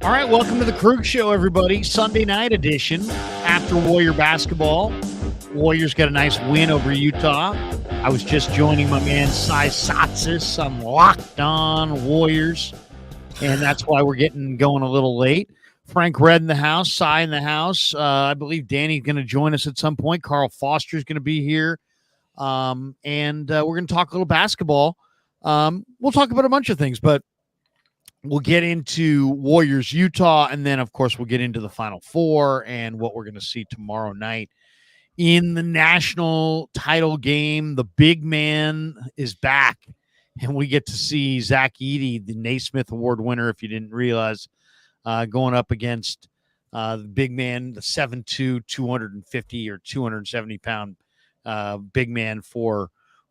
All right, welcome to the Krueger Show, everybody. Sunday night edition after Warrior basketball. Warriors got a nice win over Utah. I was just joining my man Cy Satsis on Locked On Warriors, and that's why we're getting going a little late. Frank Red in the house, Cy in the house. I believe Danny's going to join us at some point. Carl Foster's going to be here, and we're going to talk a little basketball. We'll talk about a bunch of things, but we'll get into Warriors Utah, and then, of course, we'll get into the Final Four and what we're going to see tomorrow night in the national title game. The big man is back, and we get to see Zach Edey, the Naismith Award winner, if you didn't realize, going up against the big man, the 7'2", 250 or 270-pound big man for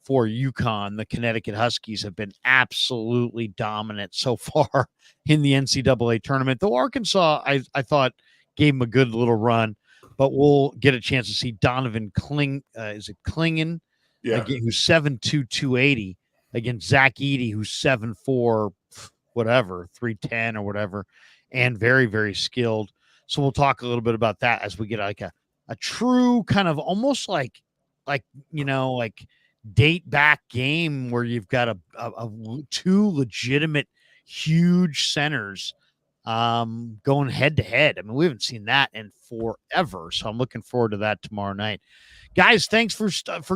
UConn. The Connecticut Huskies have been absolutely dominant so far in the NCAA tournament. Though Arkansas, I thought, gave them a good little run, but we'll get a chance to see Donovan Klingen, Yeah. again, who's 7'2", 280, against Zach Edey, who's 7'4", whatever, 310 or whatever, and very, very skilled. So we'll talk a little bit about that as we get like a true kind of almost like date back game where you've got a two legitimate huge centers going head to head. I mean, we haven't seen that in forever, so I'm looking forward to that tomorrow night. Guys, thanks for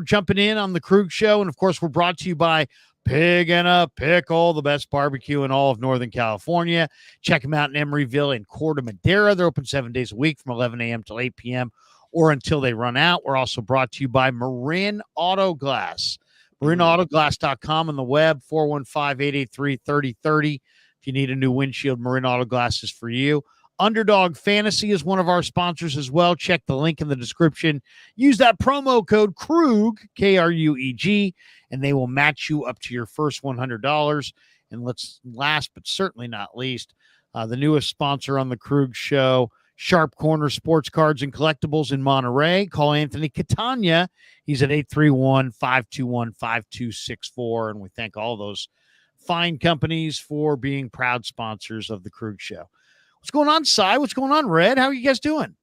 jumping in on the Krueger Show, and of course, we're brought to you by Pig and a Pickle, the best barbecue in all of Northern California. Check them out in Emeryville and Corte Madera. They're open 7 days a week from 11 a.m. till 8 p.m. or until they run out. We're also brought to you by Marin Auto Glass. MarinAutoGlass.com on the web, 415-883-3030. If you need a new windshield, Marin Auto Glass is for you. Underdog Fantasy is one of our sponsors as well. Check the link in the description. Use that promo code KRUG, K-R-U-E-G, and they will match you up to your first $100. And last but certainly not least, the newest sponsor on the Krueger Show, Sharp Corner Sports Cards and Collectibles in Monterey. Call Anthony Catania. He's at 831-521-5264. And we thank all those fine companies for being proud sponsors of the Krueger Show. What's going on, Cy? What's going on, Red? How are you guys doing?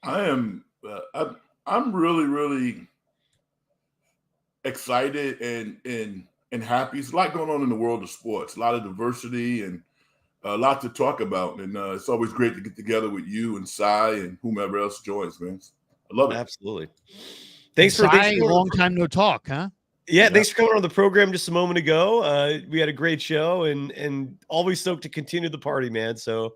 I'm really, really excited and happy. It's a lot going on in the world of sports, a lot of diversity and a lot to talk about. And it's always great to get together with you and Cy and whomever else joins, man. I love it. Absolutely. Thanks for long time no talk, huh? Yeah, thanks for coming on the program just a moment ago. We had a great show and always stoked to continue the party, man. So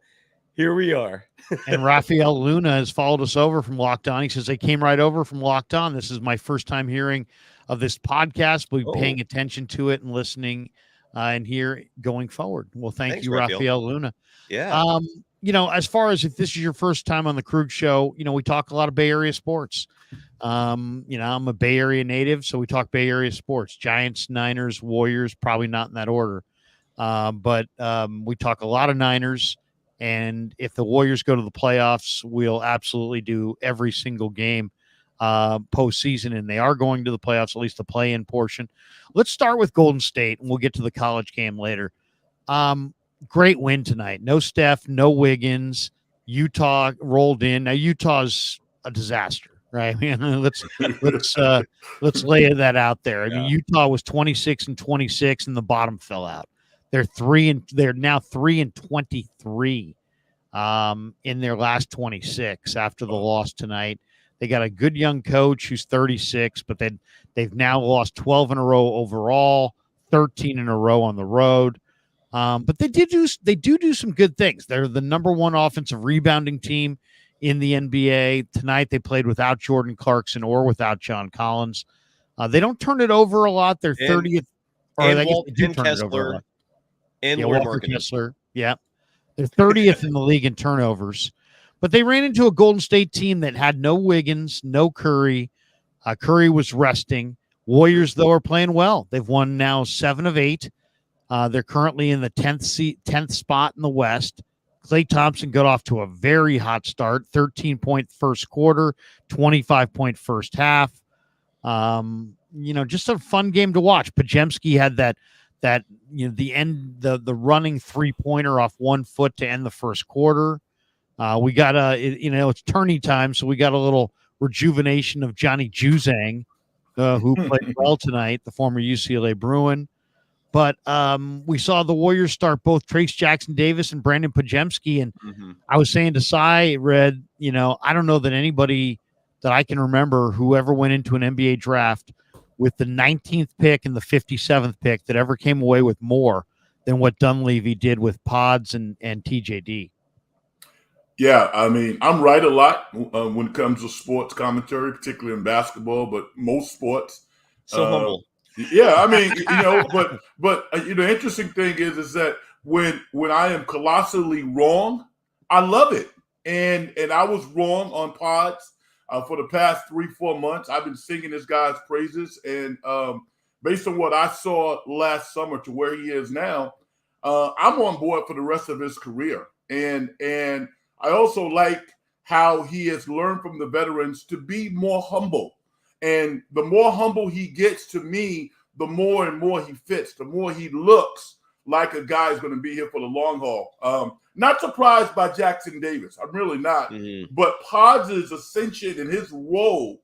here we are. And Rafael Luna has followed us over from Locked On. He says, I came right over from Locked On. This is my first time hearing of this podcast. We'll be paying attention to it and listening and here going forward. Well, thanks you, Rafael Luna. Yeah. As far as if this is your first time on the Krueger Show, we talk a lot of Bay Area sports. I'm a Bay Area native, so we talk Bay Area sports, Giants, Niners, Warriors, probably not in that order. But we talk a lot of Niners, and if the Warriors go to the playoffs, we'll absolutely do every single game postseason, and they are going to the playoffs, at least the play-in portion. Let's start with Golden State, and we'll get to the college game later. Great win tonight. No Steph, no Wiggins. Utah rolled in. Now Utah's a disaster, right? I mean, let's lay that out there. I mean, Utah was 26-26, and the bottom fell out. They're now 3-23 in their last 26 after the loss tonight. They got a good young coach who's 36, but they've now lost 12 in a row overall, 13 in a row on the road. But they do some good things. They're the number one offensive rebounding team in the NBA. Tonight they played without Jordan Clarkson or without John Collins. They don't turn it over a lot. They're 30th. And Kessler. And Walker Kessler. Yeah. They're 30th in the league in turnovers. But they ran into a Golden State team that had no Wiggins, no Curry. Curry was resting. Warriors, though, are playing well. They've won now 7 of 8. They're currently in the 10th spot in the West. Klay Thompson got off to a very hot start, 13-point first quarter, 25-point first half. Just a fun game to watch. Pajemski had that that, the running 3-pointer off 1 foot to end the first quarter. We got it's tourney time, so we got a little rejuvenation of Johnny Juzang, who played well tonight, the former UCLA Bruin. But we saw the Warriors start both Trace Jackson-Davis and Brandon Podziemski, and I was saying to Cy, Red, I don't know that anybody that I can remember who ever went into an NBA draft with the 19th pick and the 57th pick that ever came away with more than what Dunleavy did with Pods and TJD. Yeah, I mean, I'm right a lot when it comes to sports commentary, particularly in basketball, but most sports. So humble. Yeah, I mean, but the interesting thing is that when I am colossally wrong, I love it. And I was wrong on Pods for the past 3-4 months. I've been singing this guy's praises, and based on what I saw last summer to where he is now, I'm on board for the rest of his career. And I also like how he has learned from the veterans to be more humble. And the more humble he gets, to me, the more and more he fits, the more he looks like a guy who's going to be here for the long haul. Not surprised by Jackson Davis. I'm really not. But Pods' ascension and his role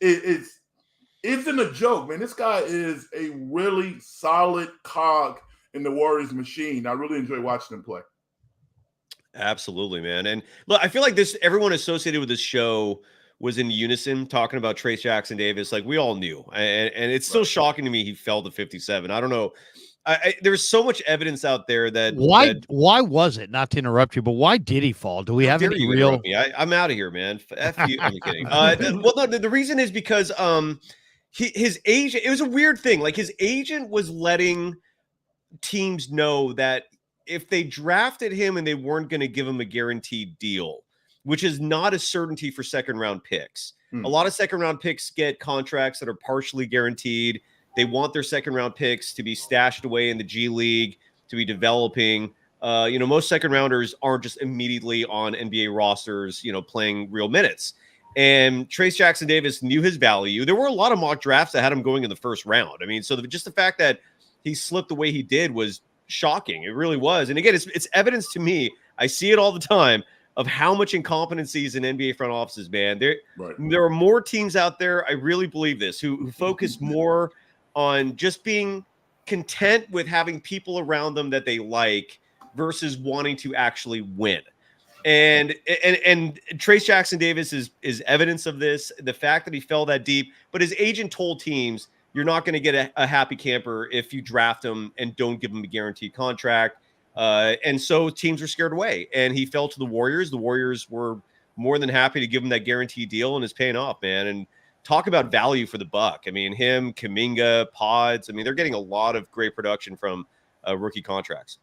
isn't a joke, man. This guy is a really solid cog in the Warriors machine. I really enjoy watching him play. Absolutely, man. And look, I feel like everyone associated with this show was in unison talking about Trace Jackson-Davis. Like, we all knew. And it's still shocking to me he fell to 57. I don't know. There's so much evidence out there that why was it, not to interrupt you, but why did he fall? Do we have any real? I'm out of here, man. F you. I'm kidding. Well, no, the reason is because his agent. It was a weird thing. Like, his agent was letting teams know that if they drafted him and they weren't going to give him a guaranteed deal, which is not a certainty for second-round picks. A lot of second-round picks get contracts that are partially guaranteed. They want their second-round picks to be stashed away in the G League, to be developing. Most second-rounders aren't just immediately on NBA rosters, playing real minutes. And Trace Jackson-Davis knew his value. There were a lot of mock drafts that had him going in the first round. I mean, so just the fact that he slipped the way he did was shocking. It really was. And again, it's evidence to me. I see it all the time of how much incompetency is in NBA front offices, man. There are more teams out there, I really believe this, who focus more on just being content with having people around them that they like versus wanting to actually win. And Trace Jackson-Davis is evidence of this, the fact that he fell that deep. But his agent told teams, you're not going to get a happy camper if you draft him and don't give him a guaranteed contract. And so teams were scared away, and he fell to the Warriors. The Warriors were more than happy to give him that guaranteed deal, and it's paying off, man. And talk about value for the buck. I mean, him, Kuminga, Pods. I mean, they're getting a lot of great production from rookie contracts.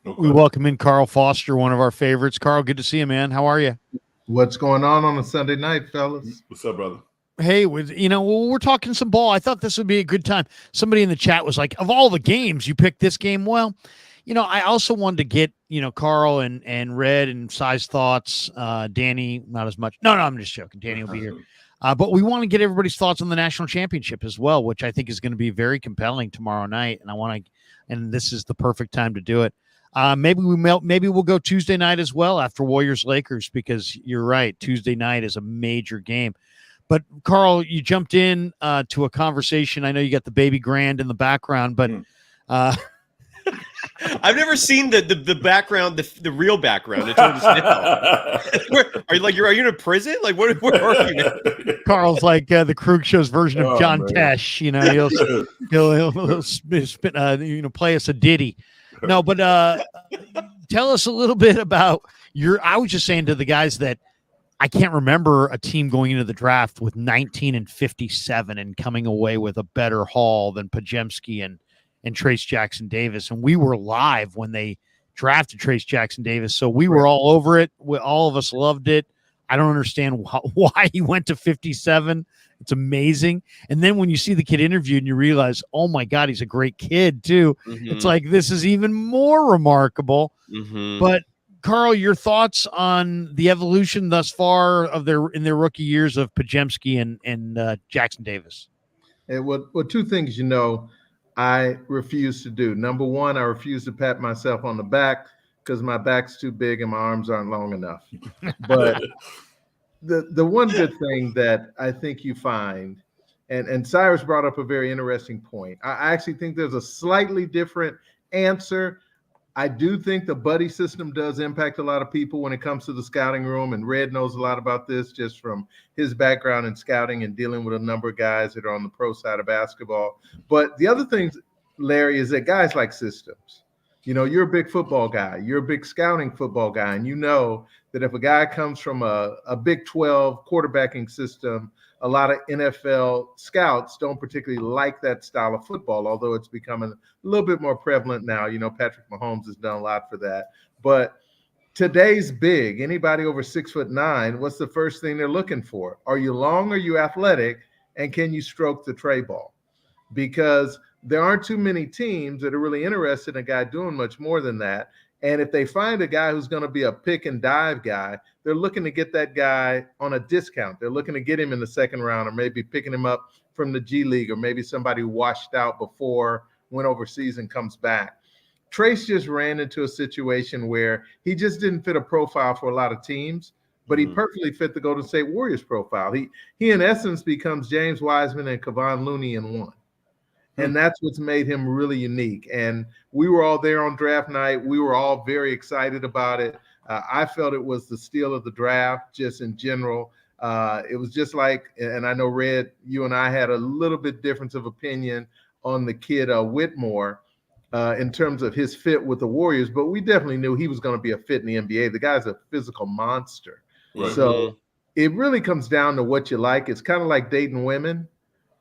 Okay. We welcome in Carl Foster, one of our favorites. Carl, good to see you, man. How are you? What's going on a Sunday night, fellas? What's up, brother? Hey, we're talking some ball. I thought this would be a good time. Somebody in the chat was like, of all the games, you picked this game. Well, I also wanted to get, Carl and Red and Size thoughts. Danny, not as much. No, I'm just joking. Danny will be here. But we want to get everybody's thoughts on the national championship as well, which I think is going to be very compelling tomorrow night. And this is the perfect time to do it. Maybe we'll go Tuesday night as well after Warriors Lakers, because you're right. Tuesday night is a major game. But Carl, you jumped in to a conversation. I know you got the baby grand in the background, but I've never seen the background, the real background. Are you in a prison? Like, where are you now? Carl's like the Krug Show's version of John Tesh. He'll play us a ditty. No, but tell us a little bit about I was just saying to the guys that I can't remember a team going into the draft with 19 and 57 and coming away with a better haul than Podziemski and Trace Jackson-Davis. And we were live when they drafted Trace Jackson-Davis. So we were all over it. All of us loved it. I don't understand why he went to 57. It's amazing. And then when you see the kid interviewed and you realize, oh my God, he's a great kid too. Mm-hmm. It's like, this is even more remarkable. Mm-hmm. But Carl, your thoughts on the evolution thus far in their rookie years of Podziemski and Jackson-Davis? Well, two things, I refuse to do. Number one, I refuse to pat myself on the back because my back's too big and my arms aren't long enough. But the one good thing that I think you find, and Cyrus brought up a very interesting point. I actually think there's a slightly different answer. I do think the buddy system does impact a lot of people when it comes to the scouting room, and Red knows a lot about this just from his background in scouting and dealing with a number of guys that are on the pro side of basketball. But the other thing, Larry, is that guys like systems. You know, you're a big football guy. You're a big scouting football guy, and you know that if a guy comes from a Big 12 quarterbacking system, a lot of NFL scouts don't particularly like that style of football, although it's becoming a little bit more prevalent now. You know, Patrick Mahomes has done a lot for that. But today's big, anybody over 6'9", what's the first thing they're looking for? Are you long? Are you athletic? And can you stroke the tray ball? Because there aren't too many teams that are really interested in a guy doing much more than that. And if they find a guy who's going to be a pick and dive guy, they're looking to get that guy on a discount. They're looking to get him in the second round, or maybe picking him up from the G League, or maybe somebody who washed out before, went overseas and comes back. Trace just ran into a situation where he just didn't fit a profile for a lot of teams, but he perfectly fit the Golden State Warriors profile. He in essence becomes James Wiseman and Kevon Looney in one. And that's what's made him really unique. And we were all there on draft night. We were all very excited about it. I felt it was the steal of the draft, just in general. It was just like, and I know, Red, you and I had a little bit difference of opinion on the kid Whitmore in terms of his fit with the Warriors, but we definitely knew he was going to be a fit in the NBA. The guy's a physical monster. Right. So it really comes down to what you like. It's kind of like dating women.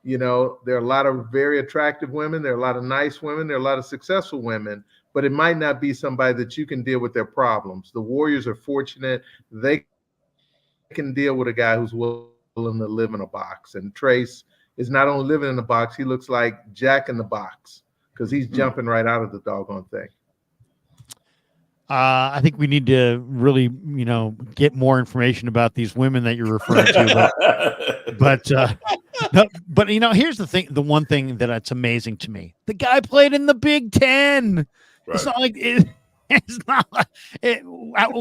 You know, there are a lot of very attractive women. There are a lot of nice women. There are a lot of successful women, but it might not be somebody that you can deal with their problems. The Warriors are fortunate. They can deal with a guy who's willing to live in a box. And Trace is not only living in a box, he looks like Jack in the Box because he's jumping right out of the doggone thing. I think we need to really, you know, get more information about these women that you're referring to. But you know, here's the thing. The one thing that's amazing to me, the guy played in the Big Ten. Right. It's not like it's not like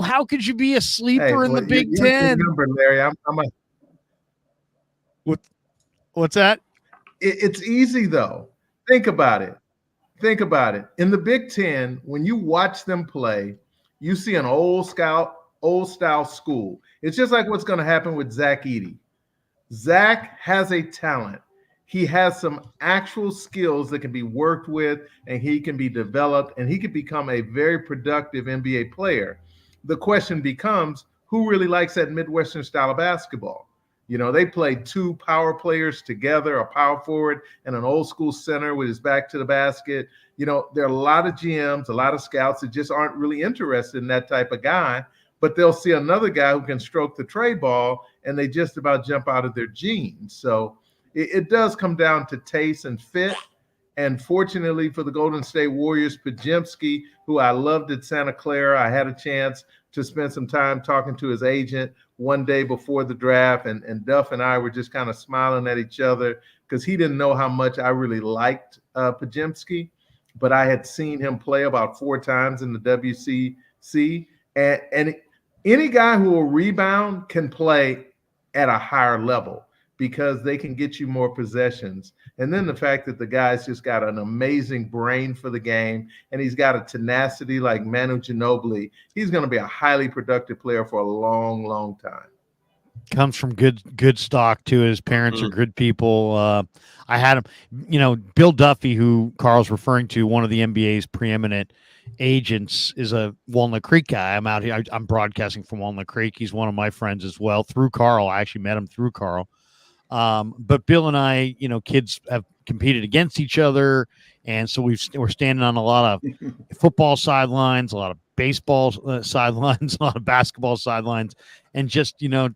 how could you be a sleeper in the Big Ten? Remember, Larry, What's that? It's easy though. Think about it. In the Big Ten, when you watch them play, you see an old style school. It's just like what's going to happen with Zach Edey. Zach has a talent. He has some actual skills that can be worked with, and he can be developed, and he could become a very productive NBA player. The question becomes, who really likes that Midwestern style of basketball? You know, they played two power players together, a power forward and an old school center with his back to the basket. You know, there are a lot of GMs, a lot of scouts that just aren't really interested in that type of guy, but they'll see another guy who can stroke the tray ball and they just about jump out of their jeans. So it does come down to taste and fit. And fortunately for the Golden State Warriors, Podziemski, who I loved at Santa Clara, I had a chance to spend some time talking to his agent one day before the draft, and Duff and I were just kind of smiling at each other because he didn't know how much I really liked Podziemski, but I had seen him play about 4 times in the WCC, and any guy who will rebound can play at a higher level because they can get you more possessions. And then the fact that the guy's just got an amazing brain for the game, and he's got a tenacity like Manu Ginobili. He's going to be a highly productive player for a long, long time. Comes from good stock too. His parents are good people. I had him, you know, Bill Duffy, who Carl's referring to, one of the NBA's preeminent agents, is a Walnut Creek guy. I'm out here. I'm broadcasting from Walnut Creek. He's one of my friends as well through Carl. I actually met him through Carl. But Bill and I, you know, kids have competed against each other. And so we're standing on a lot of football sidelines, a lot of baseball sidelines, a lot of basketball sidelines, and just, you know,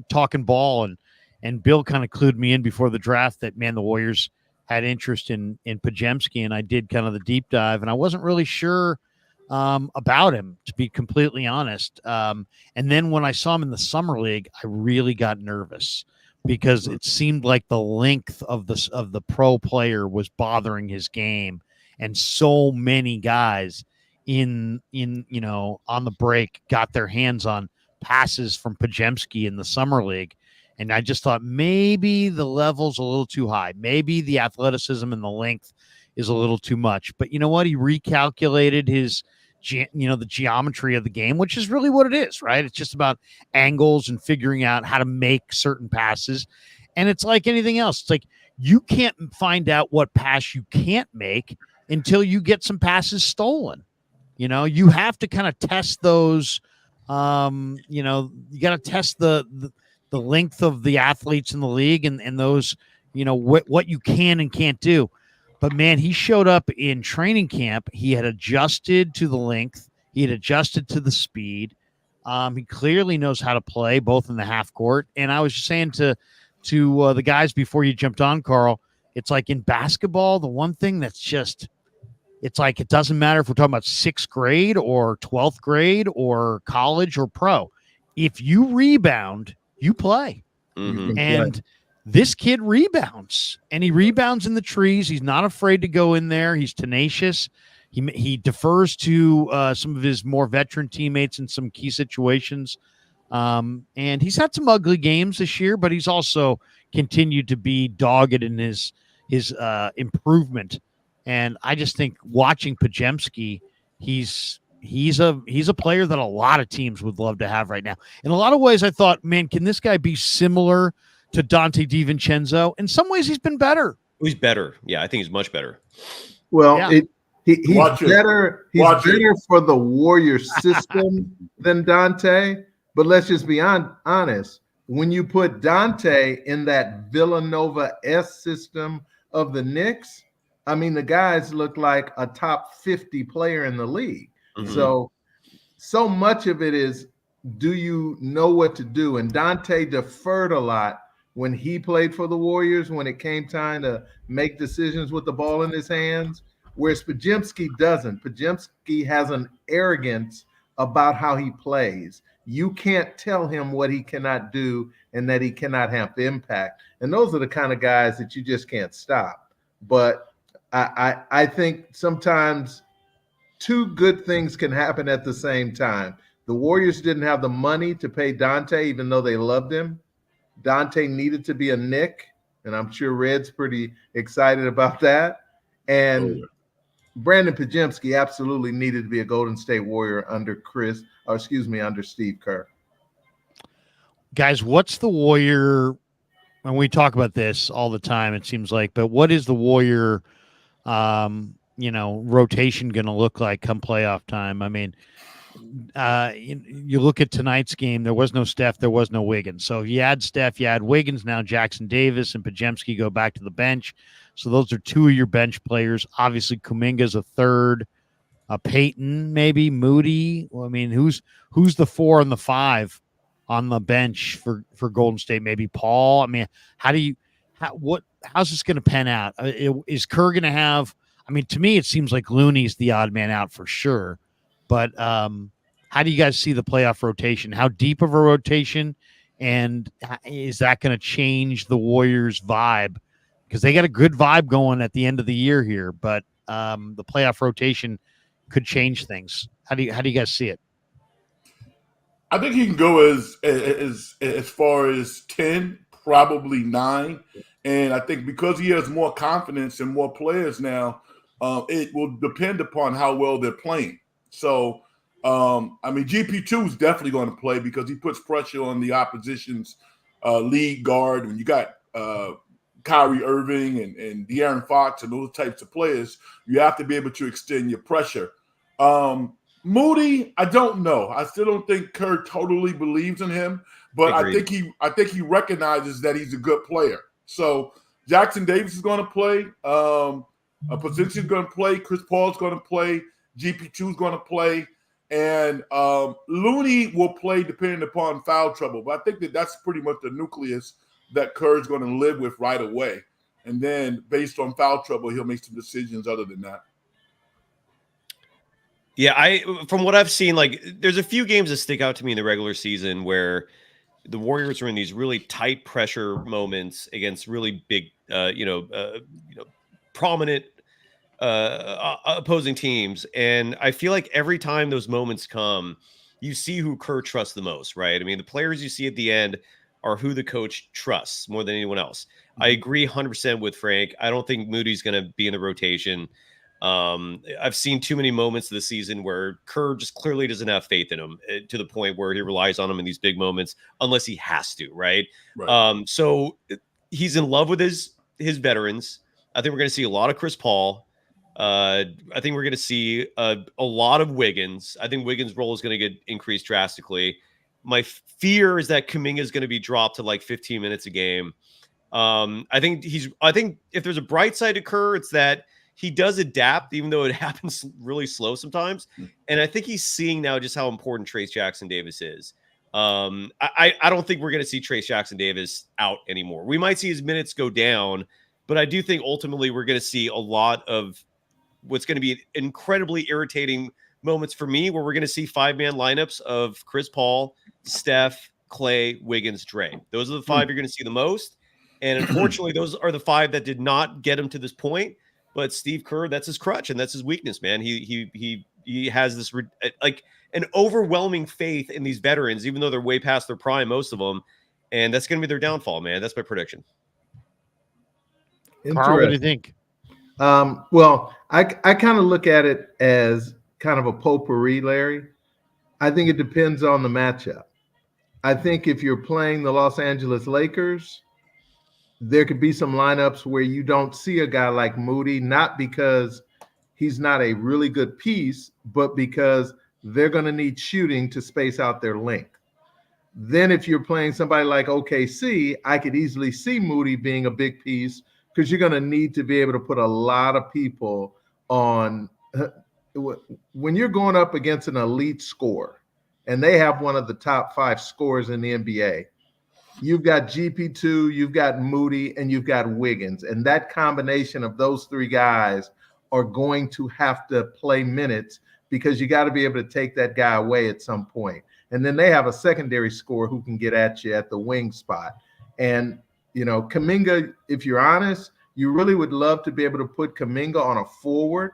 talking ball. And Bill kind of clued me in before the draft that, man, the Warriors had interest in Podziemski, and I did kind of the deep dive, and I wasn't really sure about him, to be completely honest. And then when I saw him in the summer league, I really got nervous. because it seemed like the length of the pro player was bothering his game, and so many guys in on the break got their hands on passes from Pajemski in the summer league. And I just thought maybe the level's a little too high. Maybe the athleticism and the length is a little too much. But you know what? He recalculated his, the geometry of the game, which is really what it is, right? It's just about angles and figuring out how to make certain passes. And it's like anything else. It's like you can't find out what pass you can't make until you get some passes stolen. You have to kind of test those. You got to test the length of the athletes in the league and those, what you can and can't do. But man, he showed up in training camp. He had adjusted to the length. He had adjusted to the speed. He clearly knows how to play both in the half court. And I was just saying to the guys before you jumped on, Carl, it's like in basketball, the one thing that's just, it's like, it doesn't matter if we're talking about 6th grade or 12th grade or college or pro. If you rebound, you play. Mm-hmm. And this kid rebounds, and he rebounds in the trees. He's not afraid to go in there. He's tenacious. He defers to some of his more veteran teammates in some key situations. And he's had some ugly games this year, but he's also continued to be dogged in his improvement. And I just think watching Pajemski, he's a player that a lot of teams would love to have right now. In a lot of ways, I thought, man, can this guy be similar to Dante DiVincenzo? In some ways, he's been better. He's better. Yeah, I think he's much better. Well, yeah. He's better. He's better for the Warrior system than Dante. But let's just be honest. When you put Dante in that Villanova-esque system of the Knicks, I mean, the guys look like a top 50 player in the league. Mm-hmm. So much of it is, do you know what to do? And Dante deferred a lot when he played for the Warriors when it came time to make decisions with the ball in his hands, whereas Pajemski doesn't. Pajemski has an arrogance about how he plays. You can't tell him what he cannot do and that he cannot have impact. And those are the kind of guys that you just can't stop. But I think sometimes two good things can happen at the same time. The Warriors didn't have the money to pay Dante, even though they loved him. Dante needed to be a Knick, and I'm sure Red's pretty excited about that. And Brandon Pajemski absolutely needed to be a Golden State Warrior under Steve Kerr. Guys, what's the Warrior, and we talk about this all the time, it seems like, but what is the Warrior rotation going to look like come playoff time? I mean, you look at tonight's game, there was no Steph, there was no Wiggins. So you add Steph, you add Wiggins, now Jackson Davis and Pajemski go back to the bench. So those are two of your bench players. Obviously, Kuminga's a third. Peyton, maybe Moody. Well, I mean, who's the 4 and the 5 on the bench for Golden State? Maybe Paul. I mean, how's this going to pan out? Is Kerr going to have? I mean, to me, it seems like Looney's the odd man out for sure. But how do you guys see the playoff rotation? How deep of a rotation, and is that going to change the Warriors' vibe? Because they got a good vibe going at the end of the year here, but the playoff rotation could change things. How do you guys see it? I think he can go as far as 10, probably 9. And I think because he has more confidence and more players now, it will depend upon how well they're playing. So, I mean, GP2 is definitely going to play because he puts pressure on the opposition's lead guard. When you got Kyrie Irving and De'Aaron Fox and those types of players, you have to be able to extend your pressure. Moody, I don't know. I still don't think Kerr totally believes in him, but agreed. I think he recognizes that he's a good player. So Jackson Davis is going to play. Pajemski is going to play. Chris Paul's going to play. GP2 is going to play. And Looney will play depending upon foul trouble. But I think that's pretty much the nucleus that Kerr is going to live with right away. And then based on foul trouble, he'll make some decisions other than that. Yeah, from what I've seen, like there's a few games that stick out to me in the regular season where the Warriors are in these really tight pressure moments against really big, prominent opposing teams. And I feel like every time those moments come, you see who Kerr trusts the most, right? I mean, the players you see at the end are who the coach trusts more than anyone else. I agree 100% with Frank. I don't think Moody's going to be in the rotation. I've seen too many moments this season where Kerr just clearly doesn't have faith in him to the point where he relies on him in these big moments unless he has to, right? So he's in love with his veterans. I think we're going to see a lot of Chris Paul. I think we're going to see a lot of Wiggins. I think Wiggins' role is going to get increased drastically. My fear is that Kuminga is going to be dropped to like 15 minutes a game. I think if there's a bright side to Kerr, it's that he does adapt, even though it happens really slow sometimes. And I think he's seeing now just how important Trace Jackson Davis is. I don't think we're going to see Trace Jackson Davis out anymore. We might see his minutes go down, but I do think ultimately we're going to see a lot of what's going to be incredibly irritating moments for me, where we're going to see 5-man lineups of Chris Paul, Steph, Clay, Wiggins, Dre. Those are the 5 you're going to see the most. And unfortunately, those are the 5 that did not get him to this point. But Steve Kerr, that's his crutch and that's his weakness, man. He has this like an overwhelming faith in these veterans, even though they're way past their prime, most of them. And that's going to be their downfall, man. That's my prediction. Carl, what do you think? Well, I kind of look at it as kind of a potpourri, Larry. I think it depends on the matchup. I think if you're playing the Los Angeles Lakers, there could be some lineups where you don't see a guy like Moody, not because he's not a really good piece, but because they're going to need shooting to space out their length. Then if you're playing somebody like OKC, I could easily see Moody being a big piece, because you're going to need to be able to put a lot of people on. When you're going up against an elite scorer, and they have one of the top 5 scorers in the NBA, you've got GP2, you've got Moody, and you've got Wiggins. And that combination of those 3 guys are going to have to play minutes, because you got to be able to take that guy away at some point. And then they have a secondary scorer who can get at you at the wing spot. And Kuminga, if you're honest, you really would love to be able to put Kuminga on a forward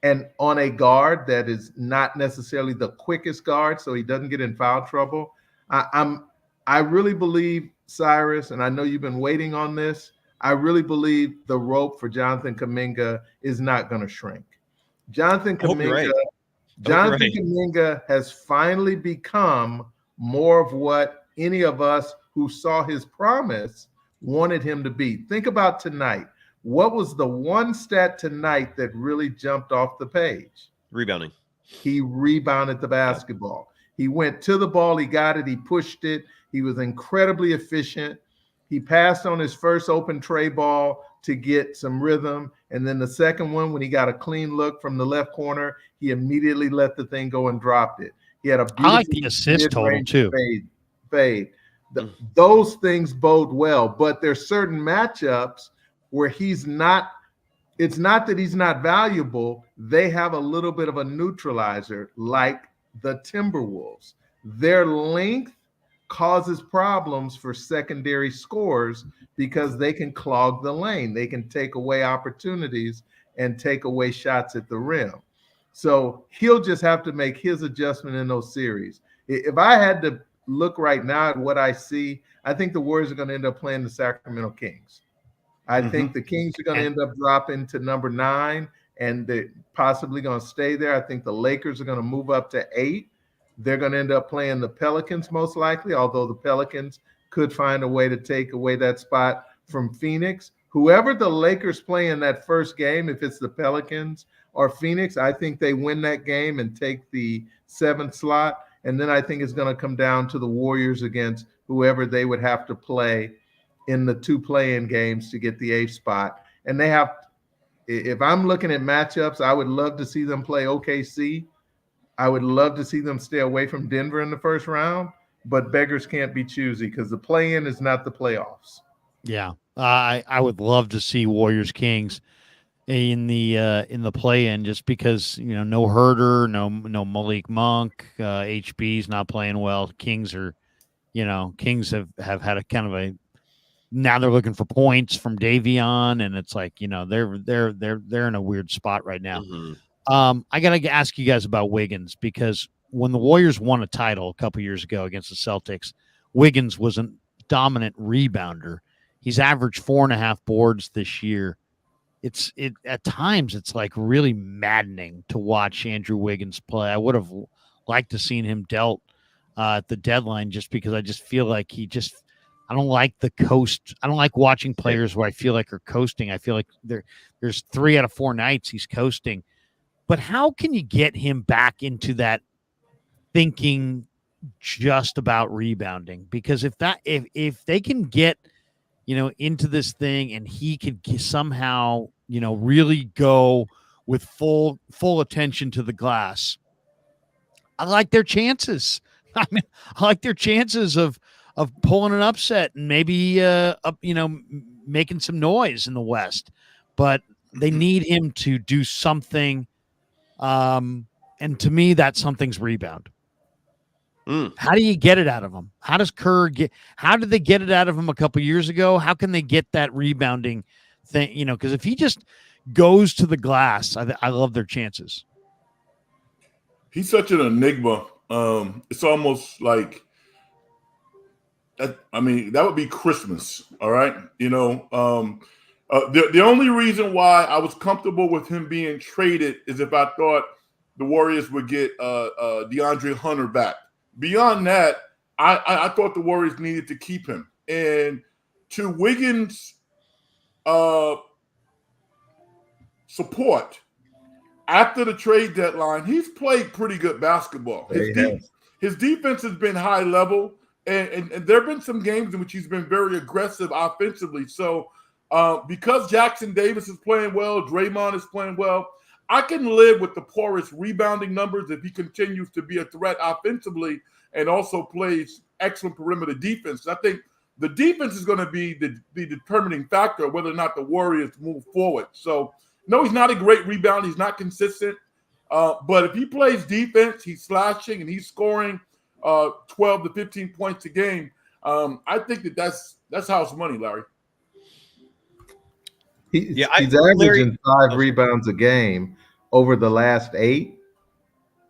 and on a guard that is not necessarily the quickest guard, so he doesn't get in foul trouble. I really believe, Cyrus, and I know you've been waiting on this, I really believe the rope for Jonathan Kuminga is not going to shrink. Jonathan Kuminga has finally become more of what any of us who saw his promise wanted him to be. Think about tonight. What was the one stat tonight that really jumped off the page? Rebounding. He rebounded the basketball. He went to the ball. He got it. He pushed it. He was incredibly efficient. He passed on his first open tray ball to get some rhythm. And then the second one, when he got a clean look from the left corner, he immediately let the thing go and dropped it. He had a beautiful, I like the assist total too. Fade. Those things bode well, but there's certain matchups where it's not that he's not valuable. They have a little bit of a neutralizer, like the Timberwolves. Their length causes problems for secondary scores because they can clog the lane. They can take away opportunities and take away shots at the rim. So he'll just have to make his adjustment in those series. If I had to look right now at what I see, I think the Warriors are going to end up playing the Sacramento Kings. I think the Kings are going to end up dropping to number 9, and they're possibly going to stay there. I think the Lakers are going to move up to 8. They're going to end up playing the Pelicans most likely, although the Pelicans could find a way to take away that spot from Phoenix. Whoever the Lakers play in that first game, if it's the Pelicans or Phoenix, I think they win that game and take the 7th slot. And then I think it's going to come down to the Warriors against whoever they would have to play in the 2 play-in games to get the 8th spot. And they have, if I'm looking at matchups, I would love to see them play OKC. I would love to see them stay away from Denver in the first round, but beggars can't be choosy because the play-in is not the playoffs. Yeah. I would love to see Warriors Kings in the play-in, just because no Herter, no Malik Monk, HB's not playing well. Kings are Kings have had a kind of now they're looking for points from Davion, and it's like, they're in a weird spot right now. Mm-hmm. I got to ask you guys about Wiggins, because when the Warriors won a title a couple years ago against the Celtics, Wiggins was a dominant rebounder. He's averaged 4.5 boards this year. At times it's like really maddening to watch Andrew Wiggins play. I would have liked to seen him dealt at the deadline, just because I just feel like I don't like the coast. I don't like watching players where I feel like are coasting. I feel like there's 3 out of 4 nights he's coasting. But how can you get him back into that thinking just about rebounding? Because if they can get, into this thing, and he can somehow, really go with full attention to the glass, I like their chances. I mean, I like their chances of pulling an upset and maybe making some noise in the West. But they need him to do something. And to me, that something's rebound. How do you get it out of him? How does Kerr how did they get it out of him a couple years ago? How can they get that rebounding thing? Because if he just goes to the glass, I love their chances. He's such an enigma. It's almost like that. I mean, that would be Christmas. All right. The only reason why I was comfortable with him being traded is if I thought the Warriors would get DeAndre Hunter back. Beyond that, I thought the Warriors needed to keep him. And to Wiggins' support, after the trade deadline, he's played pretty good basketball. His defense has been high level, and there have been some games in which he's been very aggressive offensively. So because Jackson Davis is playing well, Draymond is playing well, I can live with the poorest rebounding numbers if he continues to be a threat offensively and also plays excellent perimeter defense. I think the defense is going to be the determining factor of whether or not the Warriors move forward. So, no, he's not a great rebounder. He's not consistent. But if he plays defense, he's slashing and he's scoring 12 to 15 points a game. I think that's house money, Larry. He's averaging 5 rebounds a game over the last 8,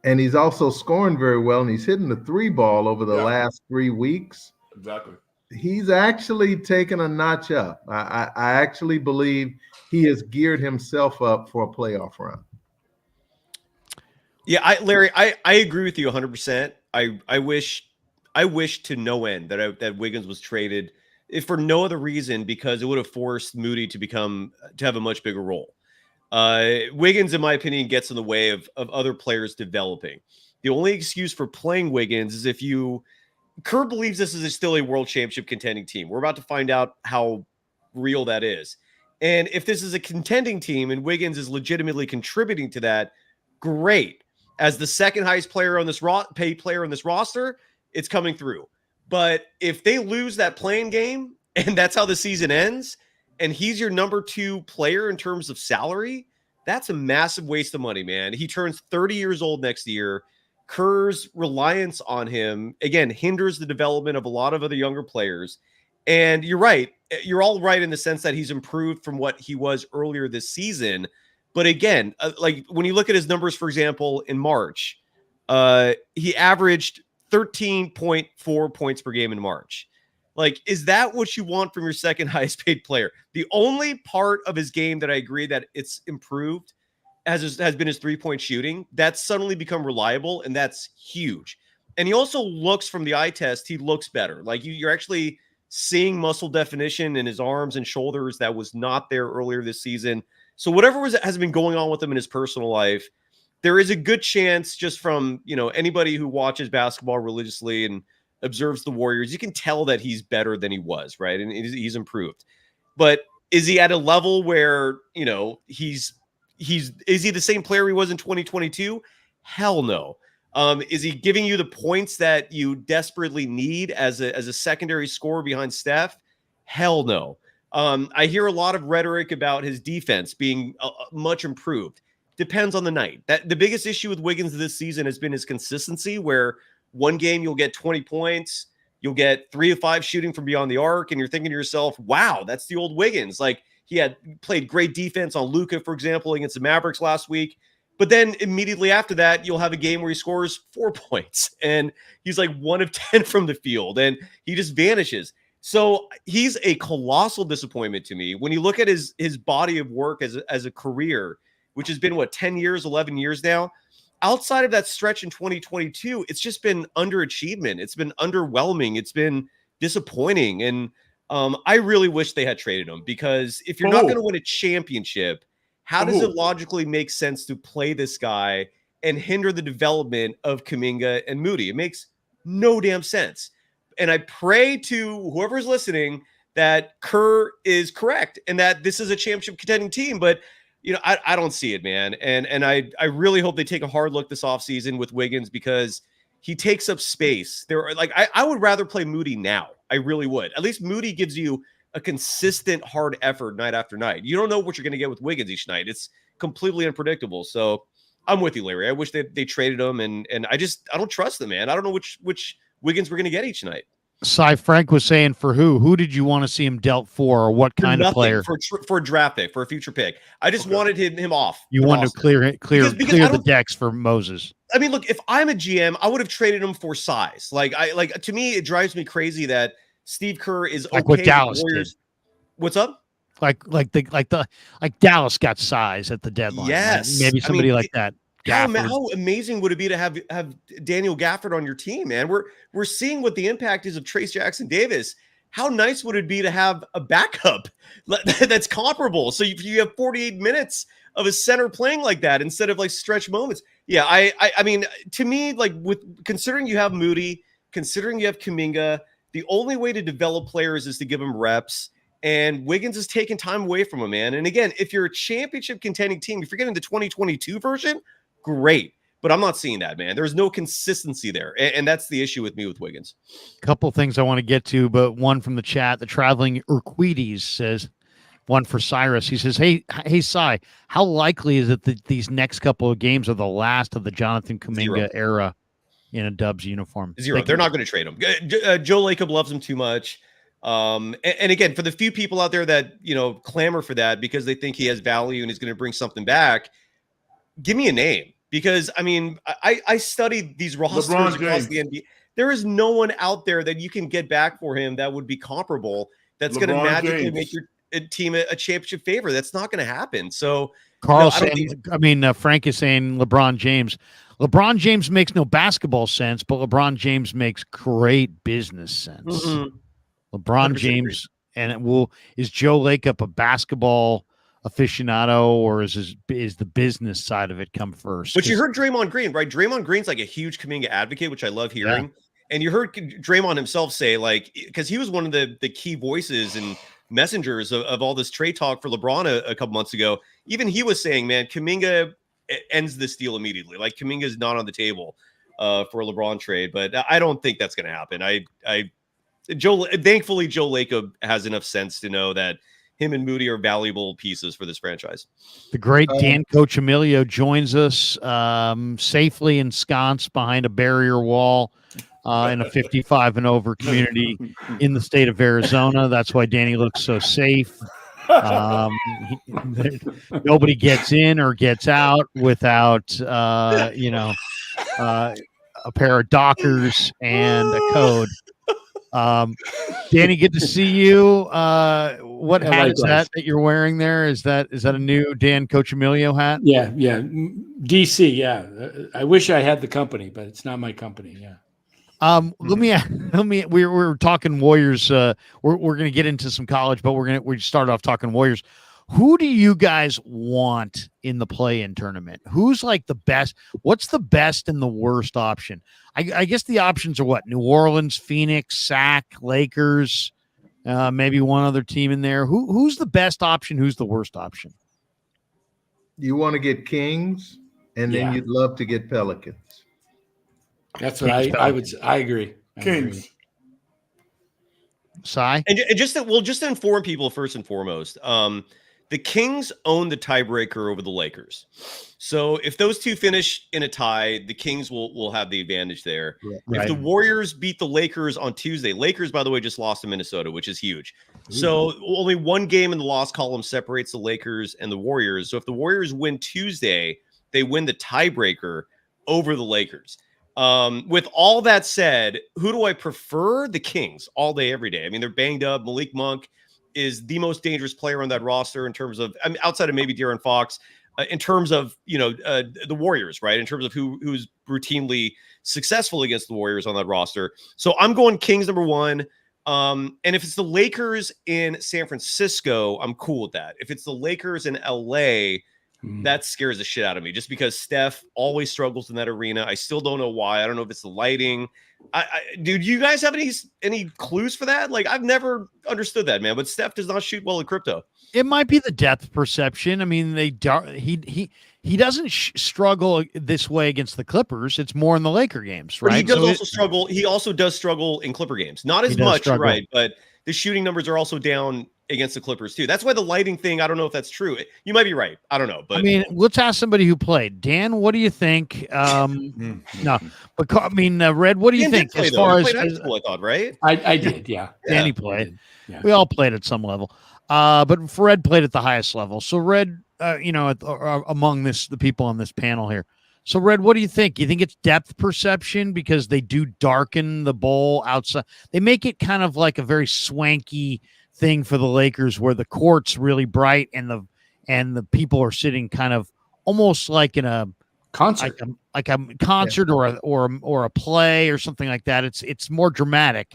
and he's also scoring very well, and he's hitting the 3 ball over the last 3 weeks. Exactly. He's actually taken a notch up. I actually believe he has geared himself up for a playoff run. Yeah, Larry, I agree with you 100%. I wish to no end that Wiggins was traded, if for no other reason, because it would have forced Moody to have a much bigger role. Wiggins, in my opinion, gets in the way of other players developing. The only excuse for playing Wiggins is if Kerr believes this is still a world championship contending team. We're about to find out how real that is. And if this is a contending team and Wiggins is legitimately contributing to that, great. As the second highest player on this paid player on this roster, it's coming through. But if they lose that playing game and that's how the season ends, and he's your number 2 player in terms of salary, that's a massive waste of money, man. He turns 30 years old next year. Kerr's reliance on him, again, hinders the development of a lot of other younger players. And you're right. You're all right in the sense that he's improved from what he was earlier this season. But again, like when you look at his numbers, for example, in March, he averaged 13.4 points per game in March. Like, is that what you want from your second highest paid player? The only part of his game that I agree that it's improved has been his 3-point shooting. That's suddenly become reliable, and that's huge. And he also looks, from the eye test, he looks better. Like you're actually seeing muscle definition in his arms and shoulders that was not there earlier this season. So whatever has been going on with him in his personal life, there is a good chance, just from anybody who watches basketball religiously and observes the Warriors, you can tell that he's better than he was, right? And he's improved. But is he at a level where is he the same player he was in 2022? Hell no. Is he giving you the points that you desperately need as a secondary scorer behind Steph? Hell no. I hear a lot of rhetoric about his defense being much improved. Depends on the night. That the biggest issue with Wiggins this season has been his consistency, where one game you'll get 20 points, You'll get 3 of 5 shooting from beyond the arc, and you're thinking to yourself, wow, that's the old Wiggins. Like, he had played great defense on Luka, for example, against the Mavericks last week. But then immediately after that, you'll have a game where he scores 4 points, and he's like 1 of 10 from the field, and he just vanishes. So he's a colossal disappointment to me. When you look at his body of work as a career, which has been, 10 years, 11 years now, outside of that stretch in 2022, it's just been underachievement. It's been underwhelming. It's been disappointing. And I really wish they had traded him, because if you're not going to win a championship, how does it logically make sense to play this guy and hinder the development of Kuminga and Moody? It makes no damn sense. And I pray to whoever's listening that Kerr is correct and that this is a championship contending team. But I don't see it, man. And I really hope they take a hard look this offseason with Wiggins, because he takes up space. I would rather play Moody now. I really would. At least Moody gives you a consistent hard effort night after night. You don't know what you're going to get with Wiggins each night. It's completely unpredictable. So I'm with you, Larry. I wish they traded him, and I don't trust them, man. I don't know which Wiggins we're going to get each night. Cy Frank was saying, for who did you want to see him dealt for, or what kind of player? For a draft pick, for a future pick. I just wanted him off. You wanted to clear the decks for Moses. I mean, look, if I'm a GM, I would have traded him for size. To me, it drives me crazy that Steve Kerr is like okay what Dallas Warriors. did. What's up? Like Dallas got size at the deadline. Yes, maybe somebody like that. How amazing would it be to have Daniel Gafford on your team, man? We're seeing what the impact is of Trace Jackson Davis. How nice would it be to have a backup that's comparable? So you have 48 minutes of a center playing like that instead of like stretch moments. Yeah, I mean, to me, like, considering you have Moody, considering you have Kuminga, the only way to develop players is to give them reps. And Wiggins is taking time away from him, man. And again, if you're a championship contending team, if you're getting the 2022 version, great. But I'm not seeing that, man. There's no consistency there. And that's the issue with me with Wiggins. A couple things I want to get to, but one from the chat, the traveling Urquides says, one for Cyrus. He says, hey, Cy, how likely is it that these next couple of games are the last of the Jonathan Kuminga era in a Dubs uniform? Zero. They're not going to trade him. Joe Lacob loves him too much. And again, for the few people out there that, clamor for that because they think he has value and he's going to bring something back, give me a name. Because, I mean, I studied these rosters across the NBA. There is no one out there that you can get back for him that would be comparable, that's going to magically make your team a championship favorite. That's not going to happen. So, Frank is saying LeBron James. LeBron James makes no basketball sense, but LeBron James makes great business sense. Mm-hmm. LeBron James, agree. Is Joe Lacob a basketball aficionado, or is the business side of it come first? But you heard Draymond Green, right? Draymond Green's like a huge Kuminga advocate, which I love hearing. Yeah. And you heard Draymond himself say, like, because he was one of the key voices and messengers of all this trade talk for LeBron a couple months ago. Even he was saying, man, Kuminga ends this deal immediately. Like, Kuminga is not on the table for a LeBron trade, but I don't think that's going to happen. Thankfully, Joe Lacob has enough sense to know that him and Moody are valuable pieces for this franchise. The great Dan Coach Emilio joins us safely ensconced behind a barrier wall in a 55 and over community in the state of Arizona. That's why Danny looks so safe. Nobody gets in or gets out without, a pair of Dockers and a code. Danny, good to see you. What hat is that you're wearing there? Is that a new Dan Coach Emilio hat? Yeah. DC. Yeah. I wish I had the company, but it's not my company. Yeah. Let me. We're talking Warriors. We're going to get into some college, but we start off talking Warriors. Who do you guys want in the play-in tournament? Who's like the best? What's the best and the worst option? I guess the options are what? New Orleans, Phoenix, Sac, Lakers, maybe one other team in there. Who's the best option? Who's the worst option? You want to get Kings, and then you'd love to get Pelicans. That's what I would. I agree. Kings. Cy? And just to inform people first and foremost, The Kings own the tiebreaker over the Lakers. So if those two finish in a tie, the Kings will have the advantage there. Right. If the Warriors beat the Lakers on Tuesday, Lakers, by the way, just lost to Minnesota, which is huge. So only one game in the loss column separates the Lakers and the Warriors. So if the Warriors win Tuesday, they win the tiebreaker over the Lakers. With all that said, who do I prefer? The Kings all day, every day. I mean, they're banged up. Malik Monk is the most dangerous player on that roster in terms of, I mean, outside of maybe De'Aaron Fox, in terms of, the Warriors, right? In terms of who's routinely successful against the Warriors on that roster. So I'm going Kings number one. And if it's the Lakers in San Francisco, I'm cool with that. If it's the Lakers in LA, that scares the shit out of me just because Steph always struggles in that arena. I still don't know why. I don't know if it's the lighting. Dude, you guys have any clues for that? Like, I've never understood that, man. But Steph does not shoot well in crypto. It might be the depth perception. I mean, he doesn't struggle this way against the Clippers. It's more in the Laker games, right? But he does also struggle. He also does struggle in Clipper games. Not as much, right? But the shooting numbers are also down against the Clippers too. That's why the lighting thing, I don't know if that's true. You might be right. I don't know. But I mean, let's ask somebody who played. Dan, what do you think? No, but I mean, Red, what do you think as far as high school, I thought, right? I did, yeah. Danny played. Yeah. We all played at some level. But Red played at the highest level. So Red, among the people on this panel here. So Red, what do you think? You think it's depth perception because they do darken the bowl outside? They make it kind of like a very swanky thing for the Lakers where the court's really bright and the people are sitting kind of almost like in a concert, like a concert or a play or something like that. It's more dramatic.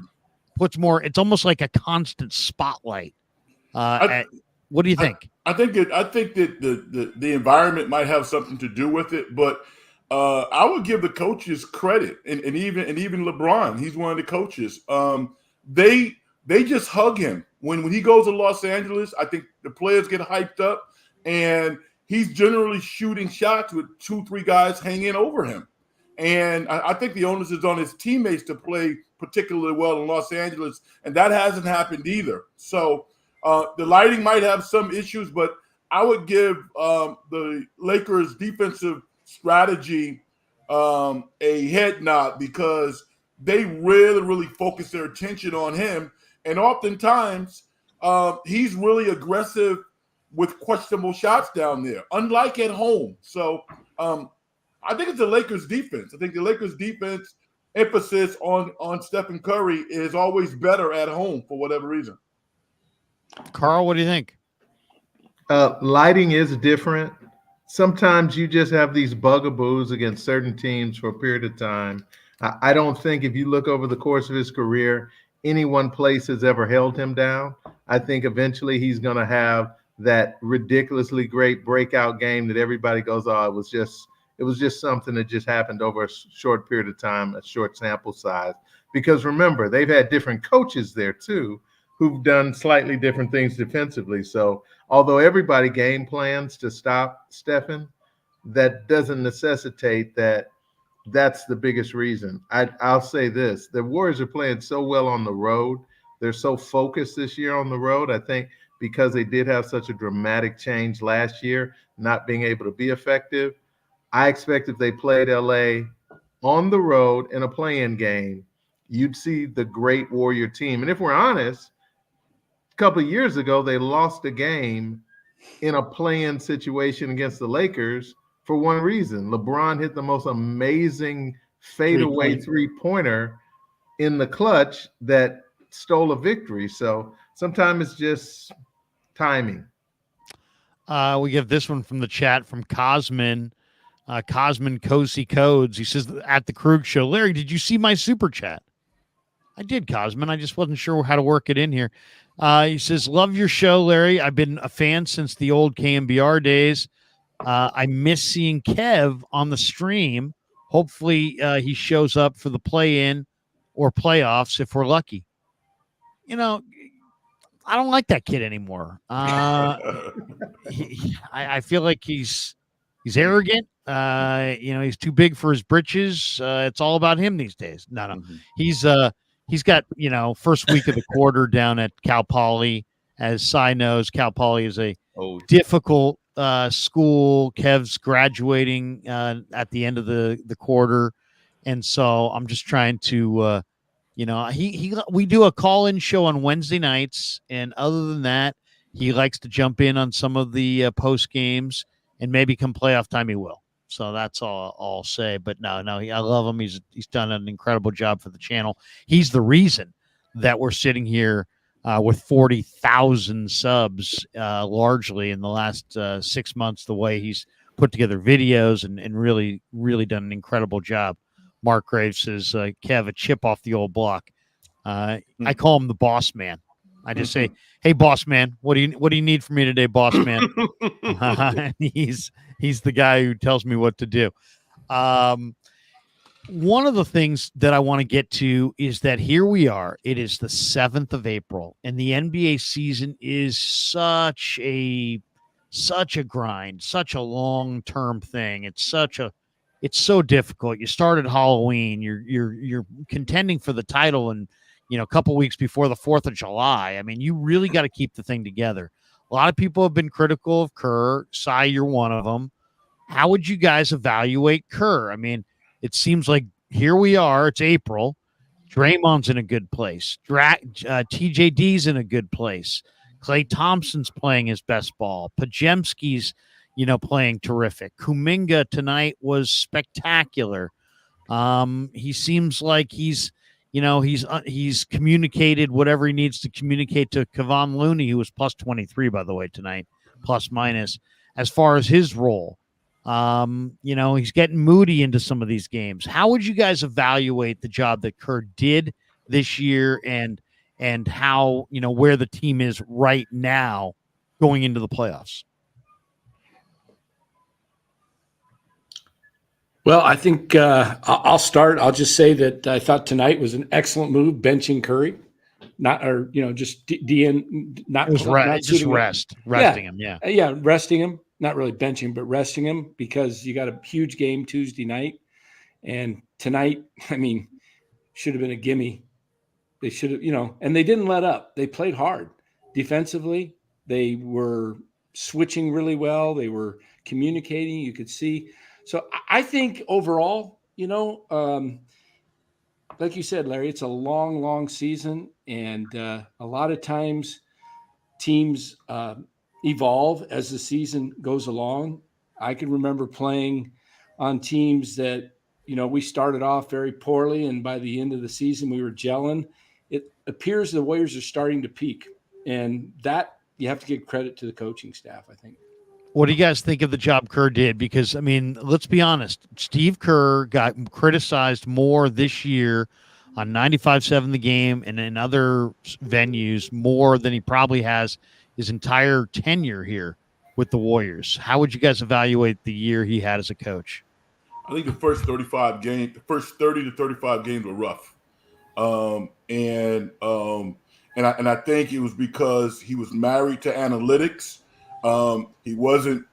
It's almost like a constant spotlight. What do you think? I think that the environment might have something to do with it, but I would give the coaches credit, and even LeBron, he's one of the coaches. They just hug him when he goes to Los Angeles. I think the players get hyped up, and he's generally shooting shots with 2-3 guys hanging over him. And I think the onus is on his teammates to play particularly well in Los Angeles, and that hasn't happened either. So the lighting might have some issues, but I would give the Lakers' defensive strategy a head nod because they really, really focus their attention on him. And oftentimes, he's really aggressive with questionable shots down there, unlike at home. So I think it's the Lakers' defense. I think the Lakers' defense emphasis on Stephen Curry is always better at home for whatever reason. Carl, what do you think? Lighting is different. Sometimes you just have these bugaboos against certain teams for a period of time. I don't think if you look over the course of his career, any one place has ever held him down. I think eventually he's going to have that ridiculously great breakout game that everybody goes, oh, it was just something that just happened over a short period of time, a short sample size. Because remember, they've had different coaches there too, who've done slightly different things defensively. So although everybody game plans to stop Stephen, that doesn't necessitate that that's the biggest reason. I'll say this. The Warriors are playing so well on the road. They're so focused this year on the road. I think because they did have such a dramatic change last year, not being able to be effective, I expect if they played LA on the road in a play-in game, you'd see the great Warrior team. And if we're honest, a couple of years ago, they lost a game in a play-in situation against the Lakers for one reason. LeBron hit the most amazing fadeaway three-pointer in the clutch that stole a victory. So sometimes it's just timing. We get this one from the chat from Cosmin. Cosmin Cozy Codes. He says at the Krug show, Larry, did you see my super chat? I did, Cosmin. I just wasn't sure how to work it in here. He says, love your show, Larry. I've been a fan since the old KMBR days. I miss seeing Kev on the stream. Hopefully he shows up for the play-in or playoffs if we're lucky. You know, I don't like that kid anymore. I feel like he's arrogant. He's too big for his britches. It's all about him these days. No. Mm-hmm. He's got, first week of the quarter down at Cal Poly. As Cy knows, Cal Poly is a difficult school. Kev's graduating at the end of the quarter, and so I'm just trying to, we do a call-in show on Wednesday nights, and other than that, he likes to jump in on some of the post games, and maybe come playoff time he will. So that's all I'll say. But no, I love him. He's done an incredible job for the channel. He's the reason that we're sitting here with 40,000 subs, largely in the last 6 months. The way he's put together videos and really, really done an incredible job. Mark Graves says, Kev, a chip off the old block. I call him the boss man. I just say, "Hey, boss man, what do you need from me today, boss man?" He's the guy who tells me what to do. One of the things that I want to get to is that here we are. It is the 7th of April, and the NBA season is such a grind, such a long-term thing. It's so difficult. You start at Halloween. You're contending for the title, and a couple weeks before the 4th of July. I mean, you really got to keep the thing together. A lot of people have been critical of Kerr. Cy, you're one of them. How would you guys evaluate Kerr? I mean, it seems like here we are. It's April. Draymond's in a good place. TJD's in a good place. Klay Thompson's playing his best ball. Pajemski's, playing terrific. Kuminga tonight was spectacular. He seems like he's communicated whatever he needs to communicate to Kevon Looney, who was plus 23, by the way, tonight, plus minus, as far as his role. He's getting moody into some of these games. How would you guys evaluate the job that Kerr did this year and how, where the team is right now going into the playoffs? Well, I think I'll start. I'll just say that I thought tonight was an excellent move, benching Curry, just DN, resting him. Yeah, resting him. Not really benching, but resting him because you got a huge game Tuesday night, and tonight, I mean, should have been a gimme. They should have, and they didn't let up. They played hard defensively. They were switching really well. They were communicating. You could see. So I think overall, like you said, Larry, it's a long, long season. And a lot of times teams evolve as the season goes along. I can remember playing on teams that, we started off very poorly. And by the end of the season, we were gelling. It appears the Warriors are starting to peak. And that you have to give credit to the coaching staff, I think. What do you guys think of the job Kerr did? Because, I mean, let's be honest. Steve Kerr got criticized more this year on 95.7 The Game and in other venues more than he probably has his entire tenure here with the Warriors. How would you guys evaluate the year he had as a coach? I think the first 30 to 35 games were rough. And I think it was because he was married to analytics. He wasn't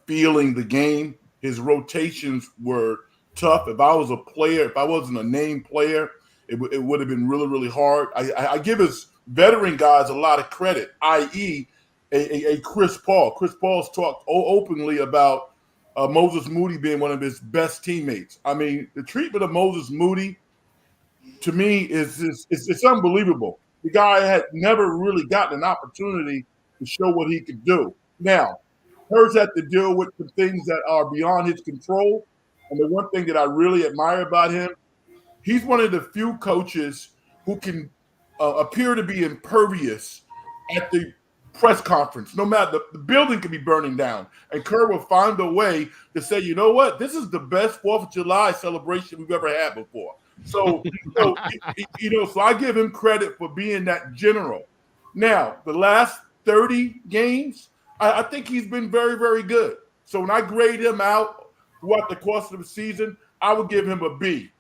feeling the game. His rotations were tough. If I was a player, if I wasn't a named player, it would have been really, really hard. I give his veteran guys a lot of credit, i.e. a Chris Paul. Chris Paul's talked openly about Moses Moody being one of his best teammates. I mean, the treatment of Moses Moody, to me, it's unbelievable. The guy had never really gotten an opportunity to show what he could do. Now, Kerr's had to deal with the things that are beyond his control. And the one thing that I really admire about him, he's one of the few coaches who can appear to be impervious at the press conference. No matter, the building could be burning down. And Kerr will find a way to say, you know what, this is the best 4th of July celebration we've ever had before. So I give him credit for being that general. Now, the last 30 games, I think he's been very, very good. So when I grade him out throughout the course of the season, I would give him a B.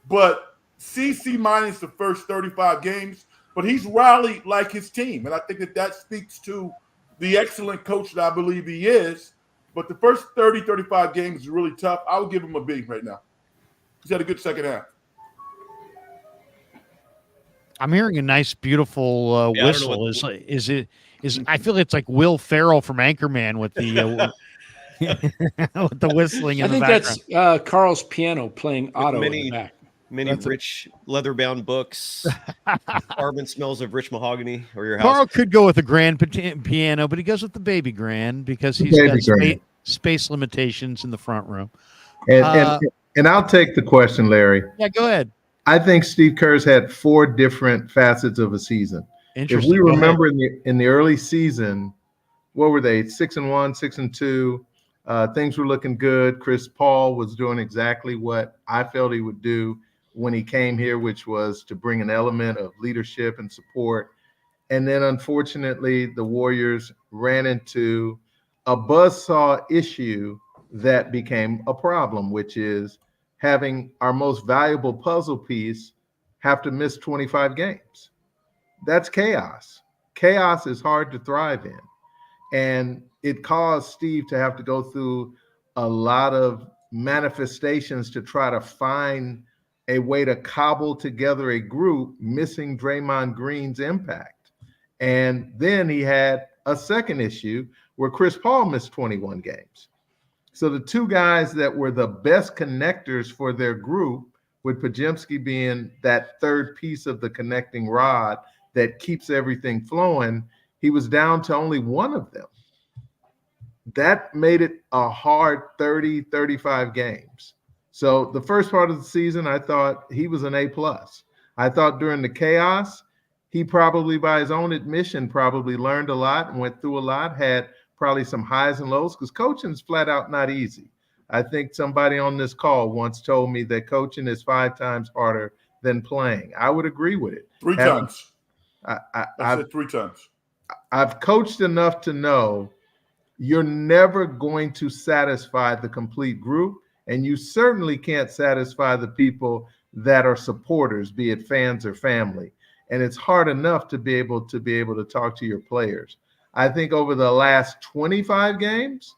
But C minus the first 35 games, but he's rallied like his team. And I think that speaks to the excellent coach that I believe he is. But the first 30, 35 games is really tough. I would give him a B right now. He's had a good second half. I'm hearing a nice, beautiful whistle. I feel it's like Will Ferrell from Anchorman with the with the whistling in the background. I think that's Carl's piano playing Otto in the back. Many rich leather-bound books, carbon smells of rich mahogany, or your house. Carl could go with a grand piano, but he goes with the baby grand because he's got space limitations in the front room. And I'll take the question, Larry. Yeah, go ahead. I think Steve Kerr's had 4 different facets of a season. If we remember in the early season, what were they? 6-1, 6-2. Things were looking good. Chris Paul was doing exactly what I felt he would do when he came here, which was to bring an element of leadership and support. And then, unfortunately, the Warriors ran into a buzzsaw issue that became a problem, which is having our most valuable puzzle piece have to miss 25 games. That's chaos. Chaos is hard to thrive in. And it caused Steve to have to go through a lot of manifestations to try to find a way to cobble together a group missing Draymond Green's impact. And then he had a second issue where Chris Paul missed 21 games. So the 2 guys that were the best connectors for their group, with Podziemski being that third piece of the connecting rod that keeps everything flowing, he was down to only one of them. That made it a hard 30, 35 games. So the first part of the season, I thought he was an A+. I thought during the chaos, he probably, by his own admission, probably learned a lot and went through a lot, had probably some highs and lows, because coaching is flat out not easy. I think somebody on this call once told me that coaching is 5 times harder than playing. I would agree with it. 3 times. I said 3 times. I've coached enough to know you're never going to satisfy the complete group, and you certainly can't satisfy the people that are supporters, be it fans or family. And it's hard enough to be able to talk to your players. I think over the last 25 games,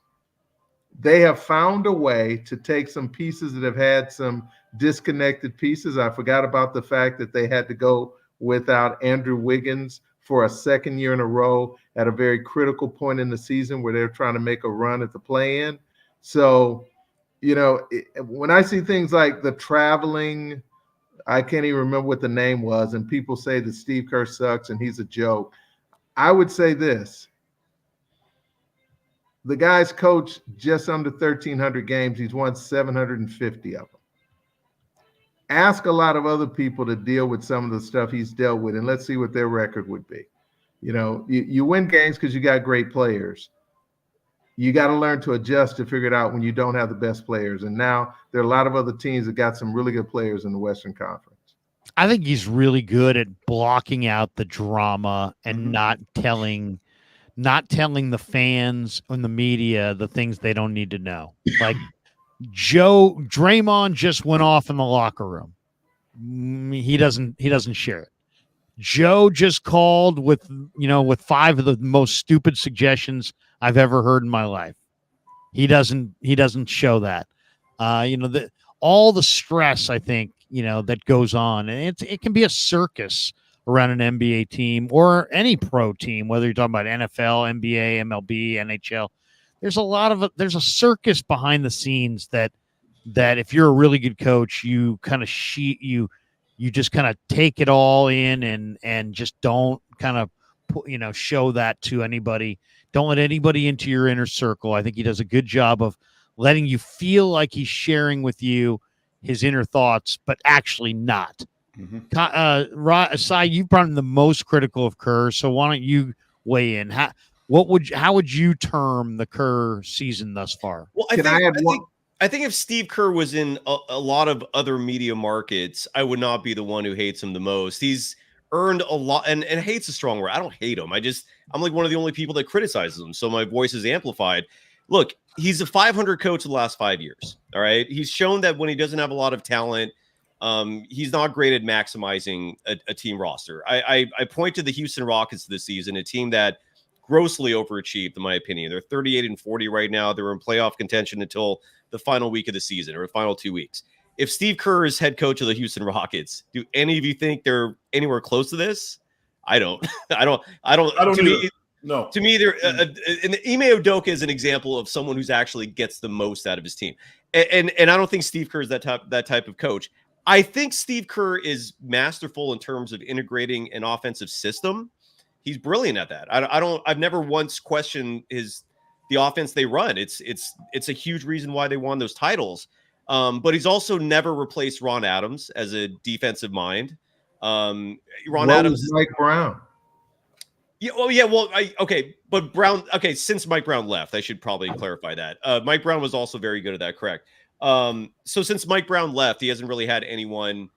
they have found a way to take some pieces that have had some disconnected pieces. I forgot about the fact that they had to go without Andrew Wiggins for a second year in a row at a very critical point in the season where they're trying to make a run at the play-in. So, when I see things like the traveling, I can't even remember what the name was, and people say that Steve Kerr sucks and he's a joke. I would say this. The guy's coached just under 1,300 games. He's won 750 of them. Ask a lot of other people to deal with some of the stuff he's dealt with, and let's see what their record would be. You win games because you got great players. You got to learn to adjust to figure it out when you don't have the best players. And now there are a lot of other teams that got some really good players in the Western Conference. I think he's really good at blocking out the drama and not telling the fans and the media the things they don't need to know. Like Draymond just went off in the locker room. He doesn't share it. Joe just called with 5 of the most stupid suggestions I've ever heard in my life. He doesn't show that. All the stress, I think, that goes on, and it can be a circus around an NBA team or any pro team, whether you're talking about NFL, NBA, MLB, NHL. There's a circus behind the scenes that if you're a really good coach, you kind of you just kind of take it all in and just don't kind of show that to anybody. Don't let anybody into your inner circle. I think he does a good job of letting you feel like he's sharing with you his inner thoughts, but actually not. Mm-hmm. Sai, you've been the most critical of Kerr, so why don't you weigh in? How would you term the Kerr season thus far? Well, I think if Steve Kerr was in a lot of other media markets, I would not be the one who hates him the most. He's earned a lot, and hate's a strong word. I don't hate him. I'm like one of the only people that criticizes him, so my voice is amplified. Look, he's a 500 coach the last 5 years. All right. He's shown that when he doesn't have a lot of talent, he's not great at maximizing a team roster. I point to the Houston Rockets this season, a team that grossly overachieved, in my opinion. They're 38-40 right now. They were in playoff contention until the final week of the season, or the final 2 weeks. if Steve Kerr is head coach of the Houston Rockets, do any of you think they're anywhere close to this? I don't. I don't. To me, no. To me, there. And Ime Udoka is an example of someone who's actually gets the most out of his team. And I don't think Steve Kerr is that type of coach. I think Steve Kerr is masterful in terms of integrating an offensive system. He's brilliant at that. I've never once questioned the offense they run. It's a huge reason why they won those titles. But he's also never replaced Ron Adams as a defensive mind. Ron Adams is Mike Brown. Yeah. Oh, yeah. Well, okay. But Brown. Okay. Since Mike Brown left, I should probably clarify that. Mike Brown was also very good at that. Correct. So since Mike Brown left, he hasn't really had anyone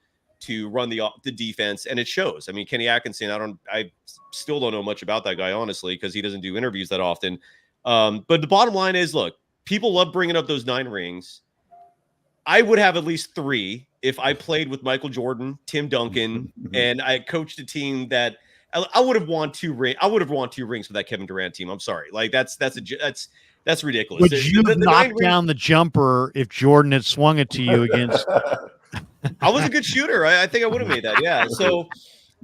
to run the defense, and it shows. I mean, Kenny Atkinson, I still don't know much about that guy, honestly, because he doesn't do interviews that often. But the bottom line is, look, people love bringing up those 9 rings. I would have at least 3 if I played with Michael Jordan, Tim Duncan, and I coached a team that I would have won 2 rings. I would have won 2 rings for that Kevin Durant team. I'm sorry, like that's ridiculous. Would you have knocked down the jumper if Jordan had swung it to you against? I was a good shooter. I think I would have made that. Yeah. So,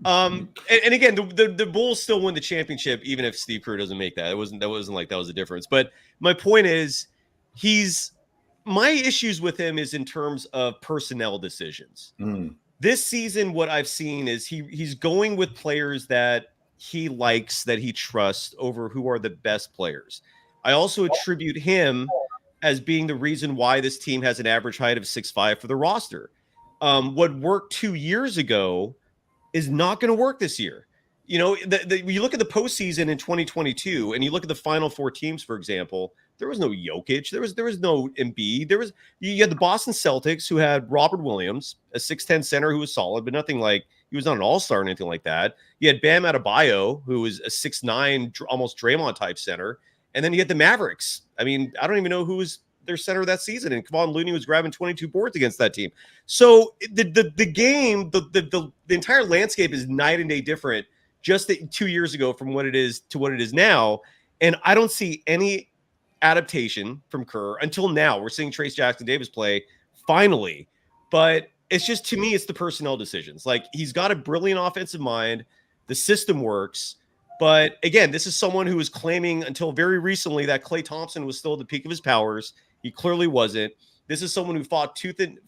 and again, the Bulls still win the championship even if Steve Kerr doesn't make that. It wasn't like that was the difference. But my point is, my issues with him is in terms of personnel decisions. This season, what I've seen is he's going with players that he likes, that he trusts over who are the best players. I also attribute him as being the reason why this team has an average height of 6'5" for the roster. What worked 2 years ago is not going to work this year. You know, you look at the postseason in 2022 and you look at the final 4 teams, for example, there was no Jokic. There was no Embiid. You had the Boston Celtics, who had Robert Williams, a 6'10" center who was solid, but nothing like he was not an all-star or anything like that. You had Bam Adebayo, who was a 6'9", almost Draymond type center. And then you had the Mavericks. I mean, I don't even know who was their center that season. And Kevon Looney was grabbing 22 boards against that team. So the game, the entire landscape is night and day different just 2 years ago from what it is to what it is now. And I don't see any adaptation from Kerr until now. We're seeing Trace Jackson-Davis play finally, but it's just, to me, it's the personnel decisions. Like, he's got a brilliant offensive mind. The system works. But again, this is someone who was claiming until very recently that Klay Thompson was still at the peak of his powers. He clearly wasn't. This is someone who fought tooth and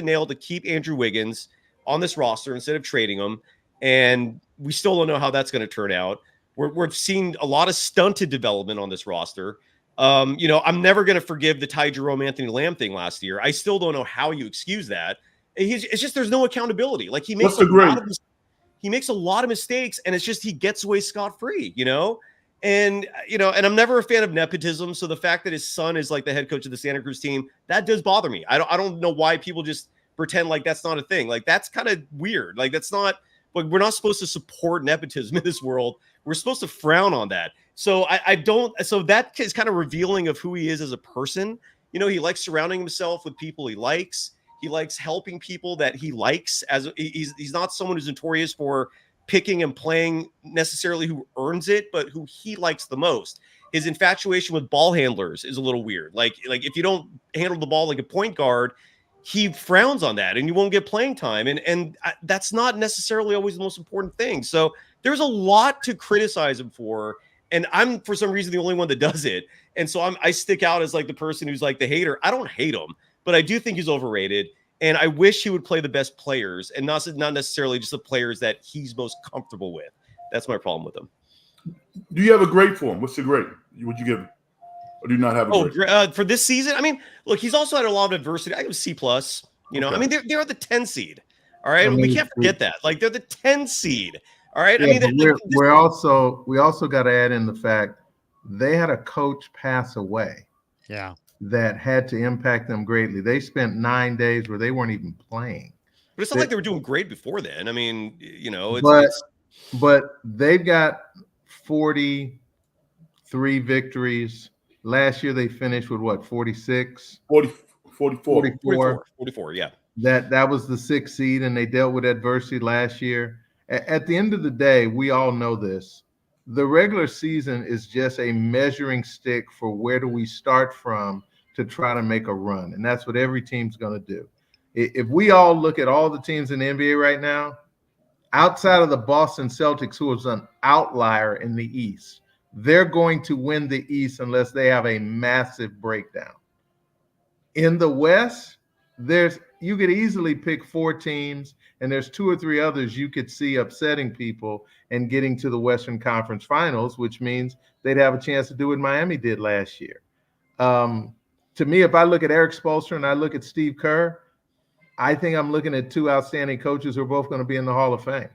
nail to keep Andrew Wiggins on this roster instead of trading him. And we still don't know how that's going to turn out. We're seeing a lot of stunted development on this roster. You know, I'm never going to forgive the Ty Jerome Anthony Lamb thing last year. I still don't know how you excuse that. It's just, there's no accountability. Like, he makes a lot of mistakes, and it's just he gets away scot-free, you know? And, you know, and I'm never a fan of nepotism. So the fact that his son is like the head coach of the Santa Cruz team, that does bother me. I don't know why people just pretend like that's not a thing. Like, that's kind of weird. Like, that's not, like, we're not supposed to support nepotism in this world. We're supposed to frown on that. So so that is kind of revealing of who he is as a person. You know, he likes surrounding himself with people he likes. He likes helping people that he likes. He's not someone who's notorious for picking and playing necessarily who earns it, but who he likes the most. His infatuation with ball handlers is a little weird. Like if you don't handle the ball like a point guard, he frowns on that and you won't get playing time. And that's not necessarily always the most important thing. So there's a lot to criticize him for. And I'm, for some reason, the only one that does it. And so I stick out as like the person who's like the hater. I don't hate him, but I do think he's overrated. And I wish he would play the best players and not necessarily just the players that he's most comfortable with. That's my problem with him. Do you have a grade for him? What's the grade? Would you give him? Or do you not have a grade? For this season? I mean, look, he's also had a lot of adversity. I give him C+. You know, okay. I mean, they're the 10 seed. All right. We can't forget that. Like, they're the 10 seed. All right. Yeah, I mean, we also got to add in the fact they had a coach pass away. Yeah. That had to impact them greatly. They spent 9 days where they weren't even playing. But it's not like they were doing great before then. I mean, you know, but they've got 43 victories. Last year they finished with what, 46? 44, yeah. That was the 6th seed, and they dealt with adversity last year. At the end of the day, we all know this. The regular season is just a measuring stick for where do we start from to try to make a run. And that's what every team's going to do. If we all look at all the teams in the NBA right now, outside of the Boston Celtics, who is an outlier in the East, they're going to win the East unless they have a massive breakdown. In the West, you could easily pick 4 teams, and there's 2 or 3 others you could see upsetting people and getting to the Western Conference Finals, which means they'd have a chance to do what Miami did last year. To me, if I look at Eric Spoelstra and I look at Steve Kerr, I think I'm looking at 2 outstanding coaches who are both going to be in the Hall of Fame.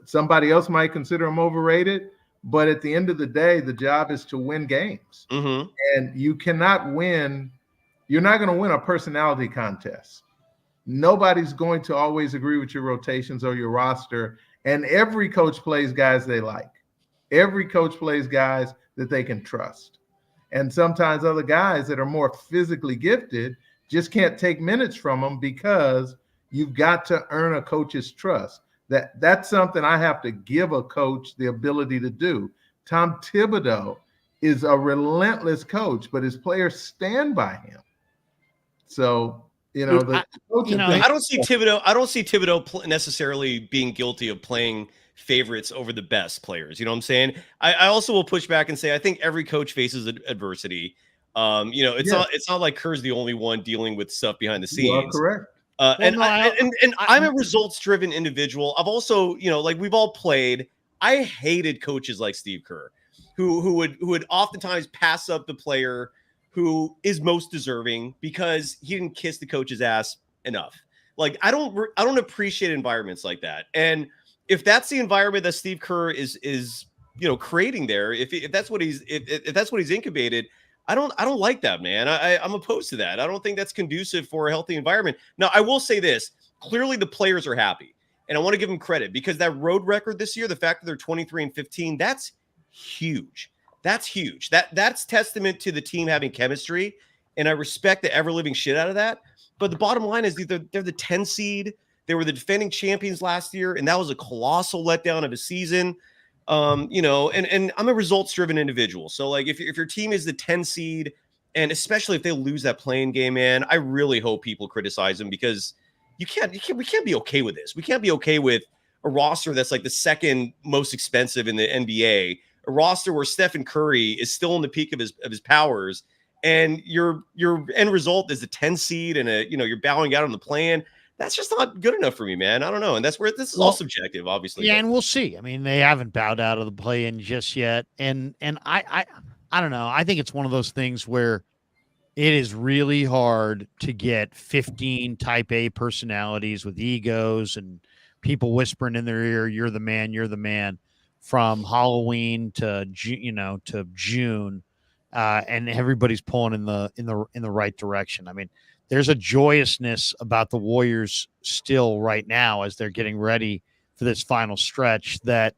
Somebody else might consider them overrated, but at the end of the day, the job is to win games. Mm-hmm. And you cannot win. You're not going to win a personality contest. Nobody's going to always agree with your rotations or your roster. And every coach plays guys they like. Every coach plays guys that they can trust. And sometimes other guys that are more physically gifted just can't take minutes from them because you've got to earn a coach's trust. That's something I have to give a coach the ability to do. Tom Thibodeau is a relentless coach, but his players stand by him. So, I don't see Thibodeau necessarily being guilty of playing favorites over the best players. You know what I'm saying? I also will push back and say I think every coach faces adversity. It's not like Kerr's the only one dealing with stuff behind the scenes. You are correct. I'm a results-driven individual. I've also, we've all played. I hated coaches like Steve Kerr, who would oftentimes pass up the player who is most deserving because he didn't kiss the coach's ass enough. Like I don't appreciate environments like that. And if that's the environment that Steve Kerr is creating there, if that's what he's incubated, I don't like that, man. I'm opposed to that. I don't think that's conducive for a healthy environment. Now, I will say this. Clearly, the players are happy. And I want to give them credit because that road record this year, the fact that they're 23-15, that's huge. That's huge. That's testament to the team having chemistry. And I respect the ever-living shit out of that. But the bottom line is they're the 10 seed. They were the defending champions last year, and that was a colossal letdown of a season. And I'm a results-driven individual. So, like, if your team is the 10 seed, and especially if they lose that playing game, man, I really hope people criticize them because we can't be okay with this. We can't be okay with a roster that's like the second most expensive in the NBA, a roster where Stephen Curry is still in the peak of his powers, and your end result is the 10 seed, and you're bowing out on the plan. That's just not good enough for me, man. I don't know. And that's where this is all subjective, obviously. Yeah, and we'll see. I mean, they haven't bowed out of the play-in just yet. And I don't know. I think it's one of those things where it is really hard to get 15 type A personalities with egos and people whispering in their ear, you're the man, from Halloween to June. And everybody's pulling in the right direction. I mean, there's a joyousness about the Warriors still right now as they're getting ready for this final stretch that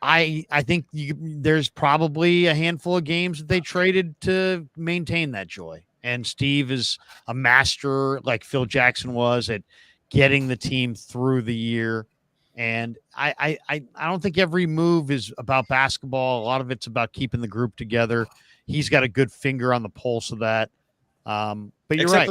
I think there's probably a handful of games that they traded to maintain that joy. And Steve is a master, like Phil Jackson was, at getting the team through the year. And I don't think every move is about basketball. A lot of it's about keeping the group together. He's got a good finger on the pulse of that. But you're right.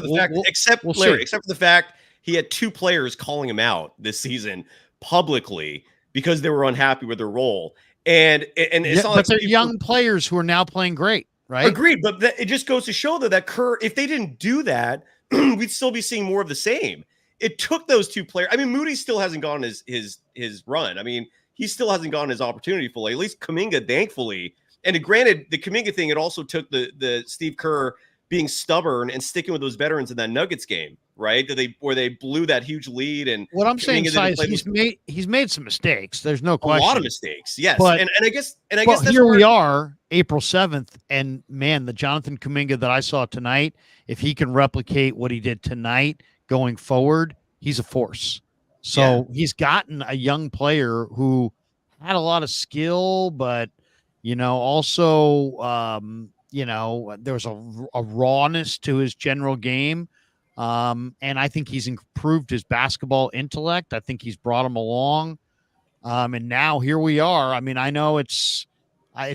Except for the fact he had 2 players calling him out this season publicly because they were unhappy with their role. And it's not like they're young players who are now playing great, right? Agreed. But it just goes to show that Kerr, if they didn't do that, we'd still be seeing more of the same. It took those 2 players. I mean, Moody still hasn't gone his run. I mean, he still hasn't gotten his opportunity fully. At least Kuminga, thankfully. And granted, the Kuminga thing, it also took the Steve Kerr being stubborn and sticking with those veterans in that Nuggets game, right? Where they blew that huge lead. And what I'm saying is he's made some mistakes. There's no question. A lot of mistakes, yes. But, and I guess that's here we are, April 7th, and man, the Jonathan Kuminga that I saw tonight, if he can replicate what he did tonight going forward, he's a force. So he's gotten a young player who had a lot of skill, but also there was a rawness to his general game. And I think he's improved his basketball intellect. I think he's brought him along. And now here we are. I mean, I know it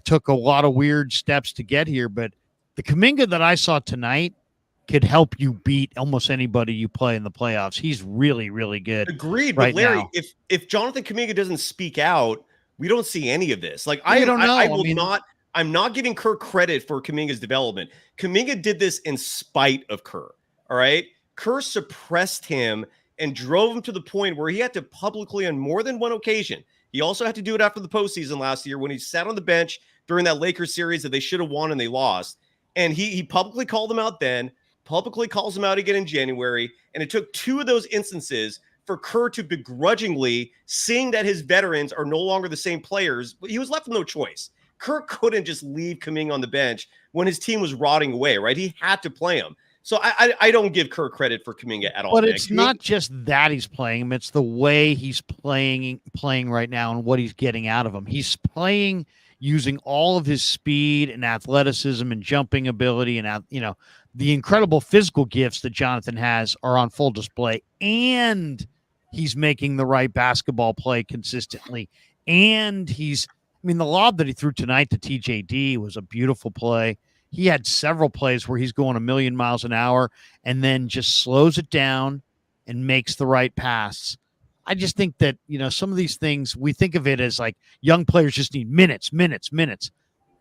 took a lot of weird steps to get here, but the Kuminga that I saw tonight could help you beat almost anybody you play in the playoffs. He's really, really good. Agreed. Right, but Larry, now. if Jonathan Kuminga doesn't speak out, we don't see any of this. Like I don't know. I'm not giving Kerr credit for Kuminga's development. Kuminga did this in spite of Kerr. All right. Kerr suppressed him and drove him to the point where he had to publicly, on more than one occasion. He also had to do it after the postseason last year when he sat on the bench during that Lakers series that they should have won and they lost. And he publicly called him out then, publicly calls him out again in January. And it took 2 of those instances for Kerr to begrudgingly, seeing that his veterans are no longer the same players, he was left with no choice. Kerr couldn't just leave Kuminga on the bench when his team was rotting away, right? He had to play him. So I don't give Kerr credit for Kuminga at all. But it's not just that he's playing him; it's the way he's playing right now and what he's getting out of him. He's playing using all of his speed and athleticism and jumping ability, and the incredible physical gifts that Jonathan has are on full display. And he's making the right basketball play consistently. And the lob that he threw tonight to TJD was a beautiful play. He had several plays where he's going a million miles an hour and then just slows it down and makes the right pass. I just think that, some of these things, we think of it as like young players just need minutes.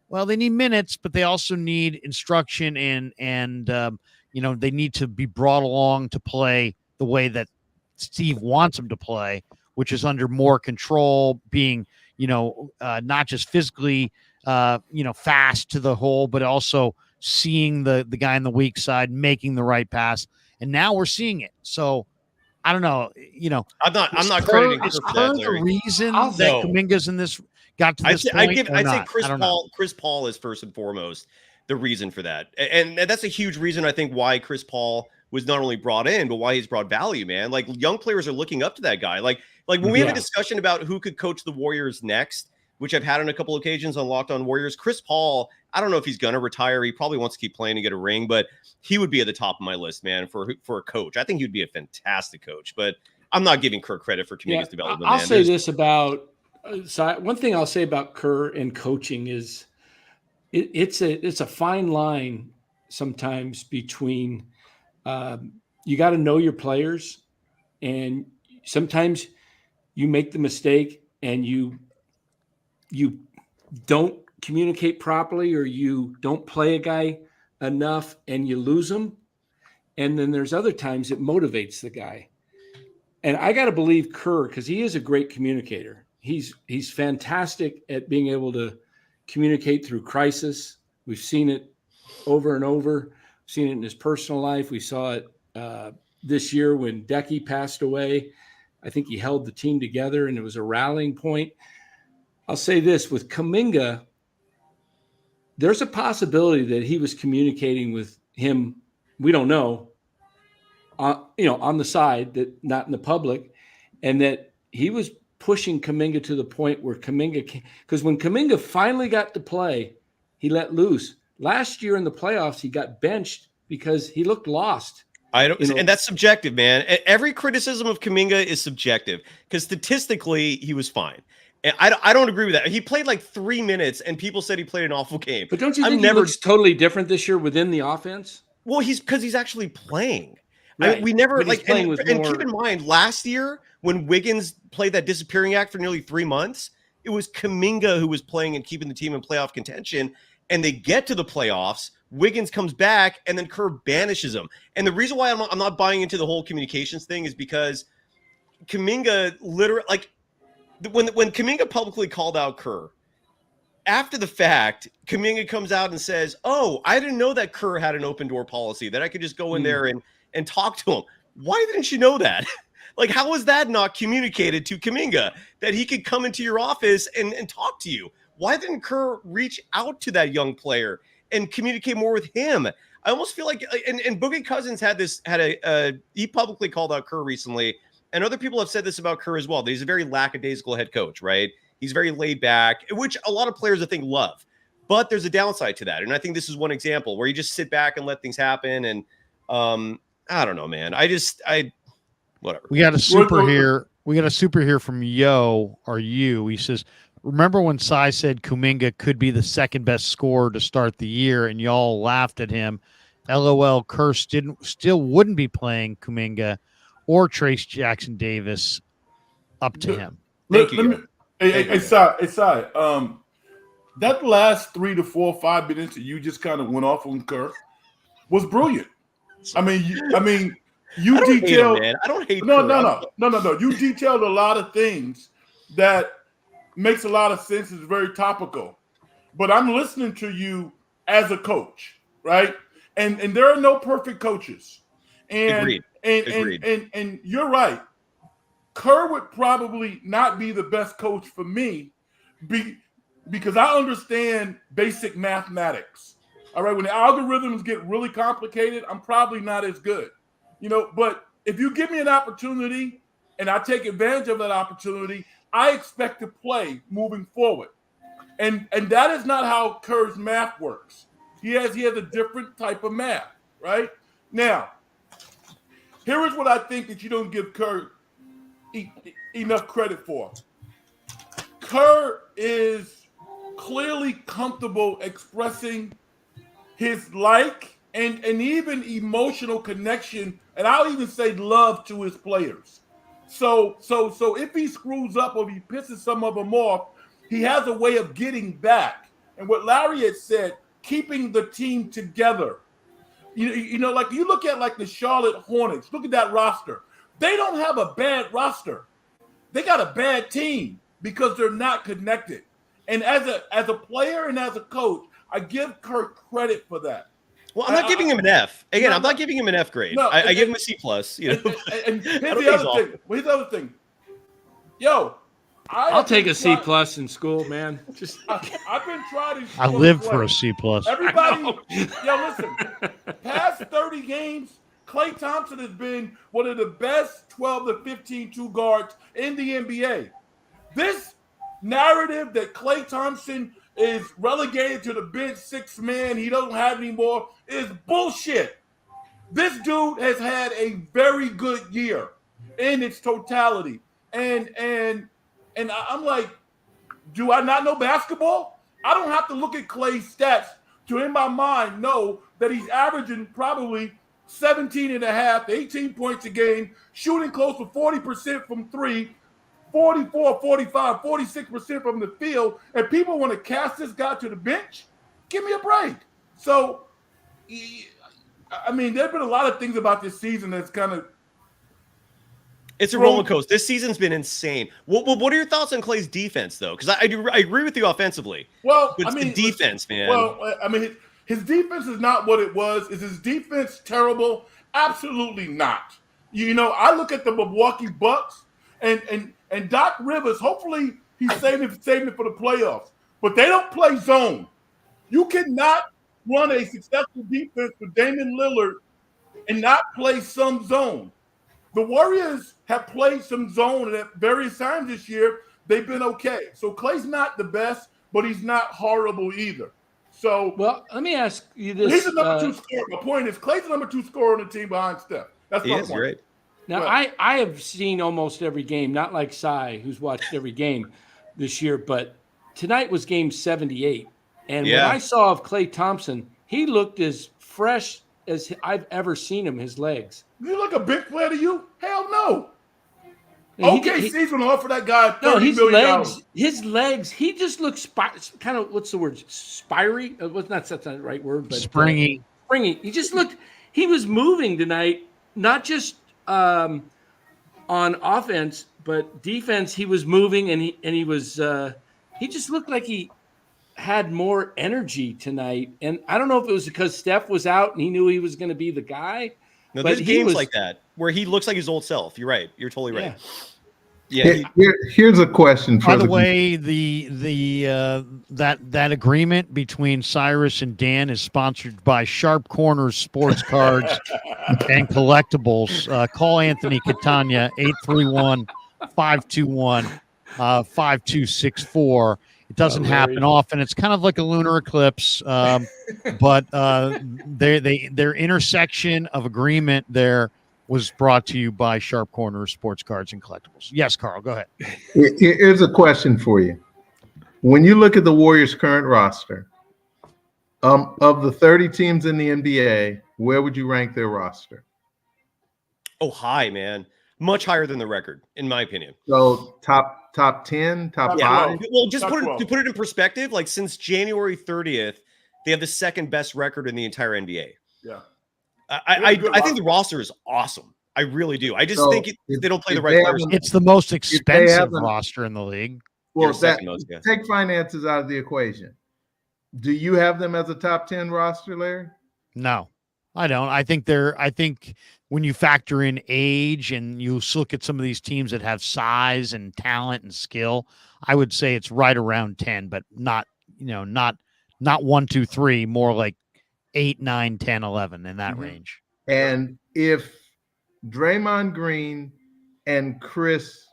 Well, they need minutes, but they also need instruction and they need to be brought along to play the way that Steve wants them to play, which is under more control, being, not just physically fast to the hole, but also seeing the guy on the weak side, making the right pass. And now we're seeing it. So I don't know, I'm not crediting Kerr for that, the reason that Kuminga's in this got to this point. I'd say Chris Paul is first and foremost the reason for that. And that's a huge reason, I think, why Chris Paul was not only brought in, but why he's brought value, man. Like, young players are looking up to that guy. Like when we have a discussion about who could coach the Warriors next, which I've had on a couple occasions on Locked On Warriors, Chris Paul, I don't know if he's going to retire. He probably wants to keep playing and get a ring, but he would be at the top of my list, man, for a coach. I think he'd be a fantastic coach, but I'm not giving Kerr credit for Kuminga's development. I'll say this about one thing I'll say about Kerr and coaching is it's a fine line sometimes between you got to know your players, and sometimes you make the mistake and you don't communicate properly, or you don't play a guy enough and you lose him. And then there's other times it motivates the guy. And I got to believe Kerr, because he is a great communicator. He's fantastic at being able to communicate through crisis. We've seen it over and over. We've seen it in his personal life. We saw it this year when Decky passed away. I think he held the team together and it was a rallying point. I'll say this with Kuminga, there's a possibility that he was communicating with him. We don't know, on the side, that not in the public, and that he was pushing Kuminga to the point where because when Kuminga finally got to play, he let loose. Last year in the playoffs, he got benched because he looked lost. And that's subjective, man. Every criticism of Kuminga is subjective because statistically he was fine. And I don't agree with that. He played like 3 minutes and people said he played an awful game. But don't you think he looks totally different this year within the offense? Well, because he's actually playing. Right. I mean, we never and keep in mind last year when Wiggins played that disappearing act for nearly 3 months, it was Kuminga who was playing and keeping the team in playoff contention. And they get to the playoffs, Wiggins comes back, and then Kerr banishes him. And the reason why I'm not buying into the whole communications thing is because Kuminga literally, like, when Kuminga publicly called out Kerr, after the fact, Kuminga comes out and says, "Oh, I didn't know that Kerr had an open door policy, that I could just go in there and talk to him." Why didn't you know that? Like, how was that not communicated to Kuminga, that he could come into your office and talk to you? Why didn't Kerr reach out to that young player and communicate more with him? I almost feel like, and Boogie Cousins he publicly called out Kerr recently, and other people have said this about Kerr as well. That he's a very lackadaisical head coach, right? He's very laid back, which a lot of players, I think, love. But there's a downside to that. And I think this is one example where you just sit back and let things happen. And I don't know, man. Whatever. We got a super here. We got a super here from Yo or You. He says, remember when Cy said Kuminga could be the second best scorer to start the year and y'all laughed at him LOL, Kerr still wouldn't be playing Kuminga or Trace Jackson Davis up to him. Thank you. Hey, Si, that last 3 to 4 or 5 minutes that you just kind of went off on Kerr was brilliant. I mean, you detailed. I don't hate. No. You detailed a lot of things that makes a lot of sense. It's very topical. But I'm listening to you as a coach, right? And there are no perfect coaches. And Agreed. And you're right. Kerr would probably not be the best coach for me because I understand basic mathematics. All right, when the algorithms get really complicated, I'm probably not as good. But if you give me an opportunity and I take advantage of that opportunity, I expect to play moving forward. And that is not how Kerr's math works. He has a different type of math, right? Now, here is what I think that you don't give Kerr enough credit for. Kerr is clearly comfortable expressing his and even emotional connection, and I'll even say love to his players. So if he screws up or if he pisses some of them off, he has a way of getting back. And what Larry had said, keeping the team together. Like you look at like the Charlotte Hornets, look at that roster. They don't have a bad roster. They got a bad team because they're not connected. And as a player and as a coach, I give Kerr credit for that. Well, I'm not giving him an F. Again, I'm not giving him an F grade. No, I give him a C+. And here's the other thing. Yo, I'll take a C+ in school, man. I've been trying to. I live for a C+. Everybody, listen. Past 30 games, Klay Thompson has been one of the best 12 to 15 two guards in the NBA. This narrative that Klay Thompson is relegated to the bench, 6th man, he doesn't have anymore, is bullshit. This dude has had a very good year in its totality. And I'm like, do I not know basketball? I don't have to look at Klay's stats to, in my mind, know that he's averaging probably 17 and a half, 18 points a game, shooting close to 40% from three, 44, 45, 46% from the field, and people want to cast this guy to the bench? Give me a break. So, I mean, there have been a lot of things about this season that's kind of... It's a roller coaster. This season's been insane. What are your thoughts on Klay's defense, though? Because I agree with you offensively. Well, but the defense, man. Well, I mean, his defense is not what it was. Is his defense terrible? Absolutely not. I look at the Milwaukee Bucks and Doc Rivers. Hopefully, he's saving it for the playoffs. But they don't play zone. You cannot run a successful defense with Damian Lillard and not play some zone. The Warriors have played some zone at various times this year. They've been okay. So Klay's not the best, but he's not horrible either. So, well, let me ask you this. He's the number 2 scorer. My point is, Klay's the number 2 scorer on the team behind Steph. That's my point. Right. Now, well, I have seen almost every game, not like Cy, who's watched every game this year, but tonight was game 78. And what I saw of Klay Thompson, he looked as fresh as I've ever seen him, his legs. You look a big player to you? Hell no. OKC's going to offer that guy $30 million. His legs, he just looks kind of, what's the word? Spiry? That's not the right word, but springy. Springy. He was moving tonight, not just on offense, but defense. He was moving and he just looked like he had more energy tonight. And I don't know if it was because Steph was out and he knew he was going to be the guy. No, there's games like that where he looks like his old self. You're right. You're totally right. Yeah. Here's a question. By the way, that agreement between Cyrus and Dan is sponsored by Sharp Corners Sports Cards and Collectibles. Call Anthony Catania 831-521-5264. It doesn't happen often. It's kind of like a lunar eclipse, but their intersection of agreement there was brought to you by Sharp Corners Sports Cards and Collectibles. Yes, Carl, go ahead. Here's a question for you. When you look at the Warriors' current roster, of the 30 teams in the NBA, where would you rank their roster? Oh, high, man. Much higher than the record, in my opinion. So top 10, top 5? Well, just to put it in perspective, like since January 30th, they have the second best record in the entire NBA. Yeah. I think the roster is awesome. I really do. I just think they don't play the right players. It's the most expensive roster in the league. Well, take finances out of the equation. Do you have them as a top 10 roster, Larry? No, I don't. I think when you factor in age and you look at some of these teams that have size and talent and skill, I would say it's right around 10, but not 1, 2, 3, more like 8, 9, 10, 11 in that range. And if Draymond Green and Chris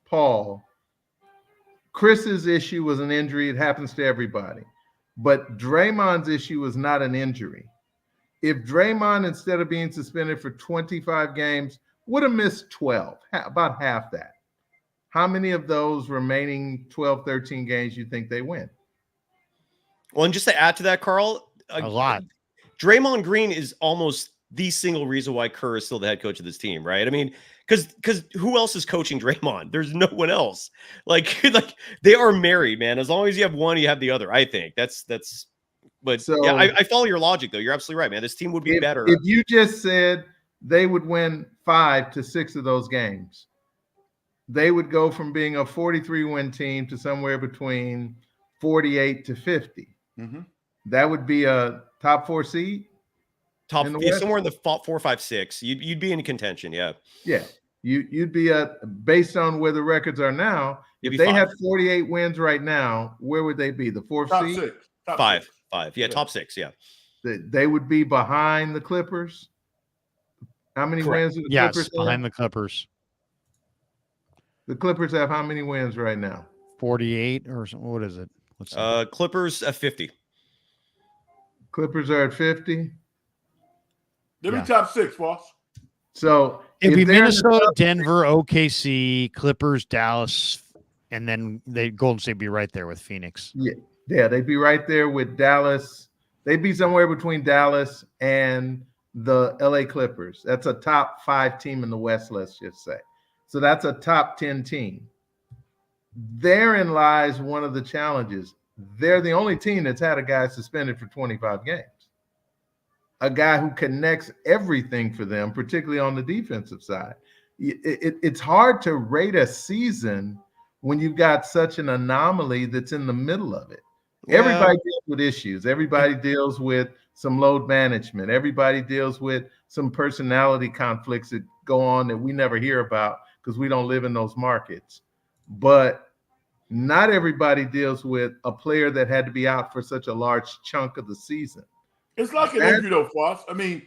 Paul, Chris's issue was an injury. It happens to everybody. But Draymond's issue was not an injury. If Draymond, instead of being suspended for 25 games, would have missed 12, about half that, how many of those remaining 12, 13 games you think they win? Well, and just to add to that, Carl, a lot. Draymond Green is almost the single reason why Kerr is still the head coach of this team, right? I mean, because who else is coaching Draymond? There's no one else. Like they are married, man. As long as you have one, you have the other. I think that's. But so, yeah, I follow your logic though. You're absolutely right, man. This team would be better if you just said they would win 5 to 6 of those games. They would go from being a 43-win team to somewhere between 48 to 50. Mm-hmm. That would be a top 4 seed. Somewhere in the 4, 5, 6. You'd be in contention, yeah. Yeah, you'd be based on where the records are now. If they had 48 wins right now, where would they be? The 4th seed? 6. Top 5. 6. 5. Yeah, top 6. Yeah. They would be behind the Clippers. How many wins do the Clippers have? Behind the Clippers. The Clippers have how many wins right now? 48 or something. What is it? Clippers at 50. Clippers are at 50. They'll be top 6, boss. So it'd be Minnesota, Denver, OKC, Clippers, Dallas, and then Golden State be right there with Phoenix. Yeah, they'd be right there with Dallas. They'd be somewhere between Dallas and the LA Clippers. That's a top 5 team in the West, let's just say. So that's a top 10 team. Therein lies one of the challenges. They're the only team that's had a guy suspended for 25 games. A guy who connects everything for them, particularly on the defensive side. It's hard to rate a season when you've got such an anomaly that's in the middle of it. Yeah. Everybody deals with issues. Everybody deals with some load management. Everybody deals with some personality conflicts that go on that we never hear about because we don't live in those markets. But not everybody deals with a player that had to be out for such a large chunk of the season. It's like an injury, though, Foss. I mean,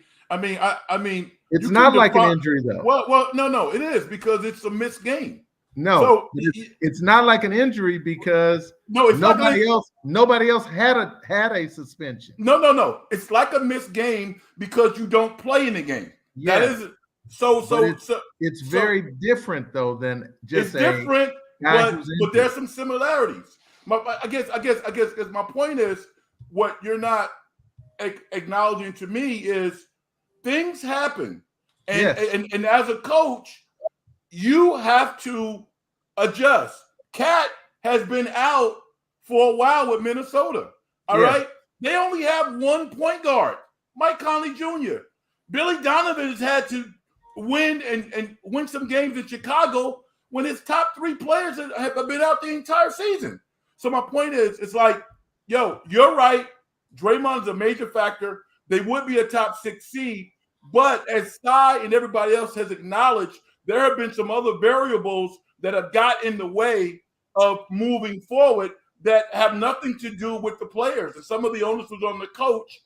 it's not like an injury, though. Well, no, it is because it's a missed game. No, so it's not like an injury because nobody else had a suspension. No. It's like a missed game because you don't play in the game. Yeah. That is so. It's very different though than just different, but there's some similarities. I guess my point is what you're not acknowledging to me is things happen, and as a coach, you have to adjust. Cat has been out for a while with Minnesota. All right, they only have one point guard, Mike Conley Jr. Billy Donovan has had to win and win some games in Chicago when his top 3 players have been out the entire season. So my point is, it's like, yo, you're right. Draymond's a major factor. They would be a top 6 seed, but as Sky and everybody else has acknowledged, there have been some other variables that have got in the way of moving forward that have nothing to do with the players. And some of the onus was on the coach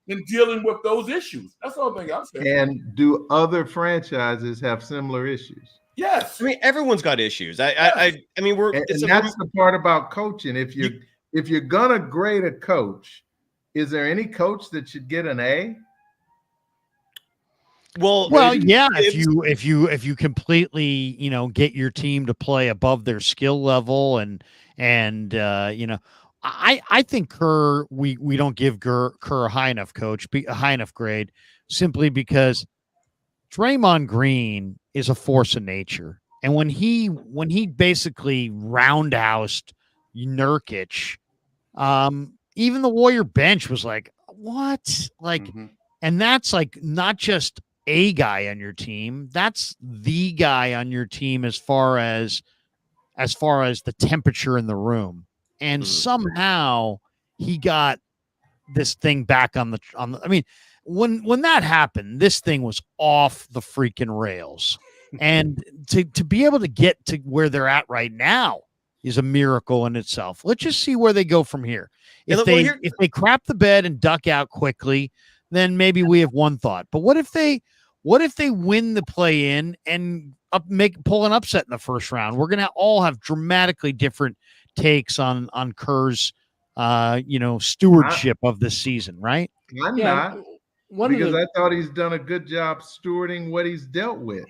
in dealing with those issues. That's the only thing I'm saying. And do other franchises have similar issues? Yes. I mean, everyone's got issues. I mean, that's the part about coaching. If you're gonna grade a coach, is there any coach that should get an A? Well, yeah. If you completely, get your team to play above their skill level, and I think Kerr, we don't give Kerr a high enough grade, simply because Draymond Green is a force of nature. And when he basically roundhoused Nurkic, even the Warrior bench was like, what? Like, and that's like not just a guy on your team, that's the guy on your team as far as the temperature in the room. And somehow he got this thing back on the I mean, when that happened, this thing was off the freaking rails. And to be able to get to where they're at right now is a miracle in itself. Let's just see where they go from here. If they crap the bed and duck out quickly, then maybe we have one thought. But what if they win the play in and pull an upset in the first round? We're gonna all have dramatically different takes on Kerr's stewardship of this season, right? I'm not, because I thought he's done a good job stewarding what he's dealt with.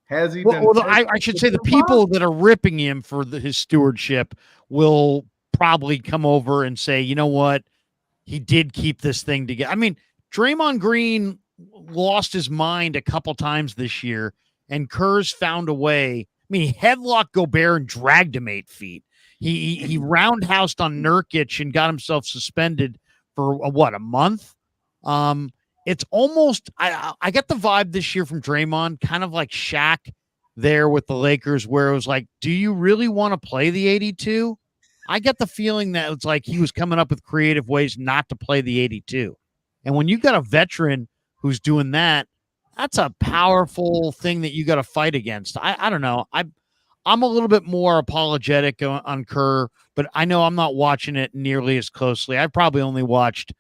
Has he been? Well, I should say the people that are ripping him for his stewardship will probably come over and say, you know what, he did keep this thing together. I mean, Draymond Green lost his mind a couple times this year, and Kerr's found a way. I mean, he headlocked Gobert and dragged him 8 feet. He roundhoused on Nurkic and got himself suspended for a month. It's almost I get the vibe this year from Draymond, kind of like Shaq there with the Lakers, where it was like, do you really want to play the 82? I get the feeling that it's like he was coming up with creative ways not to play the 82. And when you got a veteran who's doing that, that's a powerful thing that you got to fight against. I don't know. I'm a little bit more apologetic on Kerr, but I know I'm not watching it nearly as closely. I probably only watched,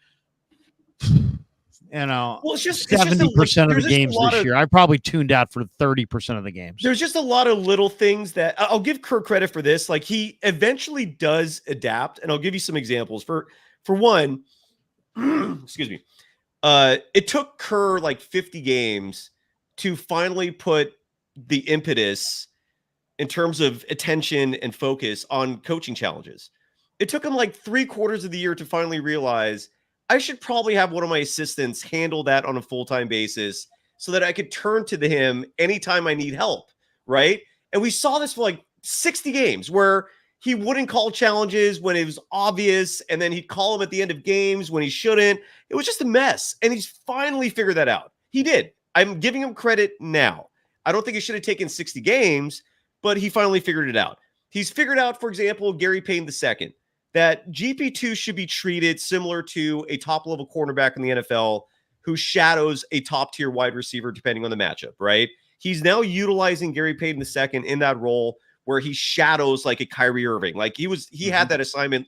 it's just 70% of the games this year. I probably tuned out for 30% of the games. There's just a lot of little things that I'll give Kerr credit for this. Like, he eventually does adapt, and I'll give you some examples. For one, excuse me. It took Kerr like 50 games to finally put the impetus in terms of attention and focus on coaching challenges. It took him like 3/4 of the year to finally realize, I should probably have one of my assistants handle that on a full-time basis so that I could turn to him anytime I need help, right? And we saw this for like 60 games where he wouldn't call challenges when it was obvious, and then he'd call them at the end of games when he shouldn't. It was just a mess, and he's finally figured that out. He did. I'm giving him credit now. I don't think it should have taken 60 games, but he finally figured it out. He's figured out, for example, Gary Payton II, that GP2 should be treated similar to a top-level cornerback in the NFL who shadows a top-tier wide receiver depending on the matchup, right? He's now utilizing Gary Payton II in that role where he shadows like a Kyrie Irving. Like he had that assignment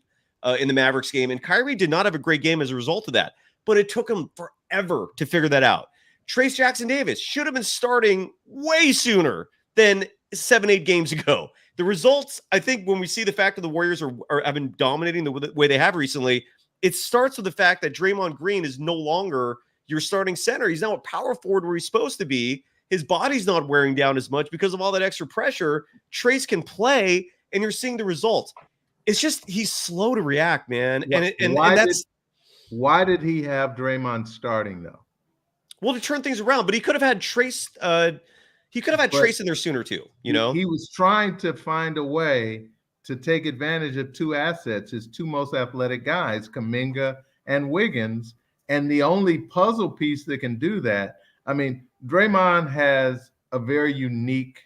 in the Mavericks game, and Kyrie did not have a great game as a result of that, but it took him forever to figure that out. Trace Jackson-Davis should have been starting way sooner than 7-8 games ago. The results, I think, when we see the fact that the Warriors have been dominating the way they have recently, it starts with the fact that Draymond Green is no longer your starting center. He's now a power forward where he's supposed to be. His body's not wearing down as much because of all that extra pressure. Trace can play, and you're seeing the results. It's just he's slow to react, man. Why did he have Draymond starting though? Well, to turn things around, but he could have had Trace. He could have had Trace in there sooner too. You know, he was trying to find a way to take advantage of two assets, his two most athletic guys, Kuminga and Wiggins, and the only puzzle piece that can do that. I mean, Draymond has a very unique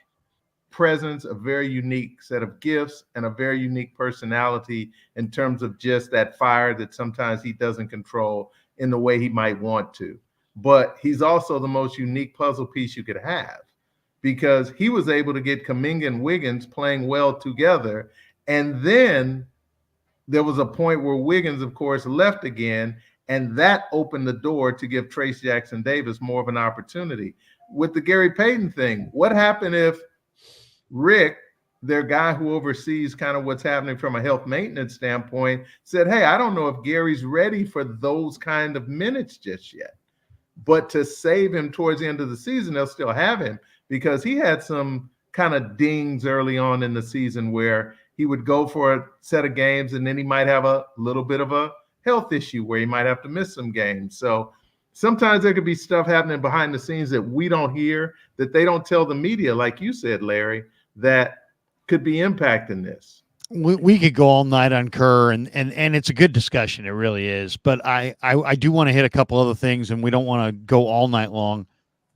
presence, a very unique set of gifts, and a very unique personality in terms of just that fire that sometimes he doesn't control in the way he might want to. But he's also the most unique puzzle piece you could have, because he was able to get Kuminga and Wiggins playing well together. And then there was a point where Wiggins, of course, left again, and that opened the door to give Trace Jackson-Davis more of an opportunity. With the Gary Payton thing, what happened if Rick, their guy who oversees kind of what's happening from a health maintenance standpoint, said, hey, I don't know if Gary's ready for those kind of minutes just yet. But to save him towards the end of the season, they'll still have him, because he had some kind of dings early on in the season where he would go for a set of games, and then he might have a little bit of a health issue where he might have to miss some games. So sometimes there could be stuff happening behind the scenes that we don't hear, that they don't tell the media, like you said, Larry, that could be impacting this. We could go all night on Kerr, and it's a good discussion. It really is. But I do want to hit a couple other things, and we don't want to go all night long.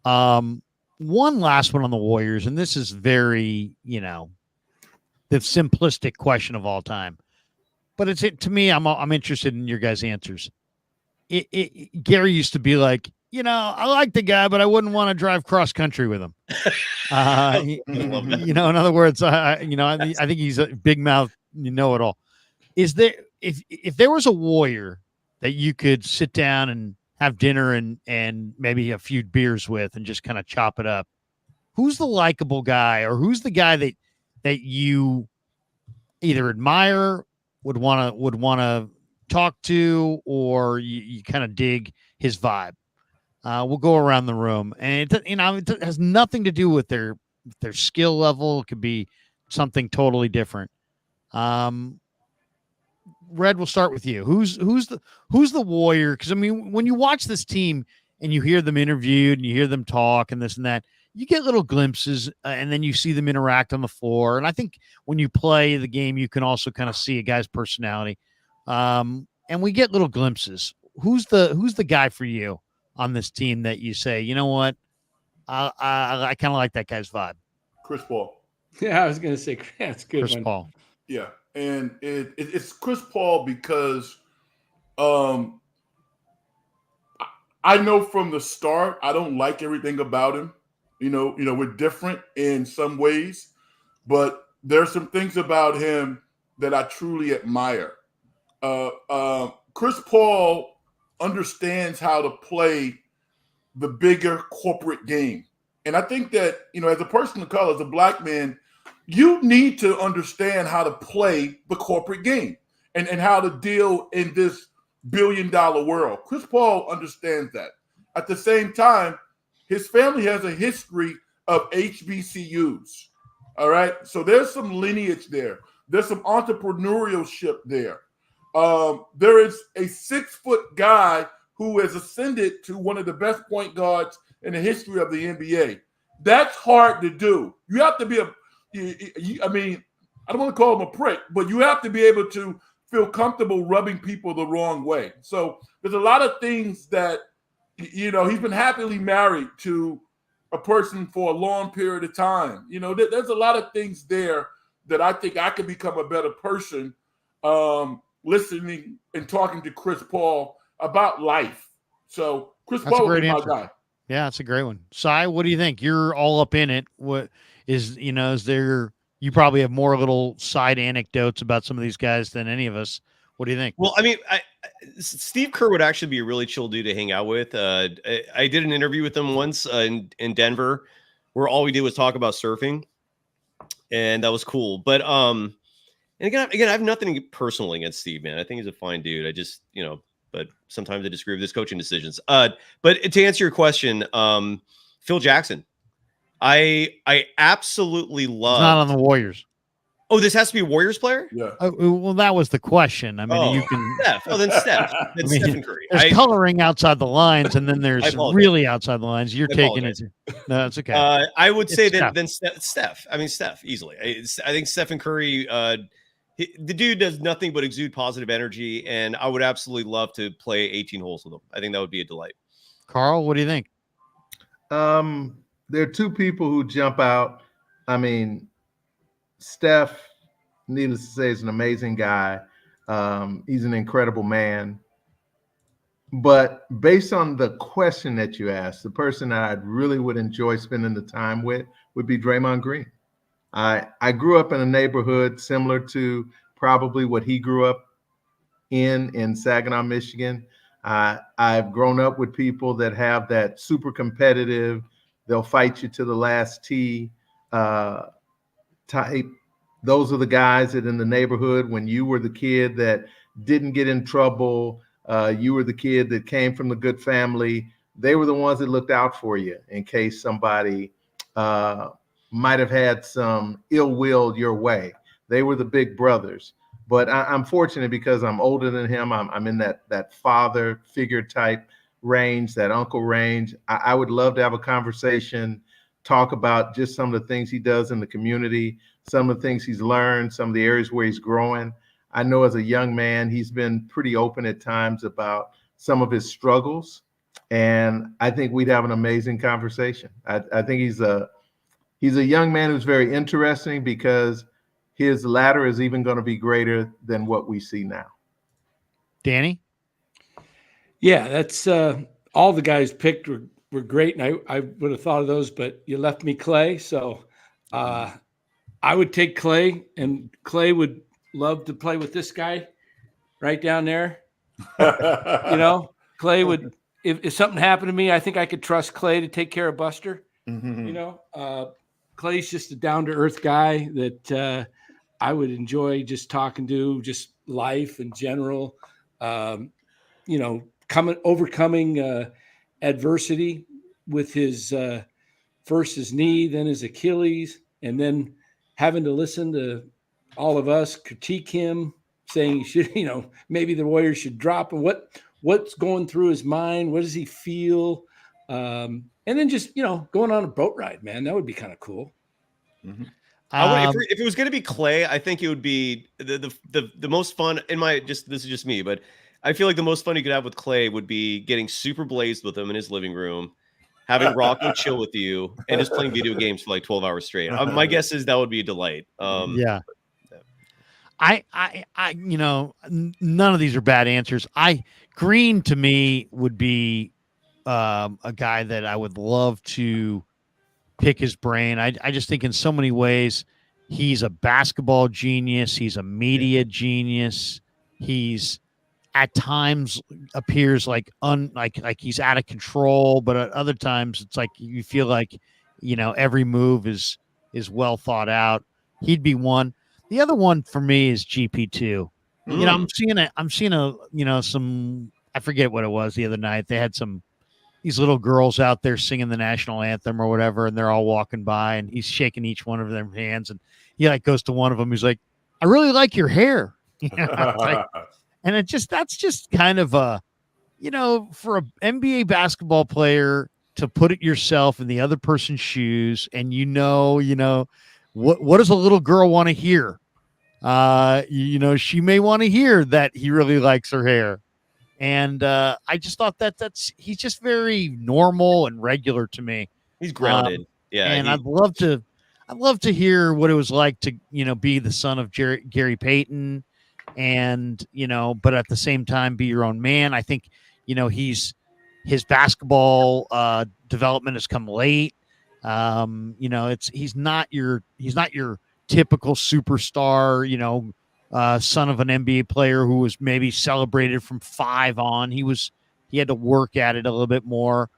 One last one on the Warriors, and this is very, the simplistic question of all time. But to me, I'm interested in your guys' answers. Gary used to be like, I like the guy, but I wouldn't want to drive cross country with him. In other words, I think he's a big mouth, it all. Is there, if there was a Warrior that you could sit down and have dinner and maybe a few beers with and just kind of chop it up, who's the likable guy, or who's the guy that you either admire, would want to talk to, or you kind of dig his vibe? We'll go around the room, and it has nothing to do with their skill level. It could be something totally different. Red, we'll start with you. Who's the Warrior? Because when you watch this team and you hear them interviewed and you hear them talk and this and that, you get little glimpses, and then you see them interact on the floor. And I think when you play the game, you can also kind of see a guy's personality. And we get little glimpses. Who's the guy for you on this team that you say, you know what, I kind of like that guy's vibe? Chris Paul. Yeah, I was going to say that's good. Chris Paul. Yeah, and it's Chris Paul because I know from the start I don't like everything about him. We're different in some ways, but there's some things about him that I truly admire. Chris Paul understands how to play the bigger corporate game. And I think that, as a person of color, as a black man, you need to understand how to play the corporate game and how to deal in this billion-dollar world. Chris Paul understands that. At the same time, his family has a history of HBCUs. All right. So there's some lineage there. There's some entrepreneurship there. There is a 6-foot guy who has ascended to one of the best point guards in the history of the NBA. That's hard to do. You have to be I don't want to call him a prick, but you have to be able to feel comfortable rubbing people the wrong way. So there's a lot of things that, he's been happily married to a person for a long period of time. There's a lot of things there that I think I could become a better person listening and talking to Chris Paul about life. So Chris Paul is my guy. Yeah, that's a great one. Cy, what do you think? You're all up in it. What is there, you probably have more little side anecdotes about some of these guys than any of us. What do you think? Well, Steve Kerr would actually be a really chill dude to hang out with. I did an interview with him once in Denver where all we did was talk about surfing, and that was cool. But and again, I have nothing personal against Steve, man. I think he's a fine dude. I just, but sometimes I disagree with his coaching decisions. But to answer your question, Phil Jackson, I absolutely love. He's not on the Warriors. Oh, this has to be a Warriors player? Yeah. Well, that was the question. You can. Steph. Oh, then Steph. Then Stephen Curry. There's coloring outside the lines, and then there's really outside the lines. You're taking it. No, that's okay. I would say that then Steph. Steph easily. I think Stephen Curry. The dude does nothing but exude positive energy, and I would absolutely love to play 18 holes with him. I think that would be a delight. Carl, what do you think? There are two people who jump out. Steph, needless to say, is an amazing guy. He's an incredible man. But based on the question that you asked, the person that I really would enjoy spending the time with would be Draymond Green. I grew up in a neighborhood similar to probably what he grew up in Saginaw, Michigan. I've grown up with people that have that super competitive, they'll fight you to the last tee type. Those are the guys that in the neighborhood, when you were the kid that didn't get in trouble, you were the kid that came from the good family, they were the ones that looked out for you in case somebody might have had some ill will your way. They were the big brothers. But I'm fortunate because I'm older than him. I'm in that father figure type range, that uncle range. I would love to have a conversation, talk about just some of the things he does in the community, some of the things he's learned, some of the areas where he's growing. I know as a young man, he's been pretty open at times about some of his struggles. And I think we'd have an amazing conversation. I think he's a young man who's very interesting because his ladder is even going to be greater than what we see now. Danny? Yeah, that's all the guys picked were great, and I would have thought of those, but you left me Clay, so I would take Clay, and Clay would love to play with this guy right down there. Clay would, if something happened to me, I think I could trust Clay to take care of Buster. Clay's just a down-to-earth guy that I would enjoy just talking to, just life in general, overcoming adversity with his first his knee, then his Achilles, and then having to listen to all of us critique him, saying he should, maybe the Warriors should drop him. What's going through his mind? What does he feel? And then just, going on a boat ride, man, that would be kind of cool. Mm-hmm. If it was going to be Clay, I think it would be the most fun this is just me, but I feel like the most fun you could have with Clay would be getting super blazed with him in his living room, having Rocco chill with you, and just playing video games for like 12 hours straight. My guess is that would be a delight. Yeah. I none of these are bad answers. Green to me would be a guy that I would love to pick his brain. I just think in so many ways he's a basketball genius. He's a media genius. He's at times appears like he's out of control, but at other times it's like you feel like every move is well thought out. He'd be one. The other one for me is GP2. I'm seeing some, I forget what it was the other night. They had these little girls out there singing the national anthem or whatever, and they're all walking by, and he's shaking each one of their hands, and he goes to one of them. He's like, "I really like your hair," and that's just kind of for an NBA basketball player to put it yourself in the other person's shoes, and what does a little girl want to hear? She may want to hear that he really likes her hair. And I just thought he's just very normal and regular to me. He's grounded. And I'd love to hear what it was like to, be the son of Gary Payton and, but at the same time be your own man. I think, his basketball development has come late. He's not your typical superstar, son of an NBA player who was maybe celebrated from 5 on. He had to work at it a little bit more,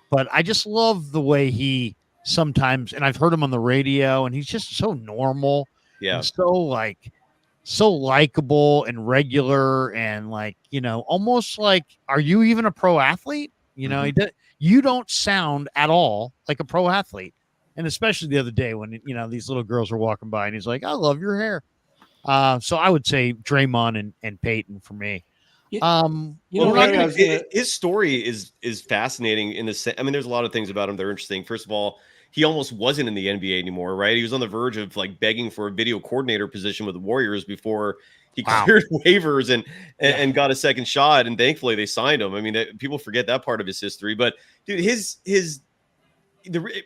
but I just love the way he sometimes, and I've heard him on the radio, and he's just so normal. Yeah. And so likable and regular and almost like, are you even a pro athlete? You don't sound at all like a pro athlete. And especially the other day when, these little girls were walking by and he's like, "I love your hair." So I would say Draymond and Peyton for me. His story is fascinating in the sense. I mean, there's a lot of things about him that are interesting. First of all, he almost wasn't in the NBA anymore, right? He was on the verge of begging for a video coordinator position with the Warriors before he cleared waivers and got a second shot. And thankfully they signed him. I mean, people forget that part of his history, but dude,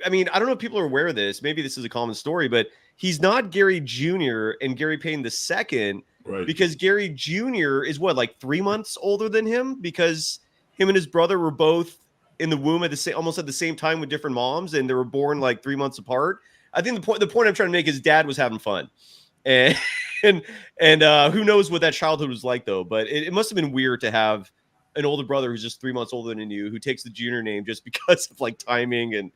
I mean, I don't know if people are aware of this. Maybe this is a common story, but he's not Gary Jr. and Gary Payton II, right? Because Gary Jr. is 3 months older than him, because him and his brother were both in the womb almost at the same time with different moms, and they were born 3 months apart. I think the point I'm trying to make is dad was having fun, and who knows what that childhood was like though. But it must have been weird to have an older brother who's just 3 months older than you, who takes the junior name just because of timing. And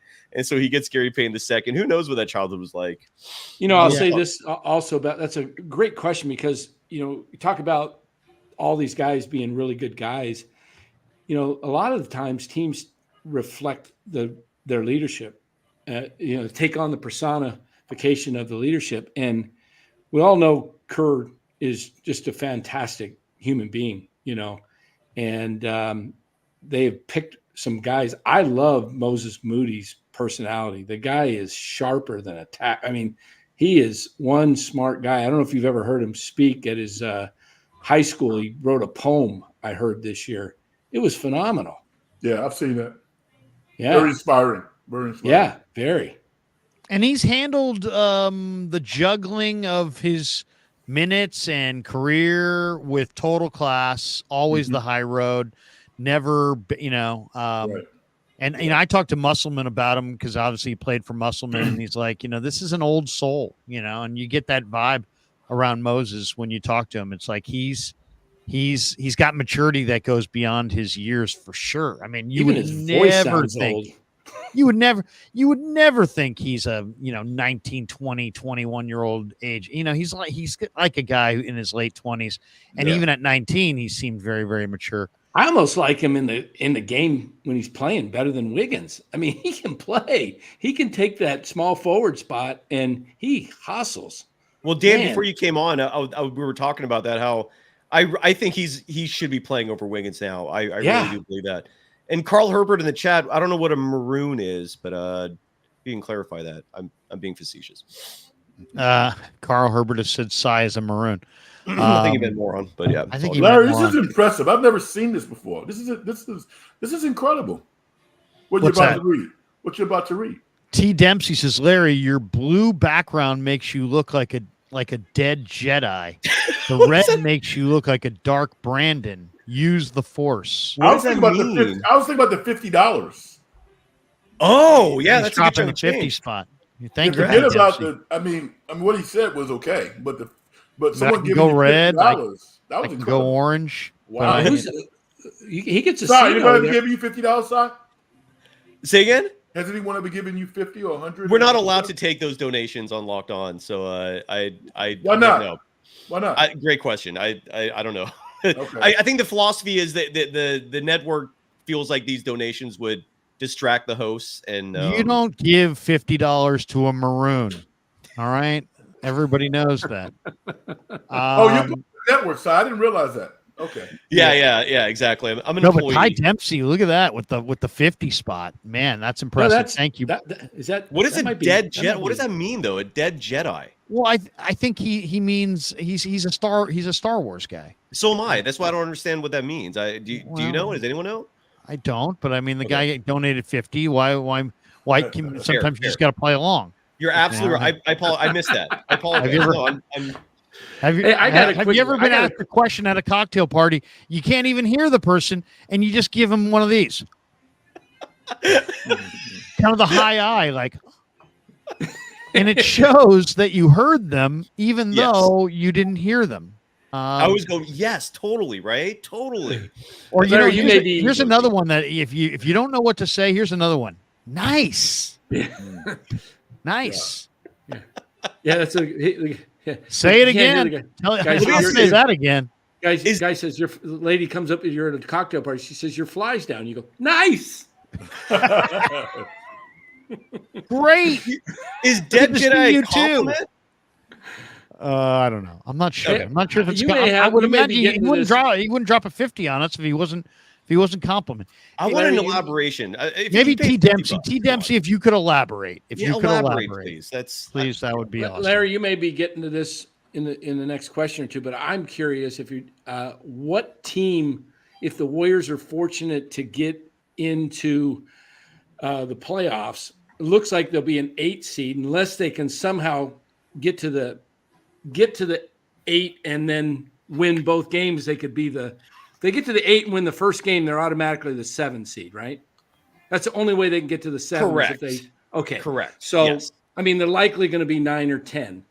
so he gets Gary Payton II. Who knows what that childhood was like? I'll say this also about, that's a great question, because, you talk about all these guys being really good guys. A lot of the times teams reflect their leadership, take on the personification of the leadership. And we all know Kerr is just a fantastic human being, and they have picked some guys. I love Moses Moody's personality. The guy is sharper than a tack. I mean, he is one smart guy. I don't know if you've ever heard him speak at his high school. He wrote a poem I heard this year. It was phenomenal. Yeah, I've seen that. Yeah. Very inspiring. Very inspiring. Yeah, very. And he's handled the juggling of his minutes and career with total class, always the high road, never, Right. And I talked to Musselman about him because obviously he played for Musselman, and he's like, this is an old soul, and you get that vibe around Moses when you talk to him. It's like he's got maturity that goes beyond his years for sure. I mean, you would never think he's a 19, 20, 21-year-old age. He's like a guy in his late 20s, and even at 19 he seemed very, very mature. I almost like him in the game when he's playing better than Wiggins. I mean, he can play. He can take that small forward spot, and he hustles. Well, Dan, before you we were talking about that, how I think he should be playing over Wiggins now. I really do believe that. And Carl Herbert in the chat, I don't know what a maroon is, but you can clarify that. I'm being facetious. Carl Herbert has said Cy is a maroon. I think he meant moron, but yeah. I think Larry, this is impressive. I've never seen this before. This is incredible. What you're about to read. T. Dempsey says, Larry, your blue background makes you look like a dead Jedi. The red makes you look like a dark Brandon. Use the Force. I was thinking about the $50. Oh, yeah, that's dropping the 50 spot. Thank you. Forget about I mean, what he said was okay, but someone giving go you red, that was incredible. Go orange. Wow. He gets a Sorry, anybody giving you $50, Si? Say again? Has anyone ever given you 50 or 100? We're not allowed to take those donations on Locked On, so I why not? No. Why not? Great question. I don't know. Okay. I think the philosophy is that the network feels like these donations would distract the hosts, and you don't give $50 to a maroon. All right, everybody knows that. You're the network, so I didn't realize that. Okay. Yeah, exactly. I'm an no, employee. But Ty Dempsey, look at that with the 50 spot. Man, that's impressive. Thank you. What is a dead Jedi? What does that mean though? A dead Jedi? Well, I think he means he's a Star Wars guy. So am I. That's why I don't understand what that means. Do you know? Does anyone know? I don't, but I mean the guy donated 50. Why sometimes you just got to play along. You're absolutely right. I missed that. I apologize. Have you ever been asked a question at a cocktail party? You can't even hear the person, and you just give them one of these. Kind of the high eye, like, and it shows that you heard them, even though you didn't hear them. I always go, yes, totally, right, totally. Or here's another one that if you don't know what to say, here's another one. Nice, nice. Yeah, that's a. Yeah. Say it again. Guys, say that again. Guy says your lady comes up, you're at a cocktail party. She says your fly's down. You go, nice. Great. Is dead Jedi a compliment? I don't know. I'm not sure. Okay. I'm not sure if it's. I would imagine he wouldn't drop a 50 on us if he wasn't complimenting. I want an elaboration. Maybe T. Dempsey. T. Dempsey, if you could elaborate. If you could elaborate, please. That would be awesome. Larry, you may be getting to this in the next question or two, but I'm curious if what team, if the Warriors are fortunate to get into the playoffs, it looks like they'll be an 8 seed unless they can somehow get to the 8 and then win both games. They could be if they get to the 8 and win the first game, they're automatically the 7 seed, right? That's the only way they can get to the 7. Correct. Correct. So, yes. I mean, they're likely going to be 9 or 10.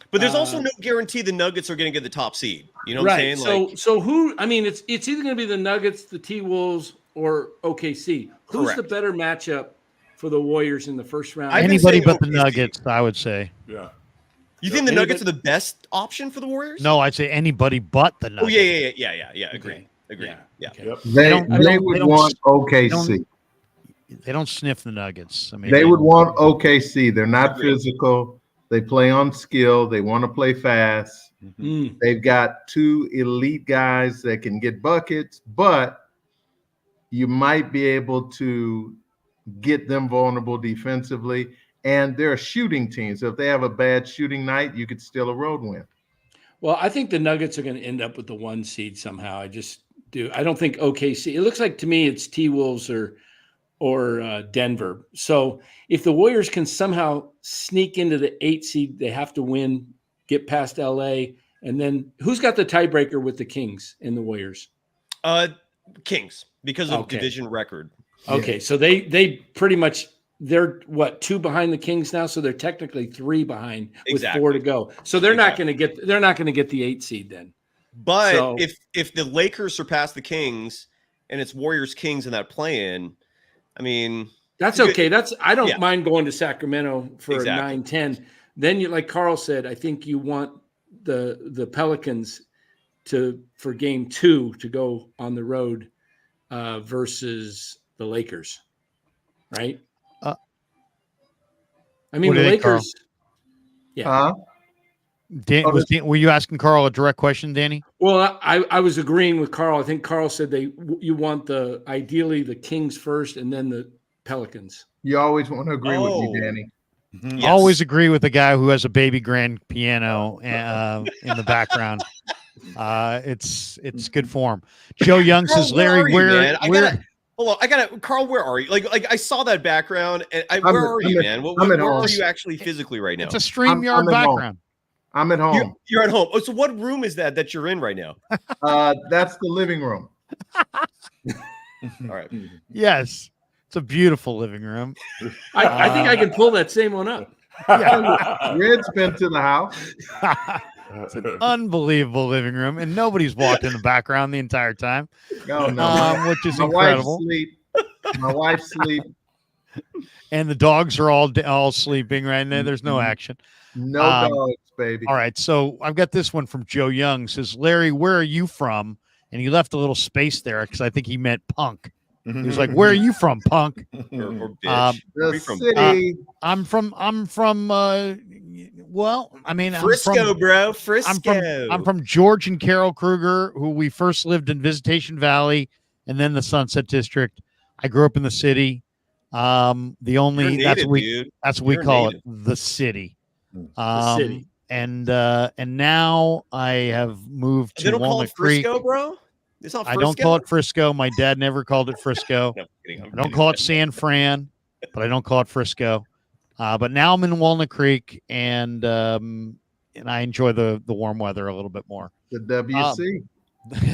But there's also no guarantee the Nuggets are going to get the top seed. You know what I'm saying? So who? I mean, it's either going to be the Nuggets, the T-Wolves, or OKC. Who's the better matchup for the Warriors in the first round? Anybody but the Nuggets, I would say. Yeah. You think the Nuggets are the best option for the Warriors? No, I'd say anybody but the Nuggets. Oh, yeah. Agree. Yeah. Okay. They would want OKC. They don't sniff the Nuggets. I mean, they would want OKC. They're not physical. They play on skill. They want to play fast. Mm. They've got 2 elite guys that can get buckets, but you might be able to get them vulnerable defensively. And they're a shooting team. So if they have a bad shooting night, you could steal a road win. Well, I think the Nuggets are going to end up with the 1 seed somehow. I just do. I don't think OKC. It looks like to me it's T-Wolves or Denver. So if the Warriors can somehow sneak into the 8 seed, they have to win, get past LA. And then who's got the tiebreaker with the Kings and the Warriors? Kings, because of division record. Okay, so they pretty much they're 2 behind the Kings now, so they're technically 3 behind with 4 to go. So they're not going to get the 8 seed then. But if the Lakers surpass the Kings and it's Warriors Kings in that play-in, I mean that's okay. I don't mind going to Sacramento for a 9-10. Then you, like Carl said, I think you want the Pelicans for game 2 to go on the road versus the Lakers, right? I mean, the Lakers. Yeah. Were you asking Carl a direct question, Danny? Well, I was agreeing with Carl. I think Carl said you want ideally the Kings first and then the Pelicans. You always want to agree with me, Danny. Yes. Always agree with the guy who has a baby grand piano in the background. It's good form. Joe Young says, Larry, Hold on, Carl, where are you? Like I saw that background, and where are you, man? Where are you actually physically right now? It's a StreamYard background. I'm at home. You're at home. Oh, so what room is that you're in right now? That's the living room. All right. Yes, it's a beautiful living room. I think I can pull that same one up. Yeah. Red's been to the house. It's an unbelievable living room, and nobody's walked in the background the entire time. No. Which is incredible. My wife's asleep. And the dogs are all sleeping right now. There's no action. No dogs, baby. All right, so I've got this one from Joe Young. Says, Larry, where are you from? And he left a little space there because I think he meant punk. He was like, "Where are you from, punk?" or bitch. The city. I'm from. Well, I mean, Frisco, bro. Frisco. I'm from George and Carol Krueger, who we first lived in Visitation Valley and then the Sunset District. I grew up in the city. That's what we call it, the city. The city. And now I have moved to Walnut Creek. Frisco, bro? It's not Frisco? I don't call it Frisco. My dad never called it Frisco. I don't call it San Fran, but I don't call it Frisco. But now I'm in Walnut Creek, and I enjoy the warm weather a little bit more. The WC.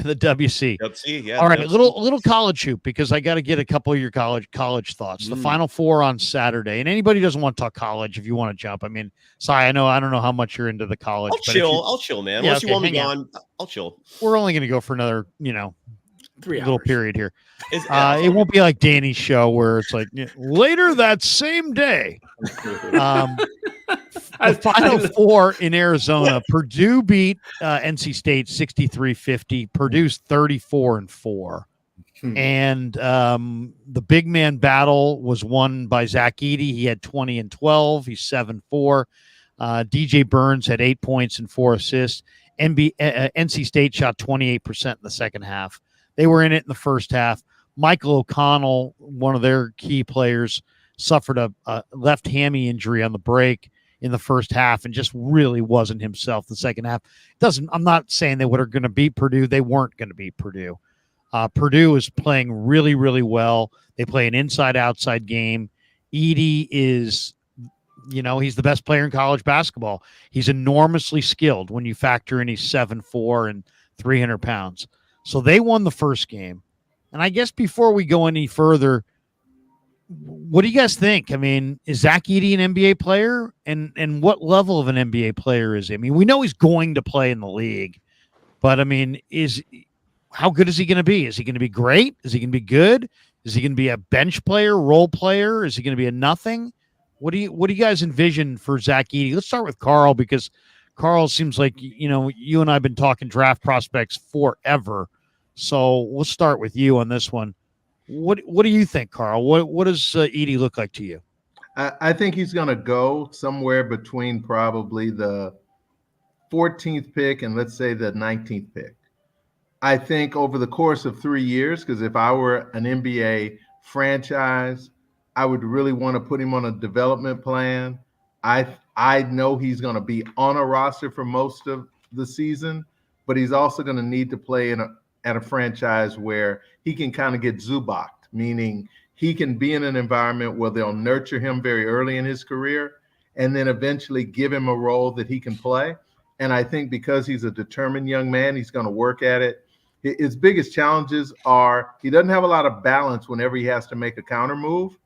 The WC. WC, yeah. All right, WC. little college hoop, because I got to get a couple of your college thoughts. The Final Four on Saturday, and anybody who doesn't want to talk collge, if you want to jump. I mean, I don't know how much you're into the college. I'll chill, man. Yeah, Unless you want me gone, I'll chill. We're only going to go for another, 3 little hours. period here. It won't be like Danny's show where it's like later that same day. The Final Four in Arizona, Purdue beat NC State 63-50. Purdue's 34-4. And the big man battle was won by Zach Edey. He had 20 and 12. He's 7-4. DJ Burns had 8 points and 4 assists. NC State shot 28% in the second half. They were in it in the first half. Michael O'Connell, one of their key players, suffered a left hammy injury on the break in the first half and just really wasn't himself the second half. I'm not saying they were going to beat Purdue. They weren't going to beat Purdue. Purdue is playing really, really well. They play an inside-outside game. Edey is, he's the best player in college basketball. He's enormously skilled when you factor in he's 7'4" and 300 pounds. So they won the first game. And I guess before we go any further, what do you guys think? I mean, is Zach Edey an NBA player? And what level of an NBA player is he? I mean, we know he's going to play in the league, but I mean, how good is he going to be? Is he going to be great? Is he going to be good? Is he going to be a bench player, role player? Is he going to be a nothing? What do you guys envision for Zach Edey? Let's start with Carl, because Carl seems like, you and I have been talking draft prospects forever. So we'll start with you on this one. What do you think, Carl? What does Edey look like to you? I think he's going to go somewhere between probably the 14th pick and let's say the 19th pick. I think over the course of 3 years, because if I were an NBA franchise, I would really want to put him on a development plan. I know he's going to be on a roster for most of the season, but he's also going to need to play at a franchise where he can kind of get Zubak'd, meaning he can be in an environment where they'll nurture him very early in his career and then eventually give him a role that he can play. And I think because he's a determined young man, he's going to work at it. His biggest challenges are he doesn't have a lot of balance whenever he has to make a counter move.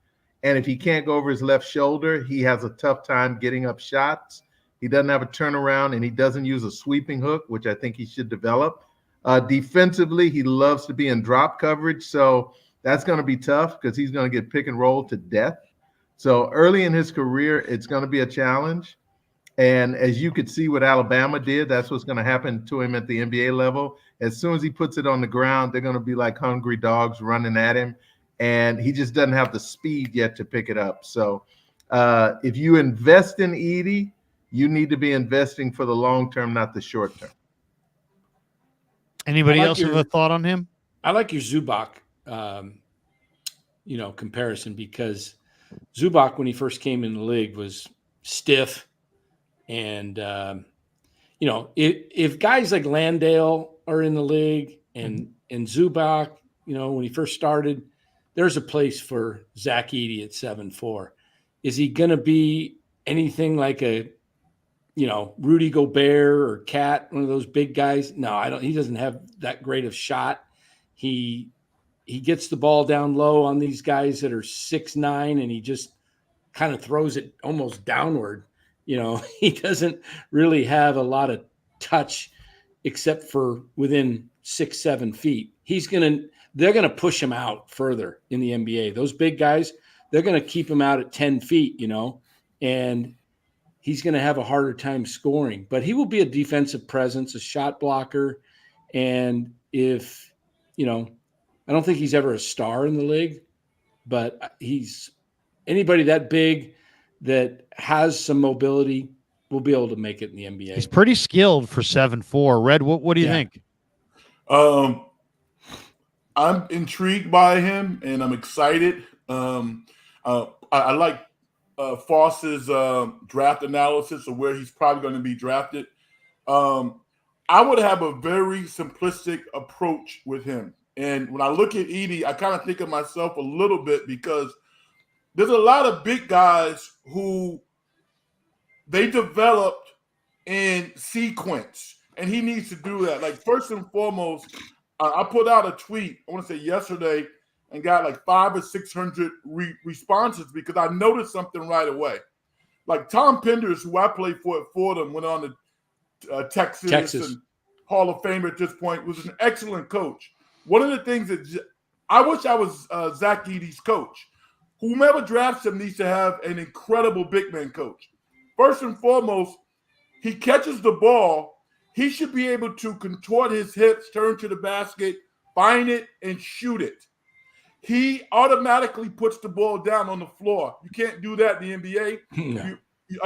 And if he can't go over his left shoulder, he has a tough time getting up shots. He doesn't have a turnaround, and he doesn't use a sweeping hook, which I think he should develop. Defensively, he loves to be in drop coverage. So that's going to be tough because he's going to get pick and roll to death. So early in his career, it's going to be a challenge. And as you could see what Alabama did, that's what's going to happen to him at the NBA level. As soon as he puts it on the ground, they're going to be like hungry dogs running at him. And he just doesn't have the speed yet to pick it up. So if you invest in Edey, you need to be investing for the long term, not the short term. Anybody else have a thought on him? I like your Zubac, comparison, because Zubac, when he first came in the league, was stiff. And, if guys like Landale are in the league and Zubac, when he first started, there's a place for Zach Edey at 7'4". Is he going to be anything like a, Rudy Gobert or Cat, one of those big guys? No, I don't. He doesn't have that great of shot. He gets the ball down low on these guys that are 6'9", and he just kind of throws it almost downward. He doesn't really have a lot of touch except for within 6-7 feet. They're going to push him out further in the NBA. Those big guys, they're going to keep him out at 10 feet, and he's going to have a harder time scoring. But he will be a defensive presence, a shot blocker. And if, I don't think he's ever a star in the league, but he's anybody that big that has some mobility will be able to make it in the NBA. He's pretty skilled for 7'4". Red, what do you think? I'm intrigued by him, and I'm excited. I like Foss's draft analysis of where he's probably going to be drafted. I would have a very simplistic approach with him. And when I look at Edey, I kind of think of myself a little bit because there's a lot of big guys who they developed in sequence, and he needs to do that. Like, first and foremost, I put out a tweet, I want to say yesterday, and got like 500 or 600 responses because I noticed something right away. Like Tom Penders, who I played for at Fordham, went on to Texas and Hall of Famer at this point, was an excellent coach. One of the things that I wish I was Zach Edey's coach. Whomever drafts him needs to have an incredible big man coach. First and foremost, he catches the ball. He should be able to contort his hips, turn to the basket, find it, and shoot it. He automatically puts the ball down on the floor. You can't do that in the NBA. No.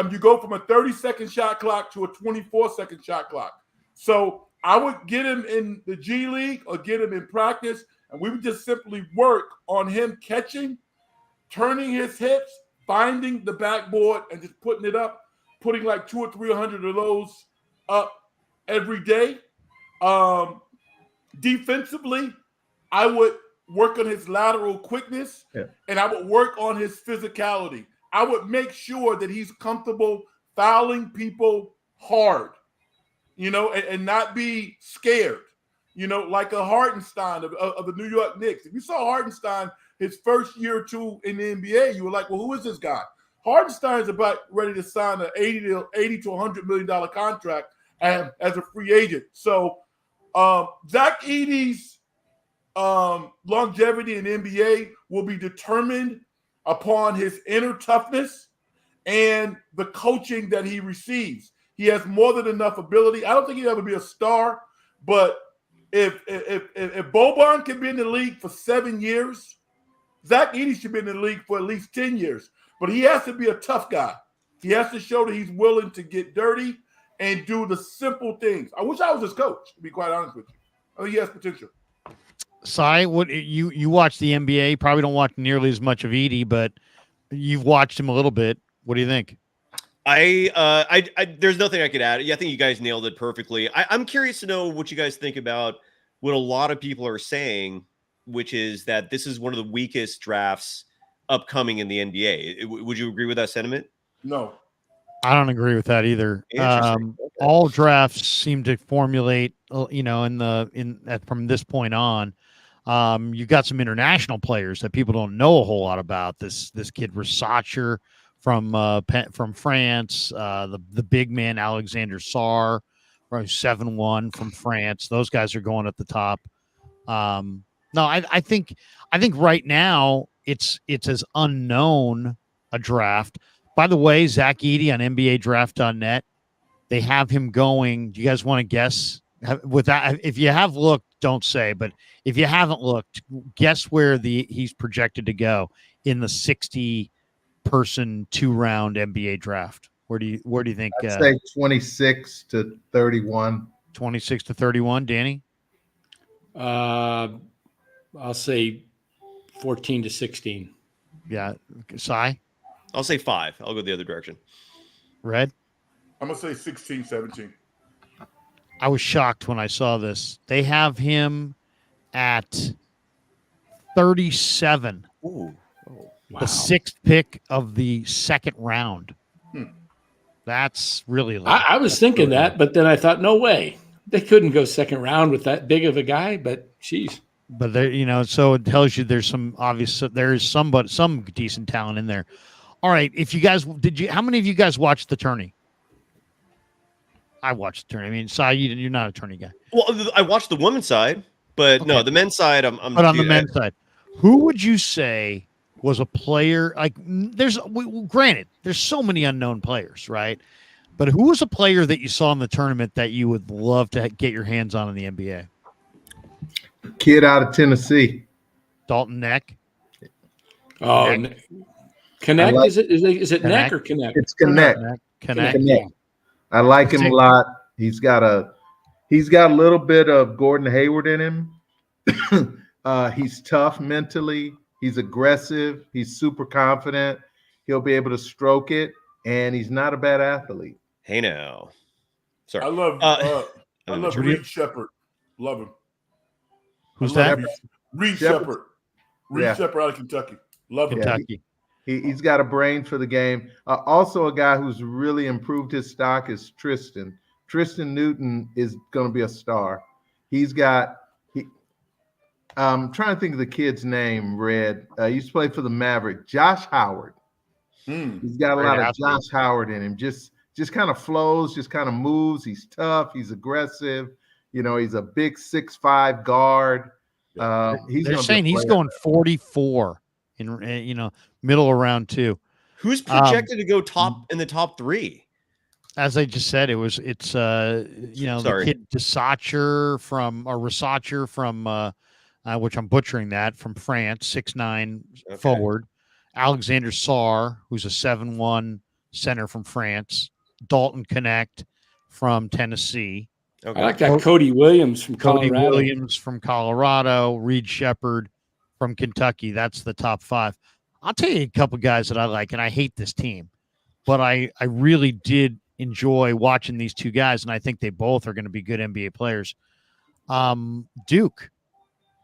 You go from a 30-second shot clock to a 24-second shot clock. So I would get him in the G League or get him in practice, and we would just simply work on him catching, turning his hips, finding the backboard, and just putting it up, putting like 200 or 300 of those up every day. Defensively, I would work on his lateral quickness, and I would work on his physicality. I would make sure that he's comfortable fouling people hard, and not be scared, like a Hartenstein of the New York Knicks. If you saw Hartenstein his first year or two in the NBA, you were like, well, who is this guy? Hartenstein is about ready to sign an $80 to $100 million contract as a free agent. So Zach Edey's longevity in the NBA will be determined upon his inner toughness and the coaching that he receives. He has more than enough ability. I don't think he'll ever be a star, but if Boban can be in the league for 7 years, Zach Edey should be in the league for at least 10 years. but he has to be a tough guy. He has to show that he's willing to get dirty and do the simple things. I wish I was his coach, to be quite honest with you. I think he has potential. Sai, what you watch the NBA? Probably don't watch nearly as much of Edie, but you've watched him a little bit. What do you think? There's nothing I could add. Yeah, I think you guys nailed it perfectly. I'm curious to know what you guys think about what a lot of people are saying, which is that this is one of the weakest drafts upcoming in the NBA. Would you agree with that sentiment? No. I don't agree with that either. All drafts seem to formulate, from this point on. You've got some international players that people don't know a whole lot about. This kid Rasacher from France, the big man Alexander Sarr, 7-1 from France. Those guys are going at the top. I think right now it's as unknown a draft. By the way, Zach Edey on NBADraft.net, they have him going. Do you guys want to guess? With that, if you have looked, don't say. But if you haven't looked, guess where he's projected to go in the 60-person 2-round NBA draft. Where do you think? I'd say 26 to 31. 26 to 31. Danny? I'll say 14 to 16. Yeah. Sai? I'll say 5. I'll go the other direction. Red? I'm going to say 16, 17. I was shocked when I saw this. They have him at 37. Ooh. Oh, wow. The 6th pick of the 2nd round. That's really low. I was thinking that, but then I thought, no way. They couldn't go 2nd round with that big of a guy, but geez. But there, so it tells you there's some some decent talent in there. All right. If you guys how many of you guys watched the tourney? I watched the tourney. I mean, Sai, you're not a tourney guy. Well, I watched the women's side, but okay. No, the men's side. But on the men's side, who would you say was a player? Like, granted, there's so many unknown players, right? But who was a player that you saw in the tournament that you would love to get your hands on in the NBA? Kid out of Tennessee, Dalton Neck. Oh, Connect? Is it Connect? Neck or Connect? It's Connect. Connect. I like him a lot. He's got a little bit of Gordon Hayward in him. He's tough mentally. He's aggressive. He's super confident. He'll be able to stroke it, and he's not a bad athlete. Hey now, sorry. I love Reed Shepherd. Love him. Who's that? Reed Shepherd. Reed Shepherd out of Kentucky. Love him. Kentucky. He's got a brain for the game. Also, a guy who's really improved his stock is Tristan. Tristan Newton is going to be a star. I'm trying to think of the kid's name, Red. He used to play for the Maverick. Josh Howard. He's got a lot of Josh Howard in him. Just kind of flows, just kind of moves. He's tough. He's aggressive. He's a big 6'5" guard. They're saying he's going 44 in middle of round 2. Who's projected to go in the top 3? As I just said, it's the kid Rasacher from which I'm butchering that, from France, 6'9" forward. Alexander Sarr, who's a 7'1" center from France. Dalton Connect from Tennessee. Okay. I like that Cody Williams from Colorado. Reed Shepherd from Kentucky. That's the top 5. I'll tell you a couple guys that I like, and I hate this team, but I really did enjoy watching these two guys, and I think they both are going to be good NBA players. Duke,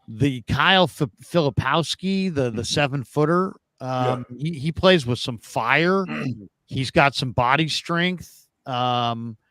the Kyle Filipowski, the 7-footer. He plays with some fire. He's got some body strength. He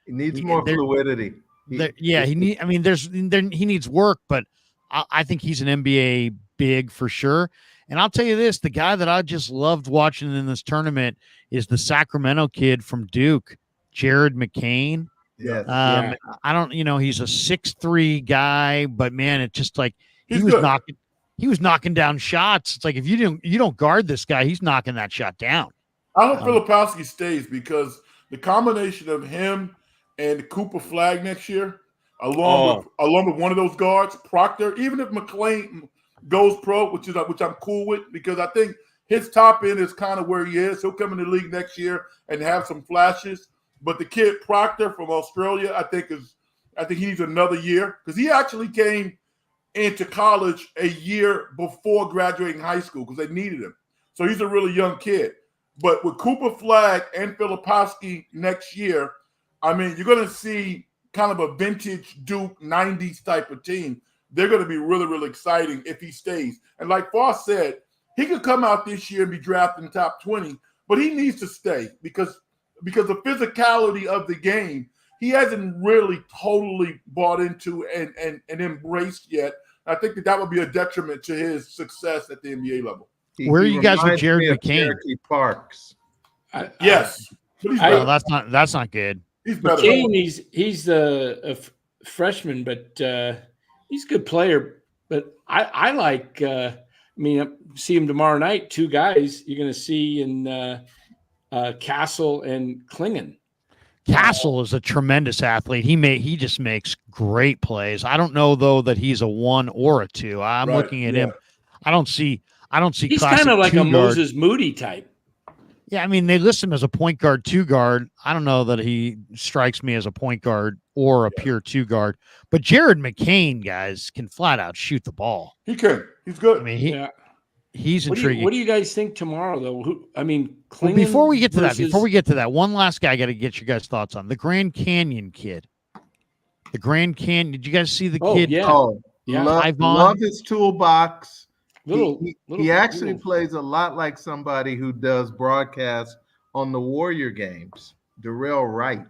needs more fluidity. He needs work, but I think he's an NBA big for sure. And I'll tell you this, the guy that I just loved watching in this tournament is the Sacramento kid from Duke, Jared McCain. Yes. I don't, he's a 6'3" guy, but man, it's just like he was knocking down shots. It's like if you don't guard this guy, he's knocking that shot down. I hope Filipowski stays because the combination of him and Cooper Flag next year, along with one of those guards, Proctor, even if McClain goes pro, which I'm cool with, because I think his top end is kind of where he is. He'll come in the league next year and have some flashes. But the kid Proctor from Australia, I think he needs another year because he actually came into college a year before graduating high school because they needed him. So he's a really young kid. But with Cooper Flagg and Filipowski next year, I mean, you're going to see kind of a vintage Duke 90s type of team. They're going to be really, really exciting if he stays. And like Foss said, he could come out this year and be drafted in the top 20, but he needs to stay because the physicality of the game, he hasn't really totally bought into and embraced yet. I think that would be a detriment to his success at the NBA level. Where are you guys with Jared McCain? Parks. Yes. Well, that's not good. He's better. McCain, he's a freshman, but he's a good player. But I like see him tomorrow night. Two guys you're going to see in Castle and Klingon. Castle is a tremendous athlete. He just makes great plays. I don't know though that he's a 1 or a 2. I'm looking at him. I don't see. He's kind of like a Moses Moody type. Yeah, I mean they list him as a point guard, 2 guard. I don't know that he strikes me as a point guard or a pure 2 guard. But Jared McCain, guys, can flat out shoot the ball. He can. He's good. I mean, he's intriguing. What do you guys think tomorrow, though? Well, before we get to that, one last guy I got to get your guys' thoughts on the Grand Canyon kid. The Grand Canyon. Did you guys see the kid? Yeah. Love his toolbox. He actually little. plays a lot like somebody who does broadcast on the Warrior games. Darrell Wright.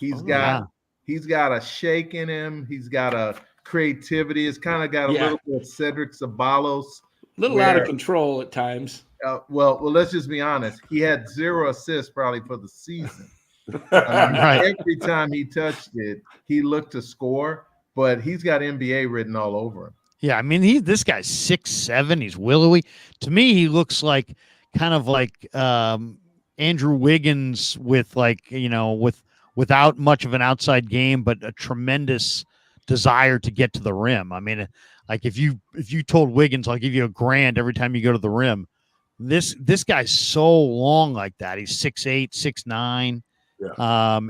He's got a shake in him. He's got a creativity. It's kind of got a little bit of Cedric Ceballos. A little out of control at times. Well, let's just be honest. He had 0 assists probably for the season. Every time he touched it, he looked to score, but he's got NBA written all over him. Yeah, I mean, this guy's 6'7". He's willowy. To me, he looks like kind of like Andrew Wiggins with without much of an outside game, but a tremendous desire to get to the rim. I mean, like if you told Wiggins, I'll give you $1,000 every time you go to the rim. This guy's so long like that. He's 6'8", 6'9",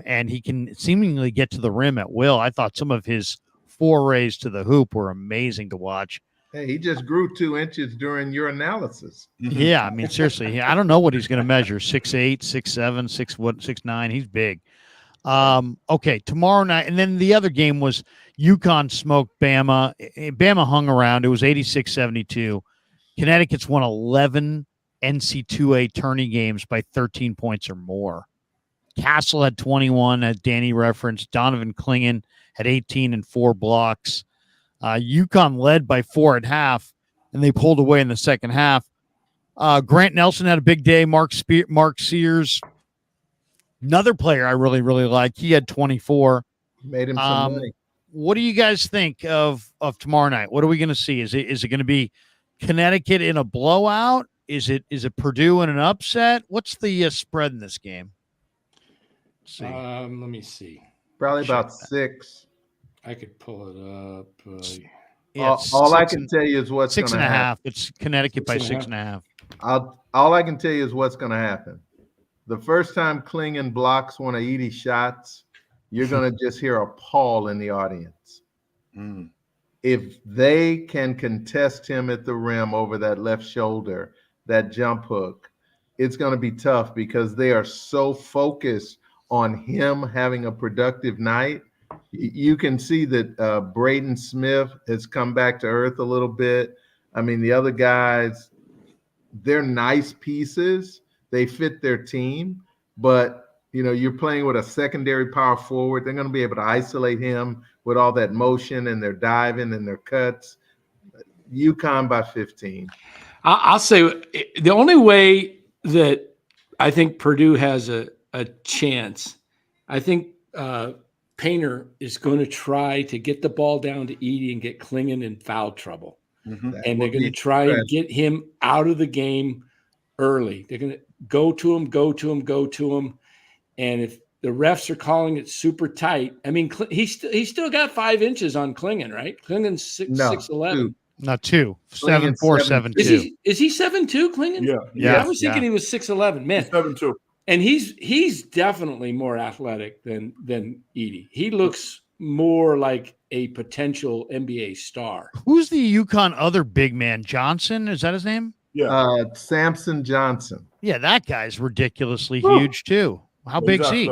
and he can seemingly get to the rim at will. I thought some of his forays to the hoop were amazing to watch. Hey, he just grew 2 inches during your analysis. Yeah, I mean, seriously, I don't know what he's going to measure. 6'8", 6'7", 6'9". He's big. Okay, tomorrow night, and then the other game was UConn smoked Bama. Bama hung around. It was 86-72. Connecticut's won 11 NC2A tourney games by 13 points or more. Castle had 21, as Danny referenced. Donovan Klingon had 18 and 4 blocks. UConn led by 4 at half, and they pulled away in the second half. Grant Nelson had a big day. Mark Sears, another player I really, really like. He had 24. Made him some money. What do you guys think of tomorrow night? What are we going to see? Is it going to be Connecticut in a blowout? Is it Purdue in an upset? What's the spread in this game? Let's see. Let me see. Probably about 6. I could pull it all up. I can tell you is what's going to happen. It's Connecticut by 6.5. All I can tell you is what's going to happen. The first time Klingon blocks one of Edie's shots, you're going to just hear a pall in the audience. If they can contest him at the rim over that left shoulder, that jump hook, it's going to be tough because they are so focused on him having a productive night. You can see that Braden Smith has come back to earth a little bit. I mean, the other guys, they're nice pieces. They fit their team, but you're playing with a secondary power forward. They're going to be able to isolate him with all that motion and their diving and their cuts. UConn by 15. I'll say the only way that I think Purdue has a chance, I think Painter is going to try to get the ball down to Edie and get Klingon in foul trouble. And they're going to try and get him out of the game early. They're going to go to him. And if the refs are calling it super tight, I mean, he's still got 5 inches on Klingon, right? Klingon's 6'11". Not 2. 7'4", 7'2". Is he 7'2", Klingon? Yeah. I was thinking he was 6'11". Man, 7'2". And he's definitely more athletic than Edey. He looks more like a potential NBA star. Who's the UConn other big man? Johnson? Is that his name? Yeah. Samson Johnson. Yeah, that guy's ridiculously huge too. How big is he?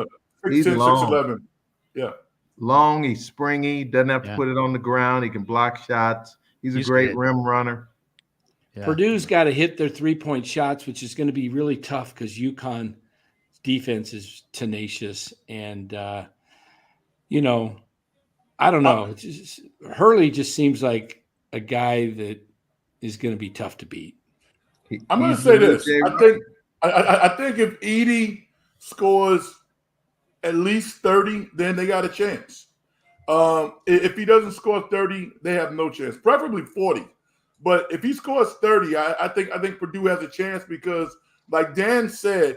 He's 6'10", long. 6'11". Yeah. Long, he's springy, doesn't have to put it on the ground. He can block shots. He's a great rim runner. Yeah. Purdue's got to hit their 3-point shots, which is going to be really tough because UConn defense is tenacious. And, I don't know. Hurley just seems like a guy that is going to be tough to beat. I'm going to say this. I think if Edey scores at least 30, then they got a chance. If he doesn't score 30, they have no chance. Preferably 40. But if he scores 30, I think Purdue has a chance because, like Dan said,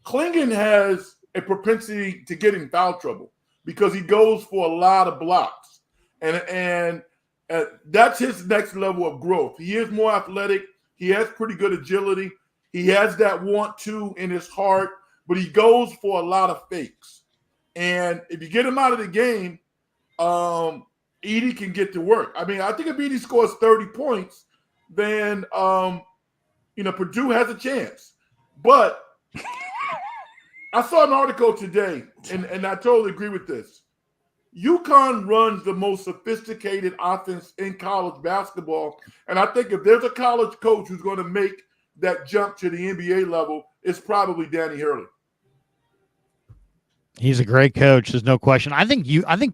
Klingon has a propensity to get in foul trouble because he goes for a lot of blocks. And that's his next level of growth. He is more athletic. He has pretty good agility. He has that want-to in his heart, but he goes for a lot of fakes. And if you get him out of the game, Edey can get to work. I mean, I think if Edey scores 30 points, then, Purdue has a chance. But I saw an article today, and I totally agree with this. UConn runs the most sophisticated offense in college basketball. And I think if there's a college coach who's going to make that jump to the NBA level, it's probably Danny Hurley. He's a great coach. There's no question. I think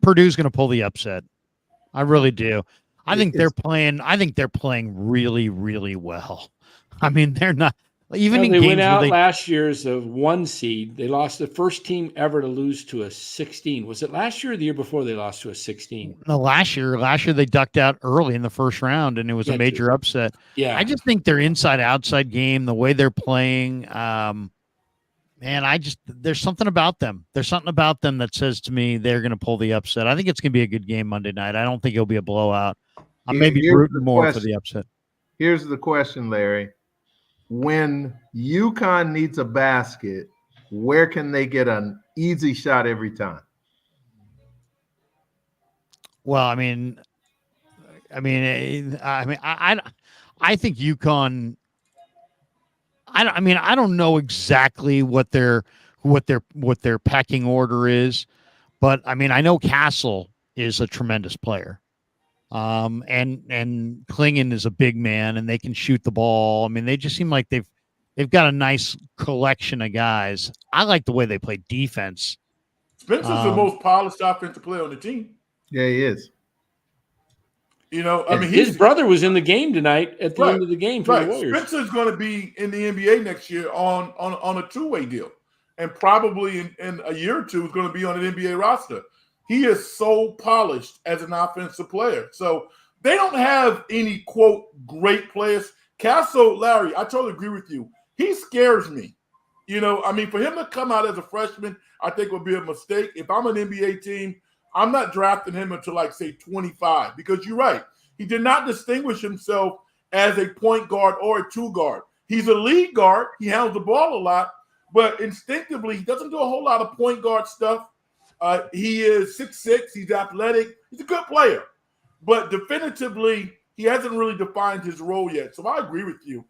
Purdue's going to pull the upset. I really do. I think they're playing really, really well. I mean, they're not even in they games went out where last year as a 1 seed. They lost the first team ever to lose to a 16. Was it last year or the year before they lost to a 16? No, last year they ducked out early in the first round, and it was a major upset. Yeah, I just think their inside-outside game, the way they're playing, there's something about them. There's something about them that says to me they're going to pull the upset. I think it's going to be a good game Monday night. I don't think it'll be a blowout. I'm maybe rooting more for the upset. Here's the question, Larry. When UConn needs a basket, where can they get an easy shot every time? Well, I think UConn. I don't know exactly what their pecking order is, but I mean, I know Castle is a tremendous player. And Klingon is a big man and they can shoot the ball. I mean, they just seem like they've got a nice collection of guys. I like the way they play defense. Spencer's the most polished offensive player on the team. Yeah, he is. His brother was in the game tonight at the end of the game for the Warriors. Spencer's going to be in the NBA next year on a two-way deal, and probably in a year or two is going to be on an NBA roster. He is so polished as an offensive player. So they don't have any, quote, great players. Castle, Larry, I totally agree with you. He scares me. For him to come out as a freshman, I think would be a mistake. If I'm an NBA team, I'm not drafting him until, say, 25, because you're right. He did not distinguish himself as a point guard or a two guard. He's a lead guard. He handles the ball a lot, but instinctively, he doesn't do a whole lot of point guard stuff. He is 6'6". He's athletic. He's a good player, but definitively, he hasn't really defined his role yet. So I agree with you.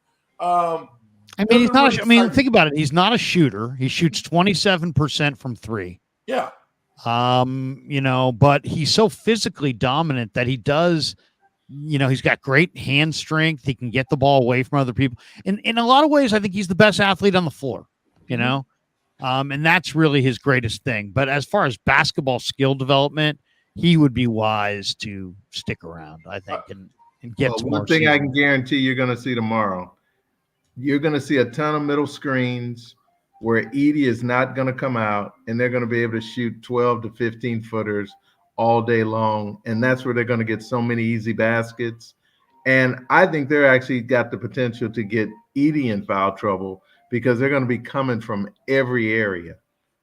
He's not. Think about it. He's not a shooter. He shoots 27% from three. Yeah. But he's so physically dominant that he does. He's got great hand strength. He can get the ball away from other people. And in a lot of ways, I think he's the best athlete on the floor. And that's really his greatest thing. But as far as basketball skill development, he would be wise to stick around, I think, and get to more. One thing I can guarantee you're going to see tomorrow, you're going to see a ton of middle screens where Edey is not going to come out, and they're going to be able to shoot 12 to 15 footers all day long. And that's where they're going to get so many easy baskets. And I think they're actually got the potential to get Edey in foul trouble because they're going to be coming from every area.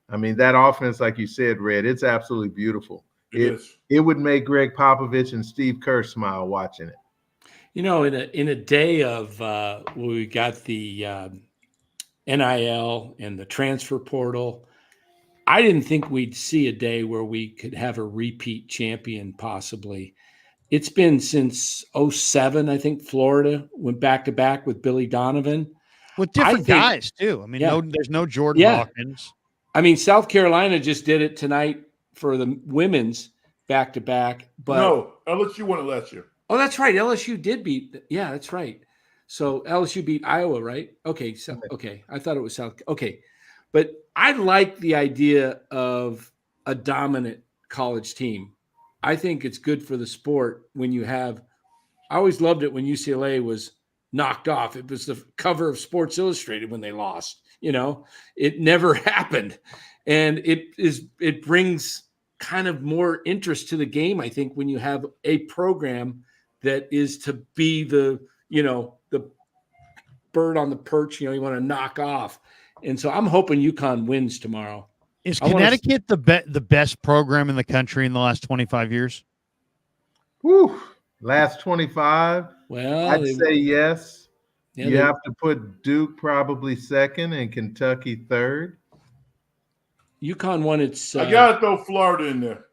I mean, that offense, like you said, Red, it's absolutely beautiful. It would make Greg Popovich and Steve Kerr smile watching it. You know, in a day of where we got the NIL and the transfer portal, I didn't think we'd see a day where we could have a repeat champion possibly. It's been since 2007, I think Florida went back to back with Billy Donovan. With different guys, too. I mean, there's no Jordan Hawkins. I mean, South Carolina just did it tonight for the women's back to back. But no, LSU won it last year. Oh, that's right. LSU did beat. Yeah, that's right. So LSU beat Iowa, right? Okay. So, okay. I thought it was South. Okay. But I like the idea of a dominant college team. I think it's good for the sport when you have – I always loved it when UCLA was knocked off. It was the cover of Sports Illustrated when they lost. You know, it never happened. And it brings kind of more interest to the game, I think, when you have a program that is to be the bird on the perch, you want to knock off. And so I'm hoping UConn wins tomorrow. Is Connecticut the best program in the country in the last 25 years? Whew. Last 25? Well, I'd say yes. Yeah, you have to put Duke probably second and Kentucky third. UConn won its. I got to throw Florida in there.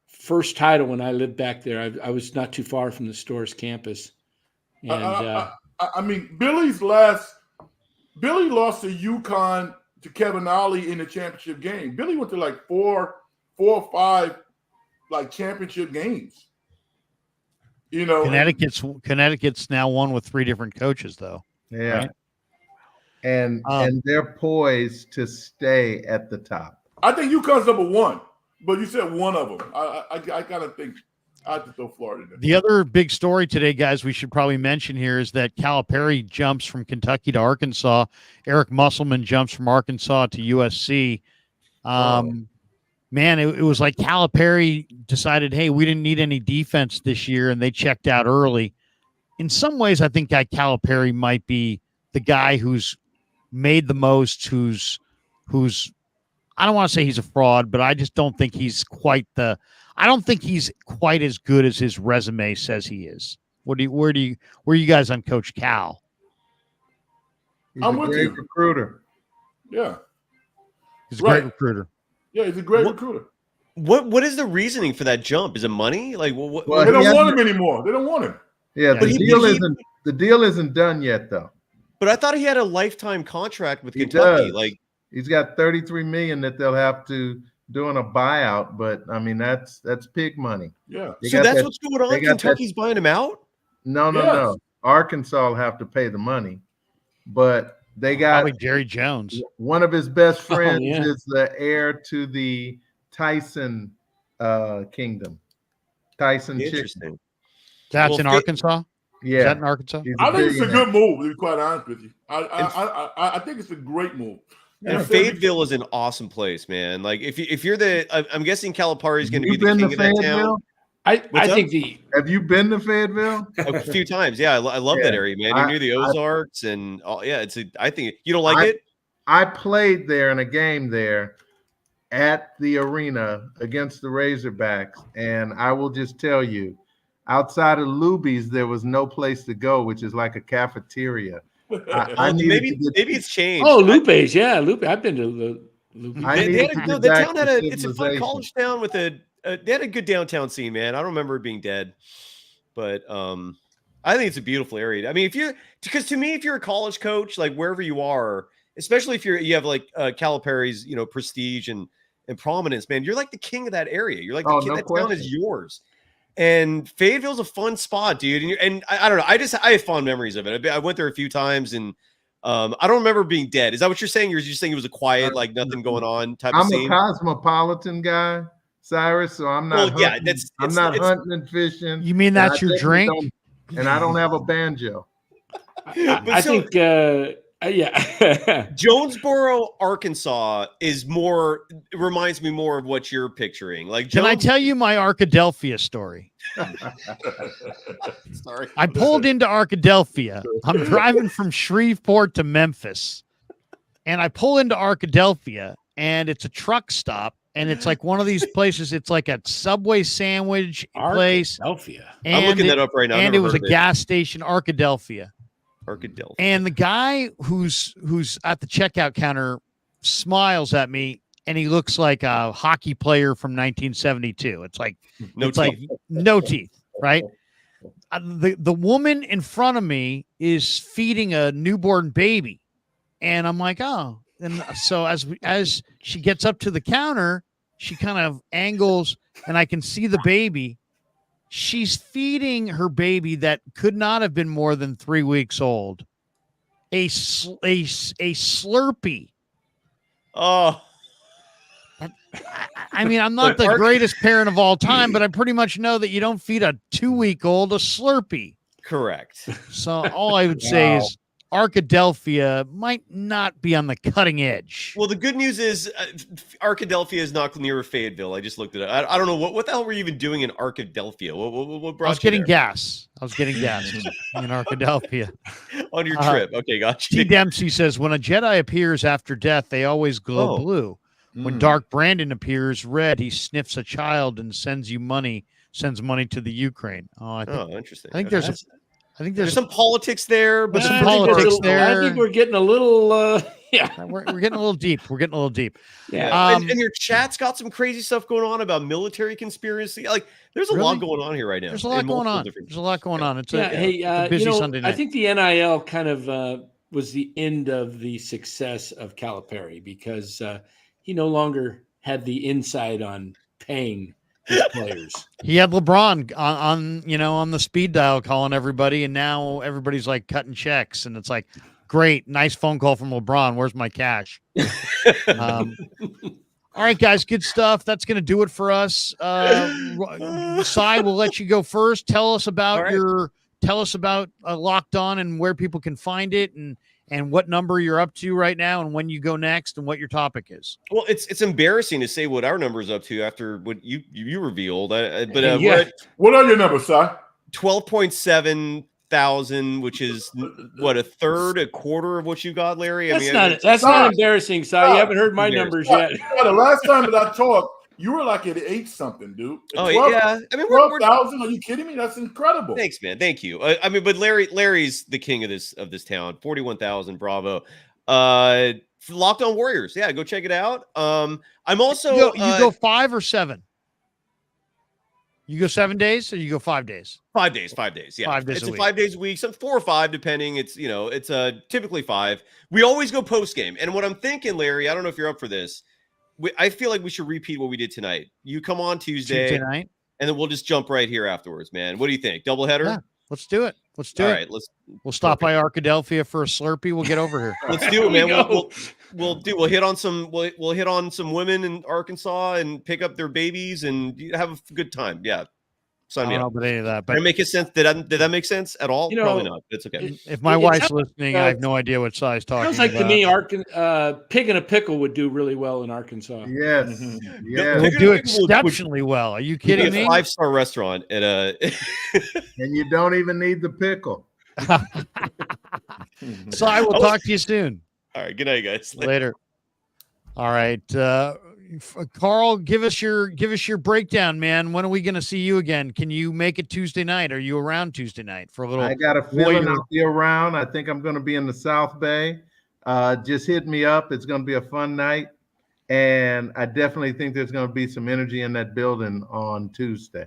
First title when I lived back there. I was not too far from the Storrs campus. And I mean, Billy lost to UConn to Kevin Ollie in the championship game. Billy went to like four or five like championship games. You know, Connecticut's now won with 3 different coaches, though. Yeah, right? and they're poised to stay at the top. I think UConn's number 1, but you said one of them. I kind of think I have to throw Florida in there. The other big story today, guys, we should probably mention here is that Calipari jumps from Kentucky to Arkansas. Eric Musselman jumps from Arkansas to USC. Man, it was like Calipari decided, hey, we didn't need any defense this year, and they checked out early. In some ways, I think that Calipari might be the guy who's made the most, who's I don't want to say he's a fraud, but I just don't think he's quite as good as his resume says he is. Where are you guys on Coach Cal? I'm with you. Recruiter. Yeah. He's a great recruiter. Yeah, he's a great recruiter. What is the reasoning for that jump? Is it money? Like, well, they don't want him anymore. They don't want him. Yeah, the deal isn't done yet, though. But I thought he had a lifetime contract with Kentucky. Does. Like, he's got $33 million that they'll have to do in a buyout. But I mean, that's pig money. Yeah. So that's what's going on. Kentucky's buying him out. No. Arkansas will have to pay the money, but they got probably Jerry Jones. One of his best friends is the heir to the Tyson kingdom. Tyson Interesting. That's in Arkansas? Yeah. Is that in Arkansas? I think it's a good move, to be quite honest with you. I think it's a great move. And Fayetteville is an awesome place, man. Like if you're I'm guessing Calipari is going to be the king of that town. Have you been to Fayetteville? A few times, yeah. I love that area, man. You're near the Ozarks, and I think you don't like it. I played there in a game there at the arena against the Razorbacks, and I will just tell you, outside of Luby's, there was no place to go, which is like a cafeteria. Maybe it's changed. Oh, Lupe's, Lupe. I've been to the Lupe. The town it's a fun college town with they had a good downtown scene, man. I don't remember it being dead, but I think it's a beautiful area. I mean, because to me, if you're a college coach, like wherever you are, especially if you have like Calipari's, prestige and prominence, man, you're like the king of that area. You're like the king. That town is yours. And Fayetteville's a fun spot, dude. And I don't know. I have fond memories of it. I went there a few times, and I don't remember being dead. Is that what you're saying? You're just saying it was a quiet, like nothing going on type of scene? I'm a cosmopolitan guy, Cyrus, so I'm not hunting. I'm not hunting and fishing. You mean that's your drink? And I don't have a banjo. I think Jonesboro, Arkansas reminds me more of what you're picturing. Like, can I tell you my Arkadelphia story? Sorry. I pulled into Arkadelphia. I'm driving from Shreveport to Memphis, and I pull into Arkadelphia, and it's a truck stop, and it's like one of these places. It's like a Subway sandwich place. Arkadelphia. I'm looking that up right now. And it was a gas station, Arkadelphia. Arkadelphia. And the guy who's at the checkout counter smiles at me, and he looks like a hockey player from 1972. It's like no teeth, right? The woman in front of me is feeding a newborn baby, and I'm like, oh. And so as she gets up to the counter, she kind of angles, and I can see the baby. She's feeding her baby that could not have been more than 3 weeks old a Slurpee. Oh. I mean, I'm not the greatest parent of all time, but I pretty much know that you don't feed a 2-week-old a Slurpee. Correct. So all I would say is Arkadelphia might not be on the cutting edge. Well, the good news is Arkadelphia is not near Fayetteville. I just looked at it. I don't know what the hell were you even doing in Arkadelphia? What brought I was getting gas. I was getting gas in Arkadelphia on your trip. Okay, gotcha. T. Dempsey says when a Jedi appears after death, they always glow blue. When Dark Brandon appears red, he sniffs a child and sends money to the Ukraine. Interesting. I think there's some politics there, but some politics there. I think we're getting a little, we're getting a little deep. We're getting a little deep. Yeah. And your chat's got some crazy stuff going on about military conspiracy. Like, there's a lot going on here right now. There's a lot going on. There's a lot going on. It's a busy Sunday night. I think the NIL kind of was the end of the success of Calipari because he no longer had the insight on paying his players. He had LeBron on the speed dial calling everybody, and now everybody's like cutting checks, and it's like, great, nice phone call from LeBron. Where's my cash? All right, guys, good stuff. That's going to do it for us. Cy, we'll let you go first. Tell us about Locked On and where people can find it, and what number you're up to right now, and when you go next, and what your topic is. Well, it's embarrassing to say what our number is up to after what you revealed. We're at what are your numbers, Si? 12.7 thousand, which is what, a quarter of what you got, Larry? That's not embarrassing, Si. You haven't heard my numbers yet. The last time that I talked, you were like at 8 something, dude. 12, yeah. I mean, 12,000. Are you kidding me? That's incredible. Thanks, man. Thank you. But Larry's the king of this town. 41,000. Bravo. Locked On Warriors. Yeah, go check it out. I'm also you go 5 or 7. You go 7 days, or you go 5 days? 5 days. 5 days. Yeah, 5 days. It's 5 days a week. Some 4 or 5, depending. It's typically 5. We always go post game. And what I'm thinking, Larry, I don't know if you're up for this. I feel like we should repeat what we did tonight. You come on Tuesday night, and then we'll just jump right here afterwards, man. What do you think? Doubleheader? Yeah, let's do it. All right, we'll stop by Arkadelphia for a Slurpee. We'll get over here. Let's do it, man. We'll hit on some women in Arkansas and pick up their babies and have a good time. Yeah. I don't know about any of that, but did it make sense? Did that make sense at all? Probably not. It's okay. If my wife's listening, I have no idea what size talking about. Sounds like to me, pig in a pickle would do really well in Arkansas. Yes, it would do exceptionally well. Are you kidding me? 5-star restaurant at and you don't even need the pickle. So I will talk to you soon. All right, good night, guys. Later. All right. Carl, give us your breakdown, man. When are we going to see you again? Can you make it Tuesday night? Are you around Tuesday night for a little? I got a feeling I'll be around. I think I'm going to be in the South Bay. Just hit me up. It's going to be a fun night, and I definitely think there's going to be some energy in that building on Tuesday.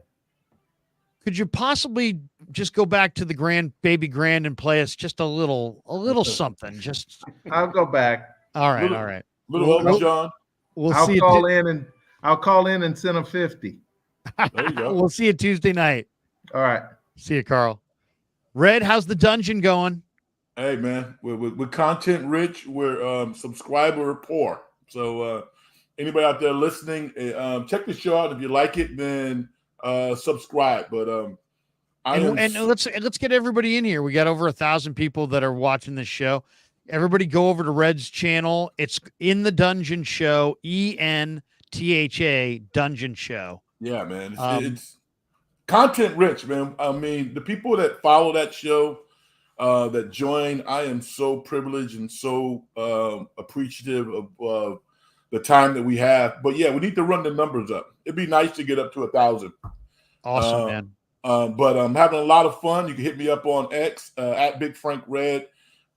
Could you possibly just go back to the Baby Grand and play us just a little something? Just I'll go back. All right. Little John. I'll call in and send a 50. There you go. We'll see you Tuesday night. All right. See you, Carl. Red, how's the dungeon going? Hey, man, we're content rich. We're subscriber poor. So anybody out there listening, check the show out. If you like it, then subscribe. But let's get everybody in here. We got over 1,000 people that are watching this show. Everybody go over to Red's channel. It's In the Dungeon Show, ENTHA Dungeon Show. Yeah, man. It's content rich, man. I mean, the people that follow that show, that join, I am so privileged and so appreciative of the time that we have. But yeah, we need to run the numbers up. It'd be nice to get up to 1,000. Awesome, man. But I'm having a lot of fun. You can hit me up on X at Big Frank Red.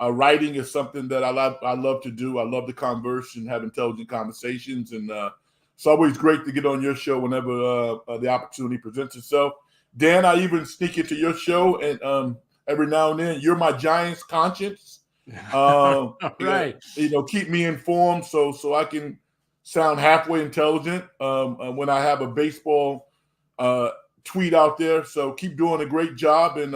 Writing is something that I love to do. I love to converse and have intelligent conversations, and it's always great to get on your show whenever the opportunity presents itself. Dan, I even sneak into your show, and every now and then, you're my Giants conscience. Right. Keep me informed so I can sound halfway intelligent when I have a baseball tweet out there. So keep doing a great job, and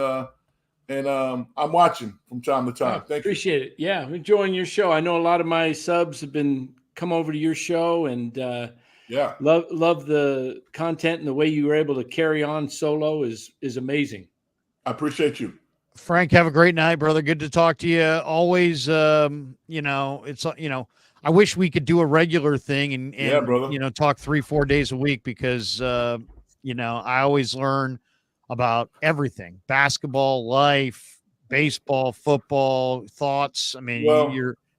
I'm watching from time to time. Thank you. Appreciate it. Yeah, I'm enjoying your show. I know a lot of my subs have come over to your show, and love the content, and the way you were able to carry on solo is amazing. I appreciate you, Frank. Have a great night, brother. Good to talk to you. Always, it's I wish we could do a regular thing and talk 3-4 days a week, because I always learn about everything: basketball, life, baseball, football, thoughts. I mean,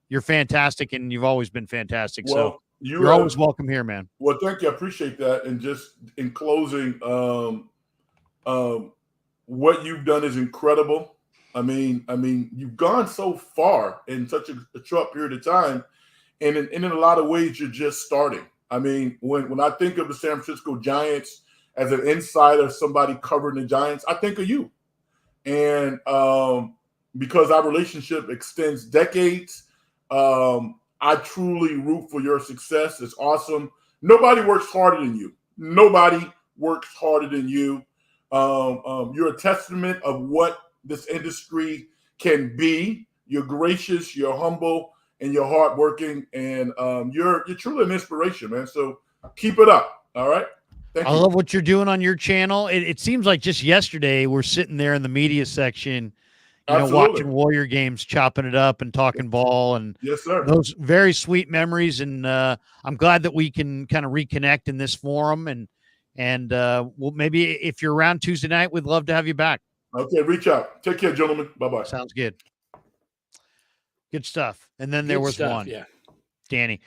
you're fantastic, and you've always been fantastic. So you're always welcome here, man. Well, thank you. I appreciate that. And just in closing, what you've done is incredible. I mean, you've gone so far in such a short period of time, and in a lot of ways, you're just starting. I mean, when I think of the San Francisco Giants as an insider, somebody covering the Giants, I think of you. And because our relationship extends decades, I truly root for your success. It's awesome. Nobody works harder than you. Nobody works harder than you. You're a testament of what this industry can be. You're gracious, you're humble, and you're hardworking, and you're truly an inspiration, man. So keep it up. All right. Thank you. I love what you're doing on your channel. It seems like just yesterday we're sitting there in the media section, watching Warrior games, chopping it up and talking ball, and yes, sir. Those very sweet memories. And I'm glad that we can kind of reconnect in this forum. And well, maybe if you're around Tuesday night, we'd love to have you back. Okay, reach out. Take care, gentlemen. Bye-bye. Sounds good. Good stuff. And then there was one. Yeah. Danny.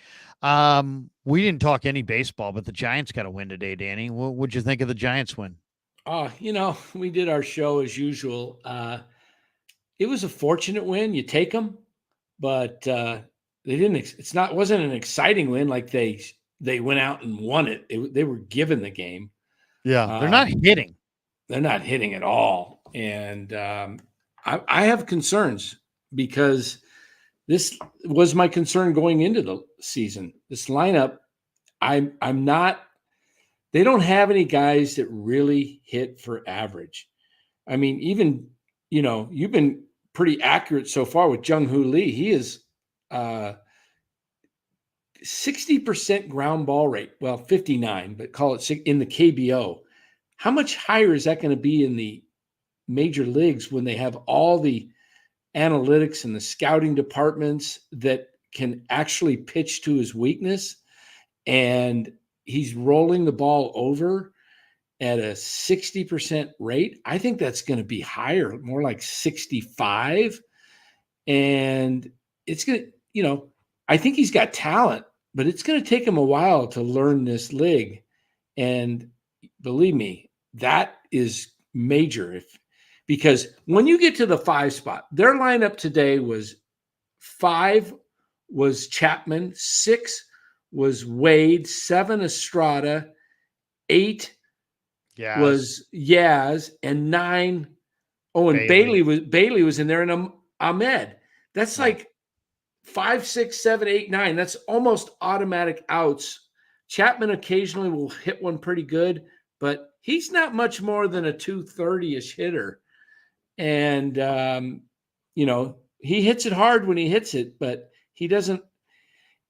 We didn't talk any baseball, but the Giants got a win today, Danny. What'd you think of the Giants win? We did our show as usual. It was a fortunate win. You take them, but they didn't. Wasn't an exciting win. Like they went out and won it. They were given the game. Yeah, they're not hitting. They're not hitting at all, and I have concerns, because this was my concern going into the season. This lineup, I'm not. They don't have any guys that really hit for average. I mean, even you've been pretty accurate so far with Jung-Hoo Lee. He is 60% ground ball rate. Well, 59, but call it in the KBO. How much higher is that going to be in the major leagues when they have all the analytics and the scouting departments that can actually pitch to his weakness? And he's rolling the ball over at a 60% rate. I think that's going to be higher, more like 65. And it's going to, I think he's got talent, but it's going to take him a while to learn this league. And believe me, that is major. Because when you get to the 5 spot, their lineup today was 5 was Chapman, 6 was Wade, 7 Estrada, 8 was Yaz, and 9. Oh, and Bailey was in there, and Ahmed. That's like 5, 6, 7, 8, 9. That's almost automatic outs. Chapman occasionally will hit one pretty good, but he's not much more than a 230-ish hitter. And, he hits it hard when he hits it, but he doesn't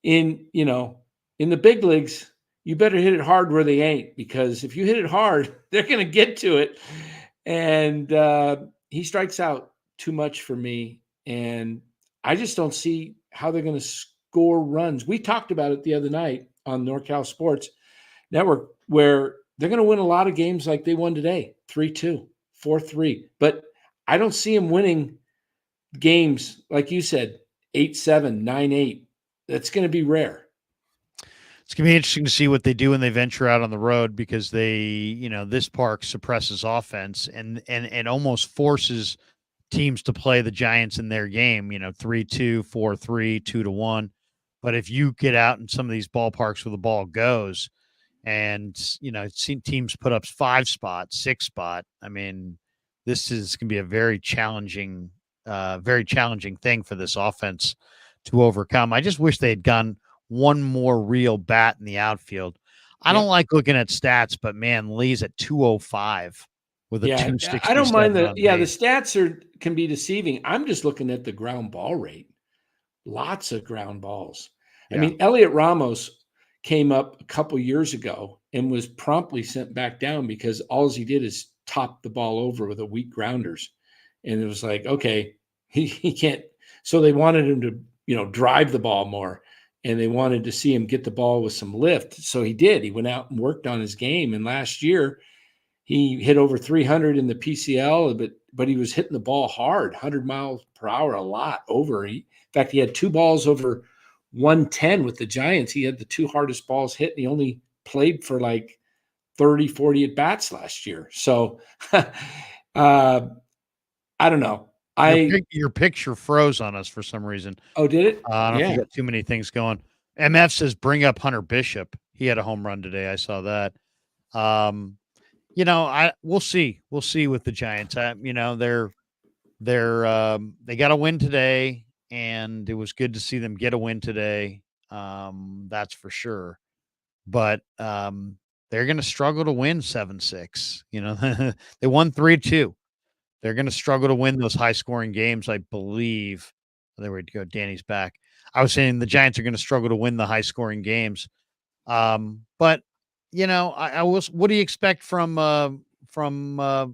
in the big leagues. You better hit it hard where they ain't, because if you hit it hard, they're going to get to it. And he strikes out too much for me. And I just don't see how they're going to score runs. We talked about it the other night on NorCal Sports Network, where they're going to win a lot of games like they won today, 3-2, 4-3. But I don't see them winning games, like you said, 8-7, 9-8. That's going to be rare. It's going to be interesting to see what they do when they venture out on the road, because this park suppresses offense and almost forces teams to play the Giants in their game, 3-2, 4-3, 2-1. But if you get out in some of these ballparks where the ball goes and, seen teams put up 5 spot, 6 spot, I mean, this is going to be a very challenging thing for this offense to overcome. I just wish they had gone one more real bat in the outfield. I don't like looking at stats, but man, Lee's at 205 with a 267. I don't mind the stats can be deceiving. I'm just looking at the ground ball rate. Lots of ground balls. Yeah. I mean, Elliot Ramos came up a couple years ago and was promptly sent back down because all he did is top the ball over with a weak grounders. And it was like, okay, he can't. So they wanted him to, drive the ball more, and they wanted to see him get the ball with some lift. So he did. He went out and worked on his game. And last year he hit over 300 in the PCL, but he was hitting the ball hard, 100 miles per hour, a lot over. In fact, he had 2 balls over 110 with the Giants. He had the 2 hardest balls hit, and he only played for like 30, 40 at bats last year. So I don't know. Your picture froze on us for some reason. Oh, did it? I don't know if you got too many things going. MF says bring up Hunter Bishop. He had a home run today. I saw that. We'll see. We'll see with the Giants. They got a win today, and it was good to see them get a win today. That's for sure. But they're going to struggle to win 7-6. They won 3-2. They're going to struggle to win those high-scoring games, I believe. There we go. Danny's back. I was saying the Giants are going to struggle to win the high-scoring games. But I will. What do you expect from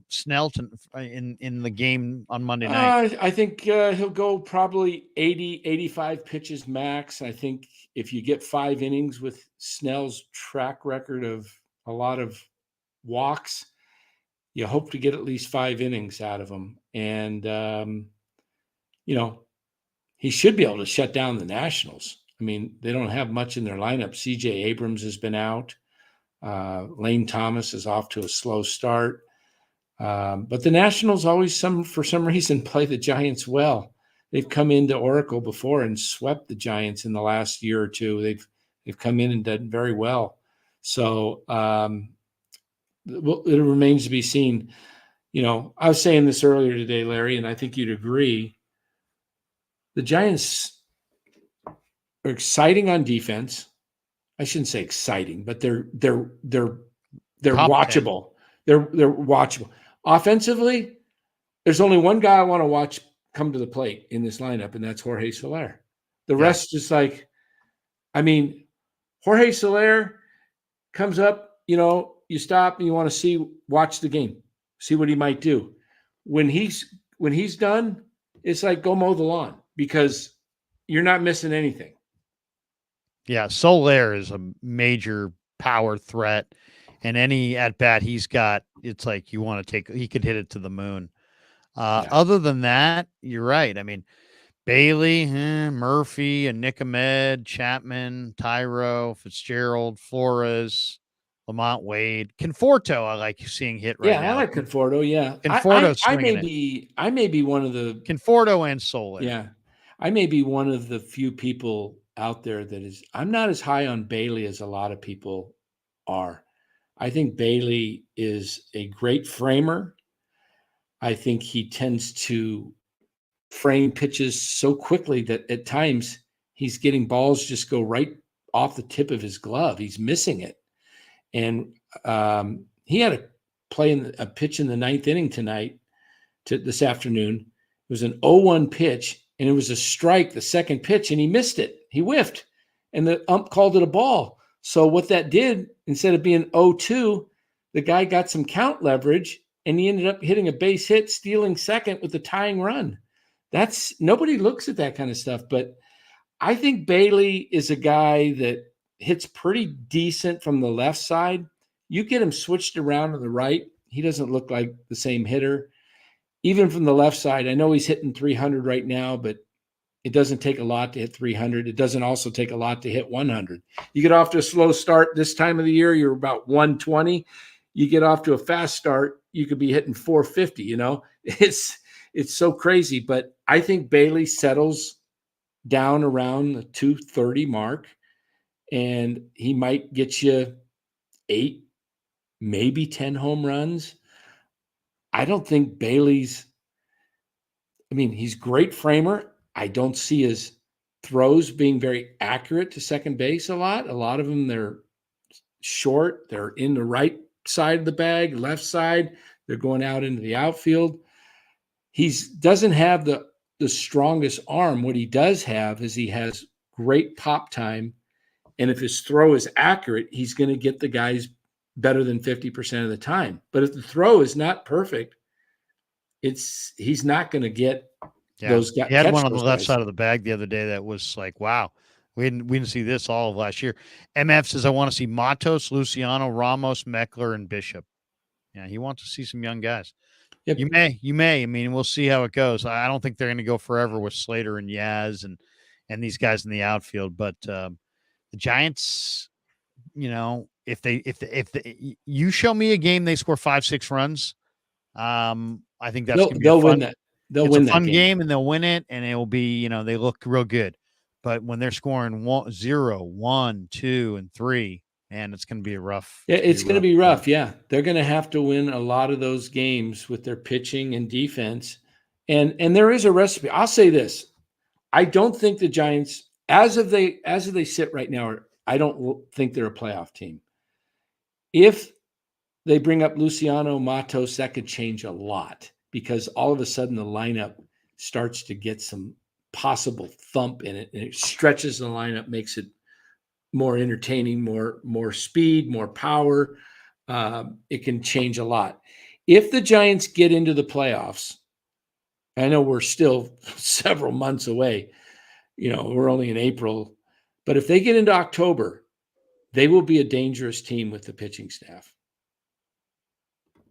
Snell in the game on Monday night? I think he'll go probably 80, 85 pitches max. I think if you get 5 innings with Snell's track record of a lot of walks, you hope to get at least 5 innings out of him. And, he should be able to shut down the Nationals. I mean, they don't have much in their lineup. CJ Abrams has been out. Lane Thomas is off to a slow start. But the Nationals always, for some reason, play the Giants well. They've come into Oracle before and swept the Giants in the last year or two. They've come in and done very well. So it remains to be seen. I was saying this earlier today, Larry, and I think you'd agree. The Giants are exciting on defense. I shouldn't say exciting, but they're watchable. They're watchable. Offensively, there's only one guy I want to watch come to the plate in this lineup, and that's Jorge Soler. The rest is like, Jorge Soler comes up, you stop and you want to watch the game, see what he might do. When he's done, it's like go mow the lawn because you're not missing anything. Yeah, Soler is a major power threat, and any at bat he's got, it's like you want to take. He could hit it to the moon. Other than that, you're right. I mean, Bailey, Murphy, and Nick Ahmed, Chapman, Tyro, Fitzgerald, Flores, Lamont Wade, Conforto. I like seeing hit right now. Yeah, I like Conforto. Yeah, Conforto. I may be one of the Conforto and Soler. Yeah, I may be one of the few people out there that is. I'm not as high on Bailey as a lot of people are. I think Bailey is a great framer. I think he tends to frame pitches so quickly that at times he's getting balls just go right off the tip of his glove. He's missing it. And he had a pitch in the 9th inning this afternoon. It was an 0-1 pitch, and it was a strike, the second pitch, and he missed it. He whiffed, and the ump called it a ball. So what that did, instead of being 0-2, the guy got some count leverage, and he ended up hitting a base hit, stealing second with the tying run. Nobody looks at that kind of stuff, but I think Bailey is a guy that hits pretty decent from the left side. You get him switched around on the right, he doesn't look like the same hitter. Even from the left side, I know he's hitting 300 right now, but It doesn't take a lot to hit 300. It doesn't also take a lot to hit 100. You get off to a slow start this time of the year, you're about 120. You get off to a fast start, you could be hitting 450. It's so crazy. But I think Bailey settles down around the 230 mark, and he might get you 8, maybe 10 home runs. I don't think Bailey's, he's great framer. I don't see his throws being very accurate to second base a lot. A lot of them, they're short. They're in the right side of the bag, left side. They're going out into the outfield. He doesn't have the strongest arm. What he does have is he has great pop time. And if his throw is accurate, he's going to get the guys better than 50% of the time. But if the throw is not perfect, he's not going to get those guys. He had one on the left side of the bag the other day that was like, wow, we didn't see this all of last year. MF says, I want to see Matos, Luciano, Ramos, Meckler, and Bishop. Yeah, he wants to see some young guys. Yep. You may. We'll see how it goes. I don't think they're going to go forever with Slater and Yaz and these guys in the outfield. But the Giants, if you show me a game they score 5-6 runs, I think they'll win that. They'll win that fun game. game, and they'll win it, and it will be, they look real good. But when they're scoring 0, 1, 2, and 3, and it's going to be rough. Yeah, it's going to be rough. Yeah, they're going to have to win a lot of those games with their pitching and defense, and there is a recipe. I'll say this: I don't think the Giants, as they sit right now, I don't think they're a playoff team. If they bring up Luciano, Matos, that could change a lot, because all of a sudden the lineup starts to get some possible thump in it, and it stretches the lineup, makes it more entertaining, more speed, more power. It can change a lot. If the Giants get into the playoffs, I know we're still several months away. We're only in April, but if they get into October, they will be a dangerous team with the pitching staff.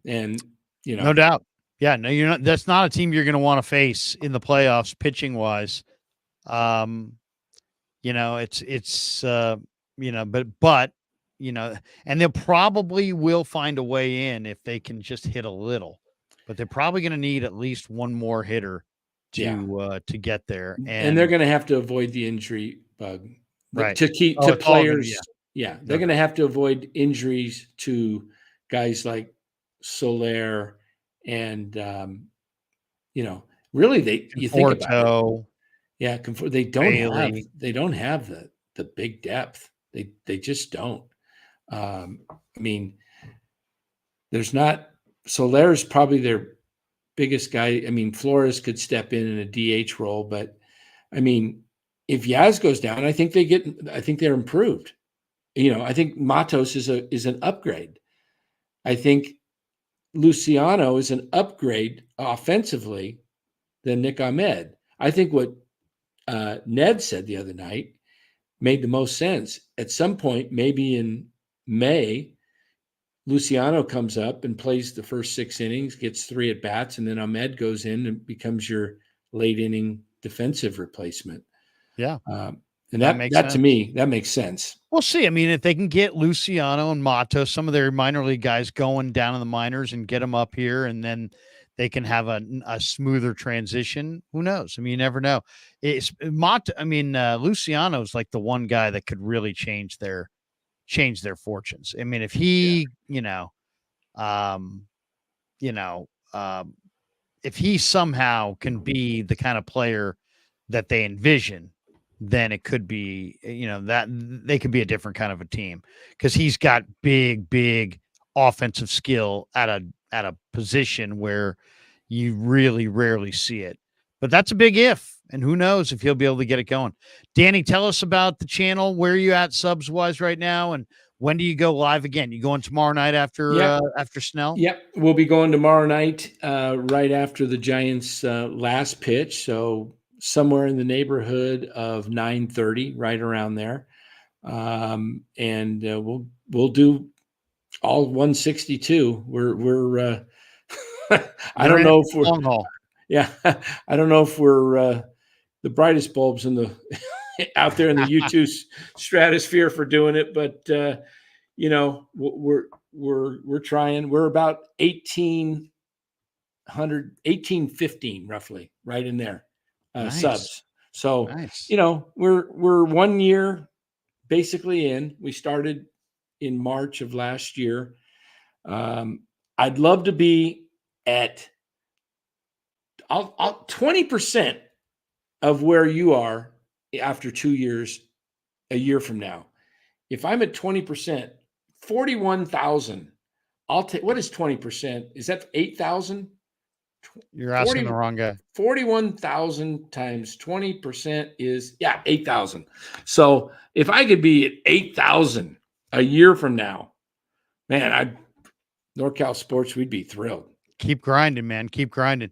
And, no doubt. Yeah, no, you're not. That's not a team you're going to want to face in the playoffs, pitching wise. And they probably will find a way in if they can just hit a little, but they're probably going to need at least one more hitter to get there. And they're going to have to avoid the injury bug, right? To keep players. They're going to have to avoid injuries to guys like Soler and really you think about it. Yeah, they don't have the big depth. They just don't. There's not. Soler's probably their biggest guy. Flores could step in a DH role, but if Yaz goes down, I think they're improved. I think Matos is an upgrade. I think Luciano is an upgrade offensively than Nick Ahmed. I think what Ned said the other night made the most sense. At some point, maybe in May, Luciano comes up and plays the first 6 innings, gets 3 at bats, and then Ahmed goes in and becomes your late inning defensive replacement. Yeah. And that to me, that makes sense. We'll see. If they can get Luciano and Matos, some of their minor league guys, going down in the minors and get them up here, and then they can have a smoother transition. Who knows? You never know. Luciano's like the one guy that could really change their fortunes. If he, if he somehow can be the kind of player that they envision, then it could be, that they could be a different kind of a team, because he's got big offensive skill at a position where you really rarely see it. But that's a big if, and who knows if he'll be able to get it going. Danny, tell us about the channel. Where are you at subs wise right now, and when do you go live again? You going tomorrow night after Snell? Yep, we'll be going tomorrow night, right after the Giants' last pitch. So somewhere in the neighborhood of 9:30, right around there. And we'll do all 162. We're I don't know if we're long haul. Yeah, I don't know if we're the brightest bulbs in the out there in the U2 stratosphere for doing it, but we're trying. We're about 1815 roughly, right in there, nice. Subs. So nice. We're 1 year basically in. We started in March of last year. I'd love to be at 20% of where you are after 2 years, a year from now. If I'm at 20%, 41,000, I'll take. What is 20%? Is that 8,000? You're asking the wrong guy. 41,000 times 20% is 8,000. So if I could be at 8,000 a year from now, man, NorCal Sports, we'd be thrilled. Keep grinding, man. Keep grinding.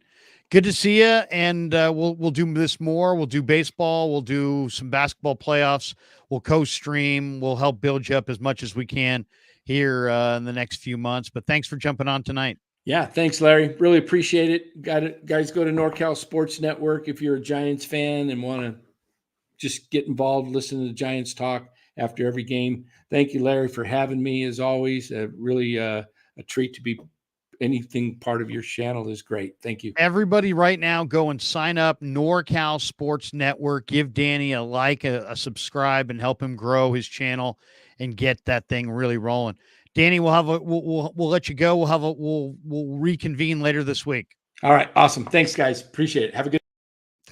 Good to see you. And we'll do this more. We'll do baseball. We'll do some basketball playoffs. We'll co-stream. We'll help build you up as much as we can here in the next few months. But thanks for jumping on tonight. Yeah, thanks, Larry. Really appreciate it. Guys, go to NorCal Sports Network if you're a Giants fan and want to just get involved, listen to the Giants talk after every game. Thank you, Larry, for having me as always. Really a treat to be anything part of your channel is great. Thank you. Everybody right now, go and sign up NorCal Sports Network. Give Danny a like, a subscribe, and help him grow his channel and get that thing really rolling. Danny, we'll let you go. We'll reconvene later this week. All right. Awesome. Thanks, guys. Appreciate it. Have a good.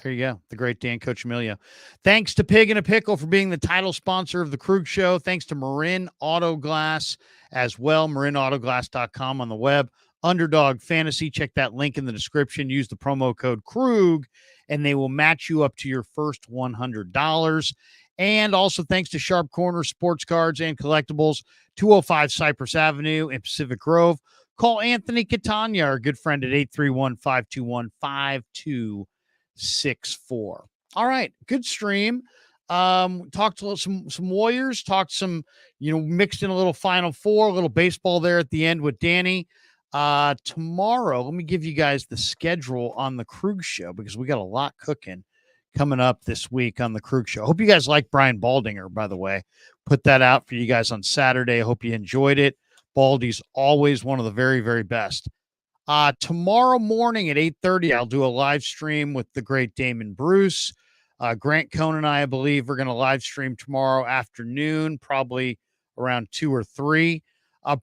There you go. The great Dan Coach Emilio. Thanks to Pig and a Pickle for being the title sponsor of the Krug Show. Thanks to Marin Auto Glass as well. MarinAutoGlass.com on the web. Underdog Fantasy. Check that link in the description. Use the promo code Krug and they will match you up to your first $100. And also thanks to Sharp Corner Sports Cards and Collectibles, 205 Cypress Avenue in Pacific Grove. Call Anthony Catania, our good friend, at 831-521-5264. All right, good stream. Talked to some Warriors, talked some, mixed in a little Final Four, a little baseball there at the end with Danny. Tomorrow, let me give you guys the schedule on the Krug Show because we got a lot cooking coming up this week on the Krug Show. Hope you guys like Brian Baldinger, by the way. Put that out for you guys on Saturday. I hope you enjoyed it. Baldy's always one of the very, very best. Tomorrow morning at 8:30, I'll do a live stream with the great Damon Bruce. Grant Cohn and I believe, are going to live stream tomorrow afternoon, probably around 2 or 3.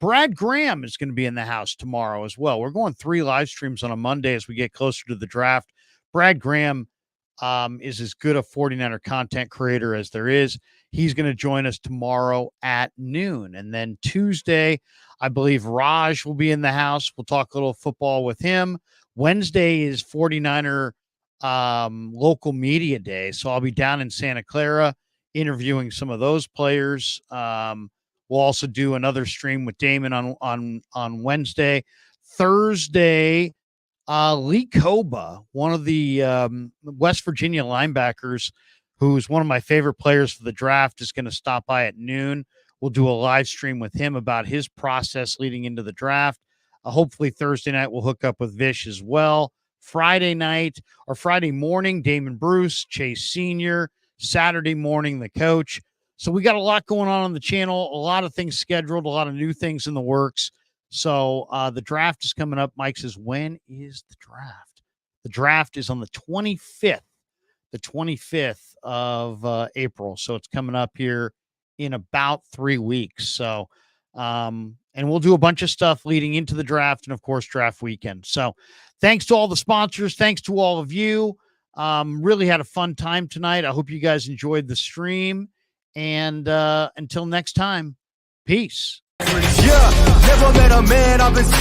Brad Graham is going to be in the house tomorrow as well. We're going 3 live streams on a Monday as we get closer to the draft. Brad Graham is as good a 49er content creator as there is. He's going to join us tomorrow at noon. And then Tuesday, I believe Raj will be in the house. We'll talk a little football with him. Wednesday is 49er local media day. So I'll be down in Santa Clara interviewing some of those players. We'll also do another stream with Damon on Wednesday. Thursday, Lee Koba, one of the West Virginia linebackers, who's one of my favorite players for the draft, is going to stop by at noon. We'll do a live stream with him about his process leading into the draft. Hopefully Thursday night we'll hook up with Vish as well. Friday morning, Damon Bruce, Chase Sr., Saturday morning, the coach. So we got a lot going on the channel, a lot of things scheduled, a lot of new things in the works. So the draft is coming up. Mike says, when is the draft? The draft is on the 25th of April. So it's coming up here in about 3 weeks. So, and we'll do a bunch of stuff leading into the draft and, of course, draft weekend. So thanks to all the sponsors. Thanks to all of you. Really had a fun time tonight. I hope you guys enjoyed the stream. And until next time, peace. Yeah, never met a man I've been